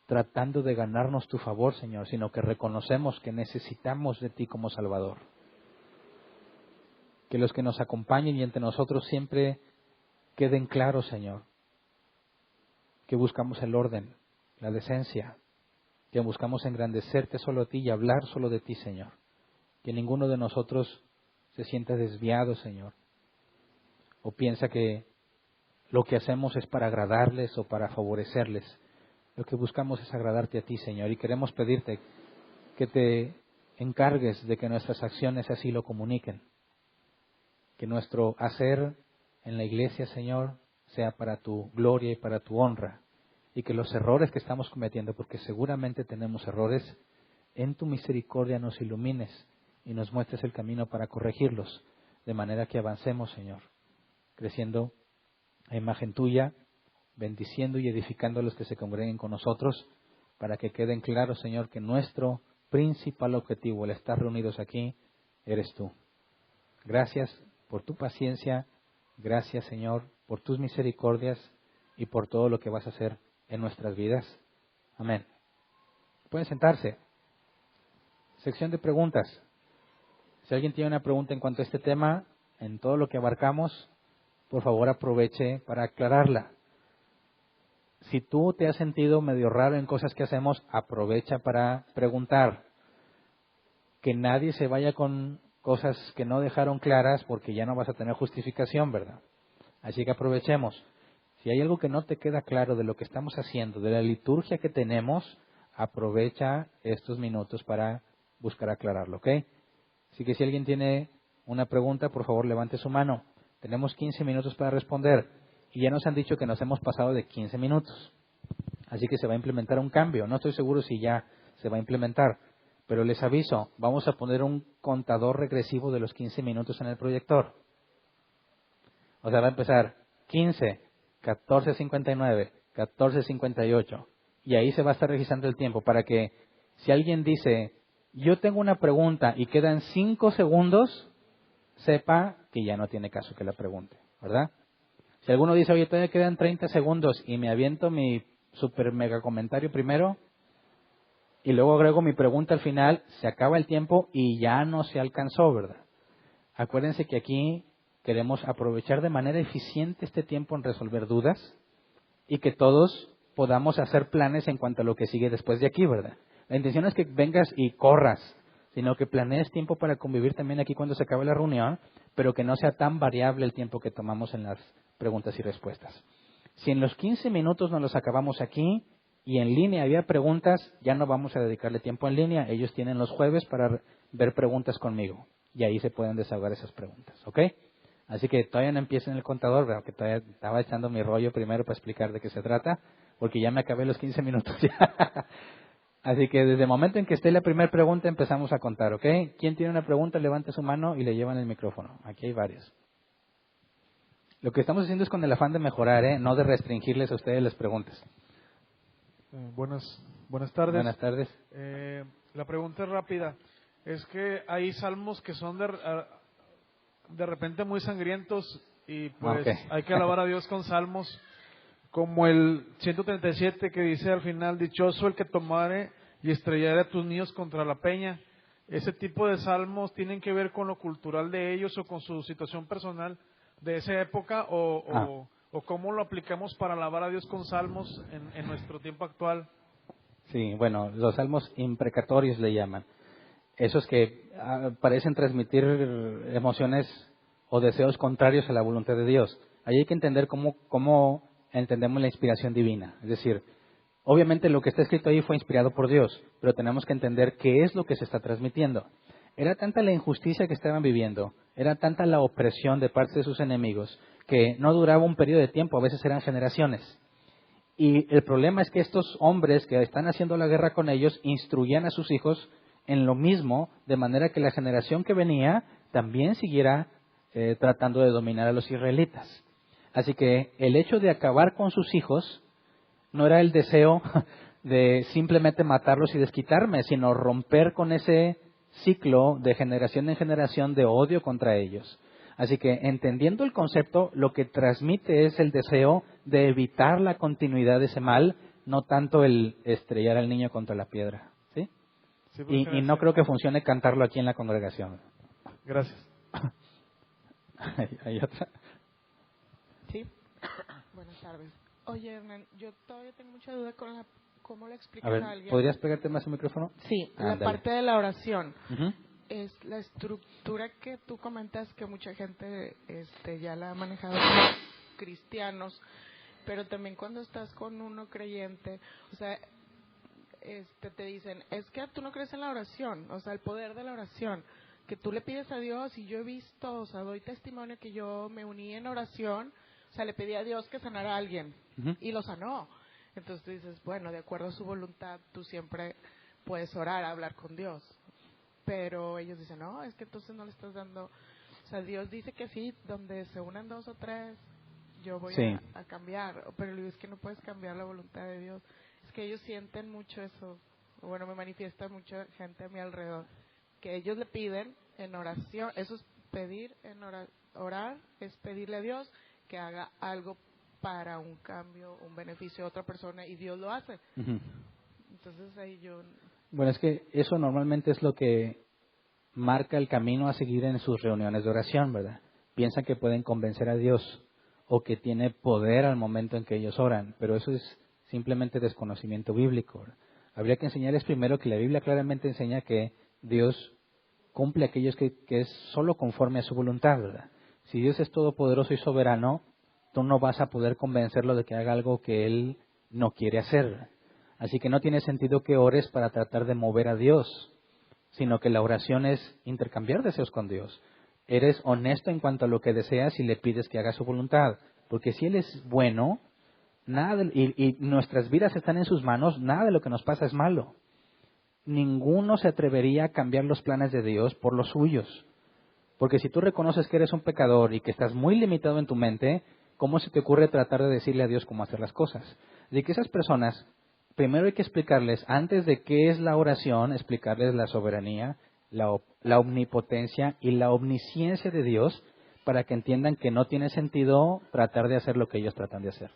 Speaker 1: tratando de ganarnos tu favor, Señor, sino que reconocemos que necesitamos de ti como Salvador. Que los que nos acompañen y entre nosotros siempre queden claros, Señor, que buscamos el orden, la decencia, que buscamos engrandecerte solo a ti y hablar solo de ti, Señor. Que ninguno de nosotros se sienta desviado, Señor, o piensa que lo que hacemos es para agradarles o para favorecerles. Lo que buscamos es agradarte a ti, Señor, y queremos pedirte que te encargues de que nuestras acciones así lo comuniquen. Que nuestro hacer en la iglesia, Señor, sea para tu gloria y para tu honra. Y que los errores que estamos cometiendo, porque seguramente tenemos errores, en tu misericordia nos ilumines y nos muestres el camino para corregirlos, de manera que avancemos, Señor, creciendo a imagen tuya, bendiciendo y edificando a los que se congreguen con nosotros, para que queden claros, Señor, que nuestro principal objetivo al estar reunidos aquí eres tú. Gracias por tu paciencia, gracias, Señor, por tus misericordias y por todo lo que vas a hacer en nuestras vidas. Amén. Pueden sentarse. Sección de preguntas. Si alguien tiene una pregunta en cuanto a este tema, en todo lo que abarcamos, por favor aproveche para aclararla. Si tú te has sentido medio raro en cosas que hacemos, aprovecha para preguntar. Que nadie se vaya con cosas que no dejaron claras porque ya no vas a tener justificación, ¿verdad? Así que aprovechemos. Si hay algo que no te queda claro de lo que estamos haciendo, de la liturgia que tenemos, aprovecha estos minutos para buscar aclararlo, ¿ok? Así que si alguien tiene una pregunta, por favor levante su mano. Tenemos 15 minutos para responder y ya nos han dicho que nos hemos pasado de 15 minutos. Así que se va a implementar un cambio. No estoy seguro si ya se va a implementar, pero les aviso, vamos a poner un contador regresivo de los 15 minutos en el proyector. O sea, va a empezar 15, 14:59, 14:58. Y ahí se va a estar registrando el tiempo para que si alguien dice, yo tengo una pregunta y quedan 5 segundos, sepa que ya no tiene caso que la pregunte, ¿verdad? Si alguno dice, oye, todavía quedan 30 segundos y me aviento mi super mega comentario primero y luego agrego mi pregunta al final, se acaba el tiempo y ya no se alcanzó, ¿verdad? Acuérdense que aquí queremos aprovechar de manera eficiente este tiempo en resolver dudas y que todos podamos hacer planes en cuanto a lo que sigue después de aquí, ¿verdad? La intención es que vengas y corras, sino que planees tiempo para convivir también aquí cuando se acabe la reunión, pero que no sea tan variable el tiempo que tomamos en las preguntas y respuestas. Si en los 15 minutos nos los acabamos aquí y en línea había preguntas, ya no vamos a dedicarle tiempo en línea. Ellos tienen los jueves para ver preguntas conmigo y ahí se pueden desahogar esas preguntas, ¿ok? Así que todavía no empiecen el contador, pero que todavía estaba echando mi rollo primero para explicar de qué se trata, porque ya me acabé los 15 minutos ya. Así que desde el momento en que esté la primera pregunta empezamos a contar, ¿ok? ¿Quién tiene una pregunta? Levante su mano y le llevan el micrófono. Aquí hay varios. Lo que estamos haciendo es con el afán de mejorar, no de restringirles a ustedes las preguntas.
Speaker 2: Buenas tardes.
Speaker 1: Buenas tardes.
Speaker 2: La pregunta es rápida. Es que hay salmos que son de repente muy sangrientos y pues
Speaker 1: Okay.
Speaker 2: hay que alabar a Dios con salmos como el 137 que dice al final: dichoso el que tomare y estrellare a tus niños contra la peña. Ese tipo de salmos tienen que ver con lo cultural de ellos o con su situación personal de esa época o cómo lo aplicamos para alabar a Dios con salmos en nuestro tiempo actual.
Speaker 1: Sí, bueno, los salmos imprecatorios le llaman. Esos que parecen transmitir emociones o deseos contrarios a la voluntad de Dios. Ahí hay que entender cómo entendemos la inspiración divina. Es decir, obviamente lo que está escrito ahí fue inspirado por Dios, pero tenemos que entender qué es lo que se está transmitiendo. Era tanta la injusticia que estaban viviendo, era tanta la opresión de parte de sus enemigos, que no duraba un periodo de tiempo, a veces eran generaciones. Y el problema es que estos hombres que están haciendo la guerra con ellos instruían a sus hijos en lo mismo, de manera que la generación que venía también siguiera tratando de dominar a los israelitas. Así que el hecho de acabar con sus hijos no era el deseo de simplemente matarlos y desquitarme, sino romper con ese ciclo de generación en generación de odio contra ellos. Así que entendiendo el concepto, lo que transmite es el deseo de evitar la continuidad de ese mal, no tanto el estrellar al niño contra la piedra. ¿Sí?
Speaker 2: Sí,
Speaker 1: Y no creo que funcione cantarlo aquí en la congregación.
Speaker 2: Gracias.
Speaker 1: ¿Hay otra?
Speaker 3: Sí. Buenas tardes. Oye, Hernán, yo todavía tengo mucha duda con cómo le explicas
Speaker 1: A ver,
Speaker 3: a alguien.
Speaker 1: ¿podrías pegarte más el micrófono?
Speaker 3: Sí, la
Speaker 1: Ándale.
Speaker 3: parte de la oración.
Speaker 1: Uh-huh.
Speaker 3: Es la estructura que tú comentas que mucha gente ya la ha manejado como cristianos, pero también cuando estás con uno creyente, o sea, te dicen, es que tú no crees en la oración, o sea, el poder de la oración, que tú le pides a Dios, y yo he visto, o sea, doy testimonio que yo me uní en oración, o sea, le pedí a Dios que sanara a alguien,
Speaker 1: Uh-huh.
Speaker 3: y lo sanó. Entonces tú dices, bueno, de acuerdo a su voluntad, tú siempre puedes orar, hablar con Dios. Pero ellos dicen, no, es que entonces no le estás dando, o sea, Dios dice que sí, donde se unan 2 o 3, yo voy
Speaker 1: Sí.
Speaker 3: a cambiar, pero le digo, es que no puedes cambiar la voluntad de Dios, es que ellos sienten mucho eso, bueno, me manifiesta mucha gente a mi alrededor, que ellos le piden en oración, eso es pedir en orar, es pedirle a Dios que haga algo para un cambio, un beneficio a otra persona, y Dios lo hace.
Speaker 1: Uh-huh.
Speaker 3: Entonces ahí yo...
Speaker 1: Bueno, es que eso normalmente es lo que marca el camino a seguir en sus reuniones de oración, ¿verdad? Piensan que pueden convencer a Dios o que tiene poder al momento en que ellos oran, pero eso es simplemente desconocimiento bíblico, ¿verdad? Habría que enseñarles primero que la Biblia claramente enseña que Dios cumple aquellos que es solo conforme a su voluntad, ¿verdad? Si Dios es todopoderoso y soberano, tú no vas a poder convencerlo de que haga algo que Él no quiere hacer, ¿verdad? Así que no tiene sentido que ores para tratar de mover a Dios, sino que la oración es intercambiar deseos con Dios. Eres honesto en cuanto a lo que deseas y le pides que haga su voluntad. Porque si Él es bueno, y nuestras vidas están en sus manos, nada de lo que nos pasa es malo. Ninguno se atrevería a cambiar los planes de Dios por los suyos. Porque si tú reconoces que eres un pecador y que estás muy limitado en tu mente, ¿cómo se te ocurre tratar de decirle a Dios cómo hacer las cosas? De que esas personas, primero hay que explicarles, antes de qué es la oración, explicarles la soberanía, la omnipotencia y la omnisciencia de Dios, para que entiendan que no tiene sentido tratar de hacer lo que ellos tratan de hacer.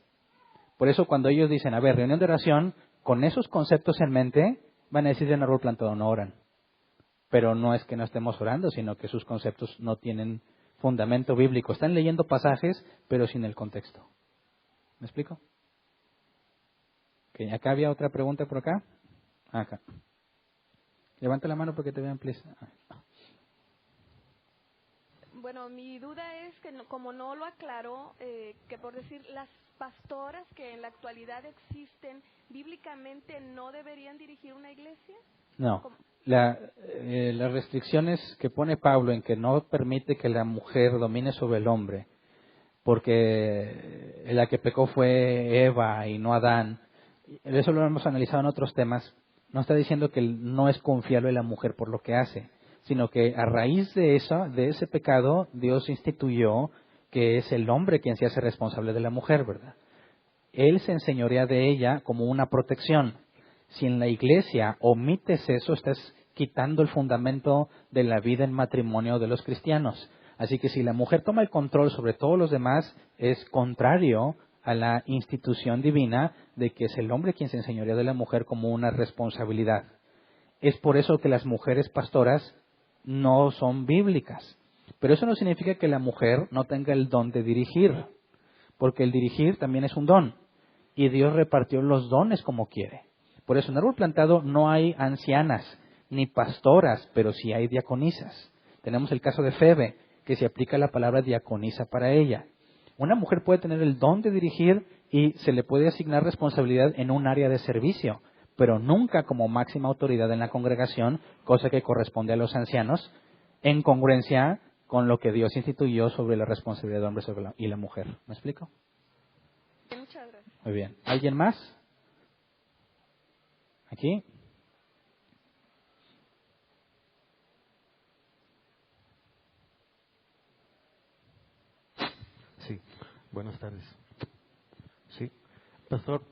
Speaker 1: Por eso cuando ellos dicen, a ver, reunión de oración, con esos conceptos en mente, van a decir en árbol plantado, no oran. pero no es que no estemos orando, sino que sus conceptos no tienen fundamento bíblico. Están leyendo pasajes, pero sin el contexto. ¿Me explico? Okay, acá había otra pregunta por acá. Acá. Levanta la mano porque te vean, please.
Speaker 4: Bueno, mi duda es que como no lo aclaró, que por decir, las pastoras que en la actualidad existen, bíblicamente no deberían dirigir una iglesia.
Speaker 1: No. Las restricciones que pone Pablo en que no permite que la mujer domine sobre el hombre, porque la que pecó fue Eva y no Adán, eso lo hemos analizado en otros temas. No está diciendo que no es confiable la mujer por lo que hace, sino que a raíz de ese pecado, Dios instituyó que es el hombre quien se hace responsable de la mujer, ¿verdad? Él se enseñorea de ella como una protección. Si en la iglesia omites eso, estás quitando el fundamento de la vida en matrimonio de los cristianos. Así que si la mujer toma el control sobre todos los demás, es contrario a la institución divina de que es el hombre quien se enseñorea de la mujer como una responsabilidad. Es por eso que las mujeres pastoras no son bíblicas. Pero eso no significa que la mujer no tenga el don de dirigir, porque el dirigir también es un don. Y Dios repartió los dones como quiere. Por eso en Árbol Plantado no hay ancianas ni pastoras, pero sí hay diaconisas. Tenemos el caso de Febe, que se aplica la palabra diaconisa para ella. Una mujer puede tener el don de dirigir y se le puede asignar responsabilidad en un área de servicio, pero nunca como máxima autoridad en la congregación, cosa que corresponde a los ancianos, en congruencia con lo que Dios instituyó sobre la responsabilidad del hombre y la mujer. ¿Me explico?
Speaker 4: Muchas gracias.
Speaker 1: Muy bien. ¿Alguien más? ¿Aquí?
Speaker 5: Sí, buenas tardes. Sí, pastor,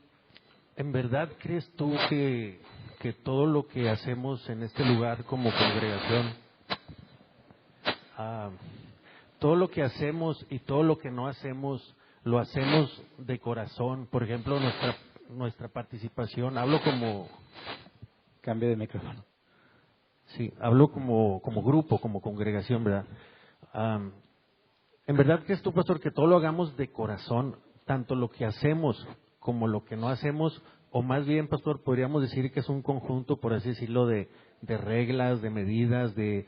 Speaker 5: ¿en verdad crees tú que todo lo que hacemos en este lugar como congregación, todo lo que hacemos y todo lo que no hacemos, lo hacemos de corazón? Por ejemplo, nuestra participación, hablo como...
Speaker 1: Cambio de micrófono.
Speaker 5: Sí, hablo como grupo, como congregación, ¿verdad? ¿En verdad crees tú, pastor, que todo lo hagamos de corazón, tanto lo que hacemos como lo que no hacemos? O más bien, pastor, podríamos decir que es un conjunto, por así decirlo, de reglas, de medidas, de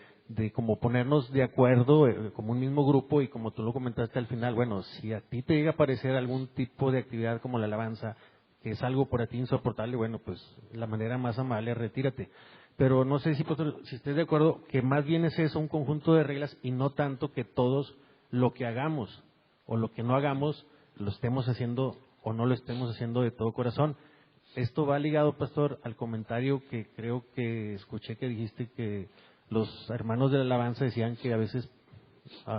Speaker 5: como ponernos de acuerdo como un mismo grupo, y como tú lo comentaste al final, bueno, si a ti te llega a parecer algún tipo de actividad como la alabanza, que es algo por a ti insoportable, bueno, pues la manera más amable es retírate. Pero no sé si, pastor, si estés de acuerdo, que más bien es eso, un conjunto de reglas, y no tanto que todos lo que hagamos o lo que no hagamos lo estemos haciendo o no lo estemos haciendo de todo corazón. Esto va ligado, pastor, al comentario que creo que escuché que dijiste, que los hermanos de la alabanza decían que a veces,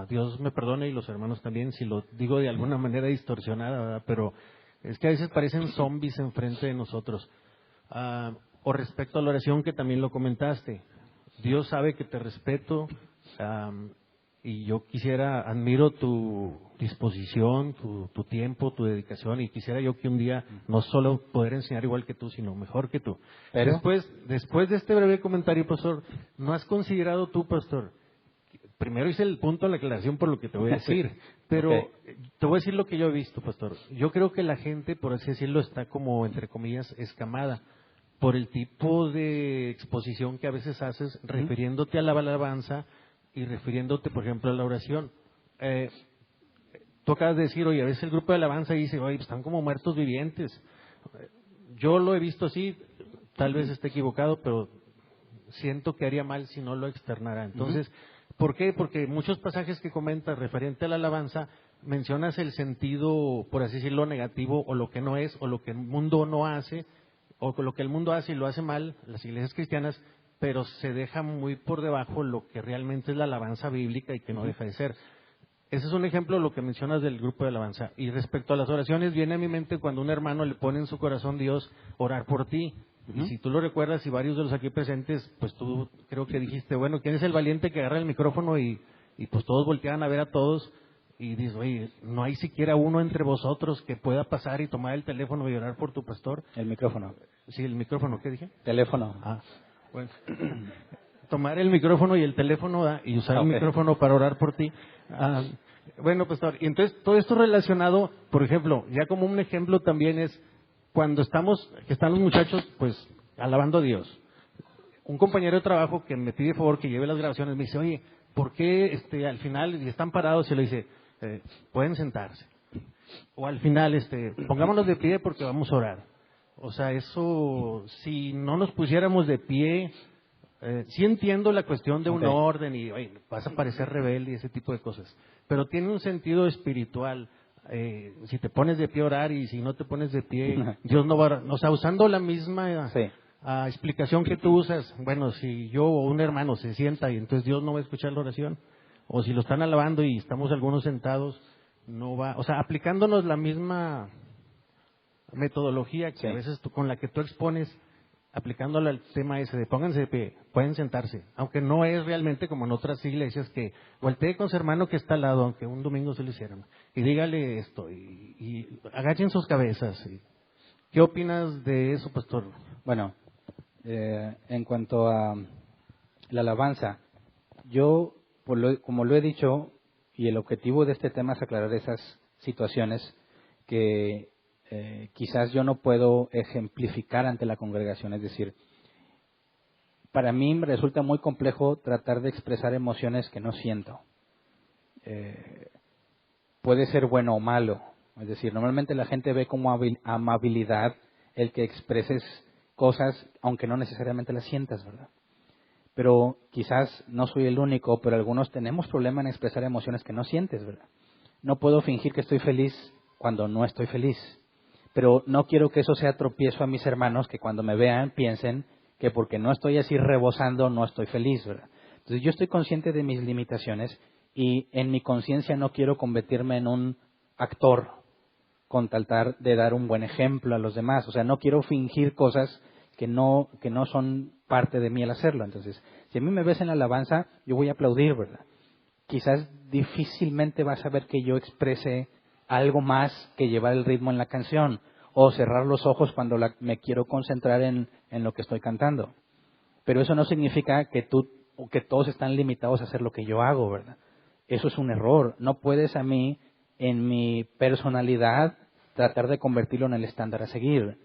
Speaker 5: Dios me perdone y los hermanos también, si lo digo de alguna manera distorsionada, ¿verdad? Pero es que a veces parecen zombies enfrente de nosotros. O respecto a la oración, que también lo comentaste, Dios sabe que te respeto, y yo admiro tu disposición, tu tiempo, tu dedicación, y quisiera yo que un día no solo poder enseñar igual que tú, sino mejor que tú. Pero después de este breve comentario, pastor, ¿no has considerado tú, pastor? Primero hice el punto de la aclaración por lo que te voy a decir, pero te voy a decir lo que yo he visto, pastor. Yo creo que la gente, por así decirlo, está como, entre comillas, escamada por el tipo de exposición que a veces haces refiriéndote a la alabanza y refiriéndote, por ejemplo, a la oración. Tú acabas de decir, oye, a veces el grupo de alabanza dice, oye, están como muertos vivientes. Yo lo he visto así, tal vez esté equivocado, pero siento que haría mal si no lo externara. Entonces, ¿por qué? Porque muchos pasajes que comentas referente a la alabanza, mencionas el sentido, por así decirlo, negativo, o lo que no es, o lo que el mundo no hace, o lo que el mundo hace y lo hace mal, las iglesias cristianas, pero se deja muy por debajo lo que realmente es la alabanza bíblica y que no deja de ser. Ese es un ejemplo de lo que mencionas del grupo de alabanza. Y respecto a las oraciones, viene a mi mente cuando un hermano le pone en su corazón Dios orar por ti. Y si tú lo recuerdas, y varios de los aquí presentes, pues tú creo que dijiste, bueno, ¿quién es el valiente que agarra el micrófono? Y pues todos volteaban a ver a todos y dices, oye, no hay siquiera uno entre vosotros que pueda pasar y tomar el teléfono y orar por tu pastor.
Speaker 1: El micrófono.
Speaker 5: Sí, el micrófono, ¿qué dije?
Speaker 1: Teléfono.
Speaker 5: Bueno. tomar el micrófono y el teléfono y usar el micrófono para orar por ti. Bueno, pastor, y entonces todo esto relacionado, por ejemplo, ya como un ejemplo también es cuando están los muchachos, pues, alabando a Dios. Un compañero de trabajo que me pide favor que lleve las grabaciones me dice, oye, ¿por qué al final están parados? Y le dice, pueden sentarse. O al final, pongámonos de pie porque vamos a orar. O sea, eso, si no nos pusiéramos de pie, sí entiendo la cuestión de un orden y oye, vas a parecer rebelde y ese tipo de cosas. Pero tiene un sentido espiritual. Si te pones de pie a orar y si no te pones de pie, Dios no va a... O sea, usando la misma explicación que tú usas, bueno, si yo o un hermano se sienta y entonces Dios no va a escuchar la oración, o si lo están alabando y estamos algunos sentados, no va... O sea, aplicándonos la misma metodología que a veces con la que tú expones, aplicándolo al tema ese de pónganse de pie, pueden sentarse, aunque no es realmente como en otras iglesias que voltee con su hermano que está al lado, aunque un domingo se lo hicieron, y dígale esto, y agachen sus cabezas. ¿Qué opinas de eso, pastor?
Speaker 1: Bueno, en cuanto a la alabanza, yo, como lo he dicho, y el objetivo de este tema es aclarar esas situaciones que quizás yo no puedo ejemplificar ante la congregación. Es decir, para mí me resulta muy complejo tratar de expresar emociones que no siento. Puede ser bueno o malo. Es decir, normalmente la gente ve como amabilidad el que expreses cosas, aunque no necesariamente las sientas, ¿verdad? Pero quizás no soy el único, pero algunos tenemos problema en expresar emociones que no sientes, ¿verdad? No puedo fingir que estoy feliz cuando no estoy feliz. Pero no quiero que eso sea tropiezo a mis hermanos, que cuando me vean piensen que porque no estoy así rebosando no estoy feliz, ¿verdad? Entonces yo estoy consciente de mis limitaciones y en mi conciencia no quiero convertirme en un actor con tratar de dar un buen ejemplo a los demás. O sea, no quiero fingir cosas que no son parte de mí al hacerlo. Entonces, si a mí me ves en la alabanza, yo voy a aplaudir, ¿verdad? Quizás difícilmente vas a ver que yo exprese algo más que llevar el ritmo en la canción o cerrar los ojos cuando me quiero concentrar en lo que estoy cantando. Pero eso no significa que todos están limitados a hacer lo que yo hago, ¿verdad? Eso es un error. No puedes a mí, en mi personalidad, tratar de convertirlo en el estándar a seguir.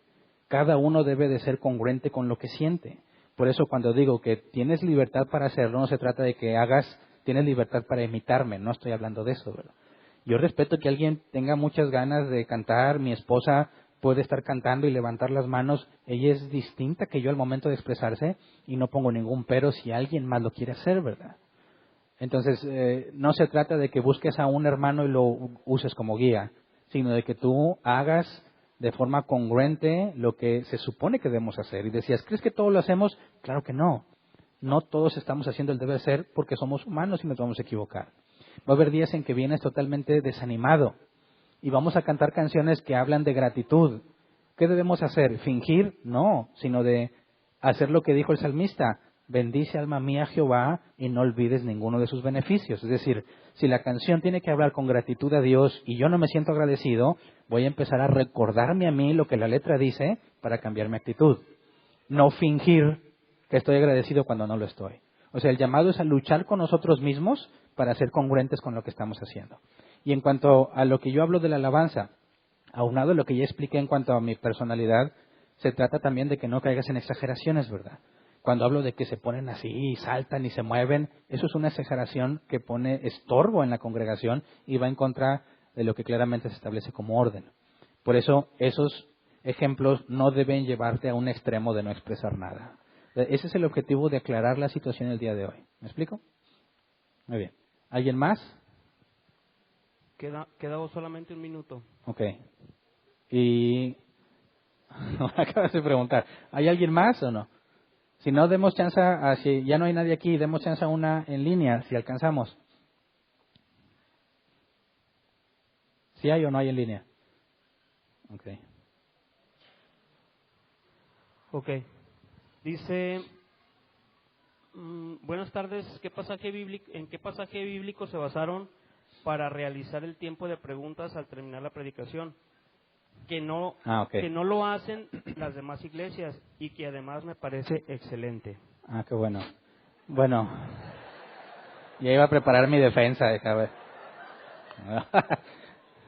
Speaker 1: Cada uno debe de ser congruente con lo que siente. Por eso cuando digo que tienes libertad para hacerlo, no se trata de que tienes libertad para imitarme, no estoy hablando de eso, ¿verdad? Yo respeto que alguien tenga muchas ganas de cantar, mi esposa puede estar cantando y levantar las manos, ella es distinta que yo al momento de expresarse y no pongo ningún pero si alguien más lo quiere hacer, ¿verdad? Entonces, no se trata de que busques a un hermano y lo uses como guía, sino de que tú hagas de forma congruente lo que se supone que debemos hacer. Y decías, ¿crees que todos lo hacemos? Claro que no. No todos estamos haciendo el deber ser porque somos humanos y nos vamos a equivocar. Va a haber días en que vienes totalmente desanimado y vamos a cantar canciones que hablan de gratitud. ¿Qué debemos hacer? ¿Fingir? No, sino de hacer lo que dijo el salmista. Bendice alma mía a Jehová y no olvides ninguno de sus beneficios. Es decir, si la canción tiene que hablar con gratitud a Dios y yo no me siento agradecido, voy a empezar a recordarme a mí lo que la letra dice para cambiar mi actitud. No fingir que estoy agradecido cuando no lo estoy. O sea, el llamado es a luchar con nosotros mismos para ser congruentes con lo que estamos haciendo. Y en cuanto a lo que yo hablo de la alabanza, aunado a lo que ya expliqué en cuanto a mi personalidad, se trata también de que no caigas en exageraciones, ¿verdad? Cuando hablo de que se ponen así y saltan y se mueven, eso es una exageración que pone estorbo en la congregación y va en contra de lo que claramente se establece como orden. Por eso, esos ejemplos no deben llevarte a un extremo de no expresar nada. Ese es el objetivo de aclarar la situación el día de hoy. ¿Me explico? Muy bien. ¿Alguien más?
Speaker 6: Queda solamente un minuto.
Speaker 1: Ok. Y acabas de preguntar, ¿hay alguien más o no? Si no, demos chance si ya no hay nadie aquí, demos chance a una en línea, si alcanzamos. ¿Sí hay o no hay en línea?
Speaker 6: Ok. Dice, buenas tardes, ¿en qué pasaje bíblico se basaron para realizar el tiempo de preguntas al terminar la predicación? Que no lo hacen las demás iglesias y que además me parece excelente.
Speaker 1: Qué bueno. Bueno, ya iba a preparar mi defensa, déjame.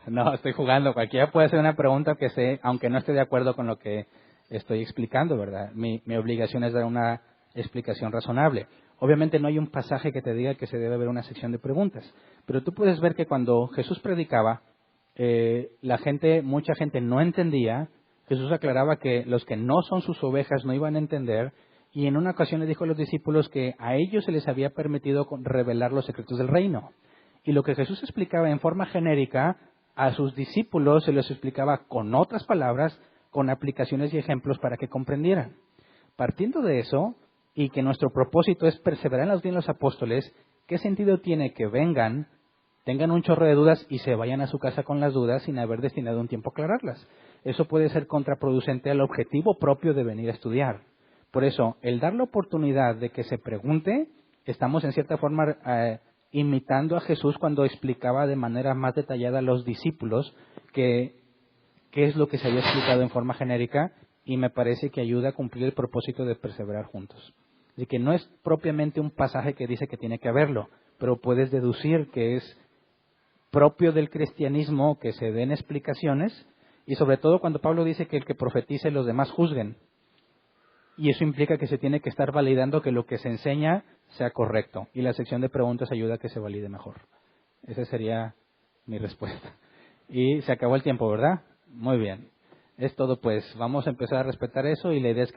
Speaker 1: No, estoy jugando. Cualquiera puede hacer una pregunta que sé, aunque no esté de acuerdo con lo que estoy explicando, ¿verdad? Mi obligación es dar una explicación razonable. Obviamente no hay un pasaje que te diga que se debe haber una sección de preguntas, pero tú puedes ver que cuando Jesús predicaba, mucha gente no entendía. Jesús aclaraba que los que no son sus ovejas no iban a entender, y en una ocasión le dijo a los discípulos que a ellos se les había permitido revelar los secretos del reino. Y lo que Jesús explicaba en forma genérica, a sus discípulos se los explicaba con otras palabras, con aplicaciones y ejemplos para que comprendieran. Partiendo de eso, y que nuestro propósito es perseverar en la doctrina de los apóstoles, ¿qué sentido tiene que vengan, tengan un chorro de dudas y se vayan a su casa con las dudas sin haber destinado un tiempo a aclararlas? Eso puede ser contraproducente al objetivo propio de venir a estudiar. Por eso, el dar la oportunidad de que se pregunte, estamos en cierta forma imitando a Jesús cuando explicaba de manera más detallada a los discípulos qué es lo que se había explicado en forma genérica, y me parece que ayuda a cumplir el propósito de perseverar juntos. Así que no es propiamente un pasaje que dice que tiene que haberlo, pero puedes deducir que es propio del cristianismo que se den explicaciones, y sobre todo cuando Pablo dice que el que profetice los demás juzguen. Y eso implica que se tiene que estar validando que lo que se enseña sea correcto. Y la sección de preguntas ayuda a que se valide mejor. Esa sería mi respuesta. Y se acabó el tiempo, ¿verdad? Muy bien. Es todo, pues. Vamos a empezar a respetar eso, y la idea es que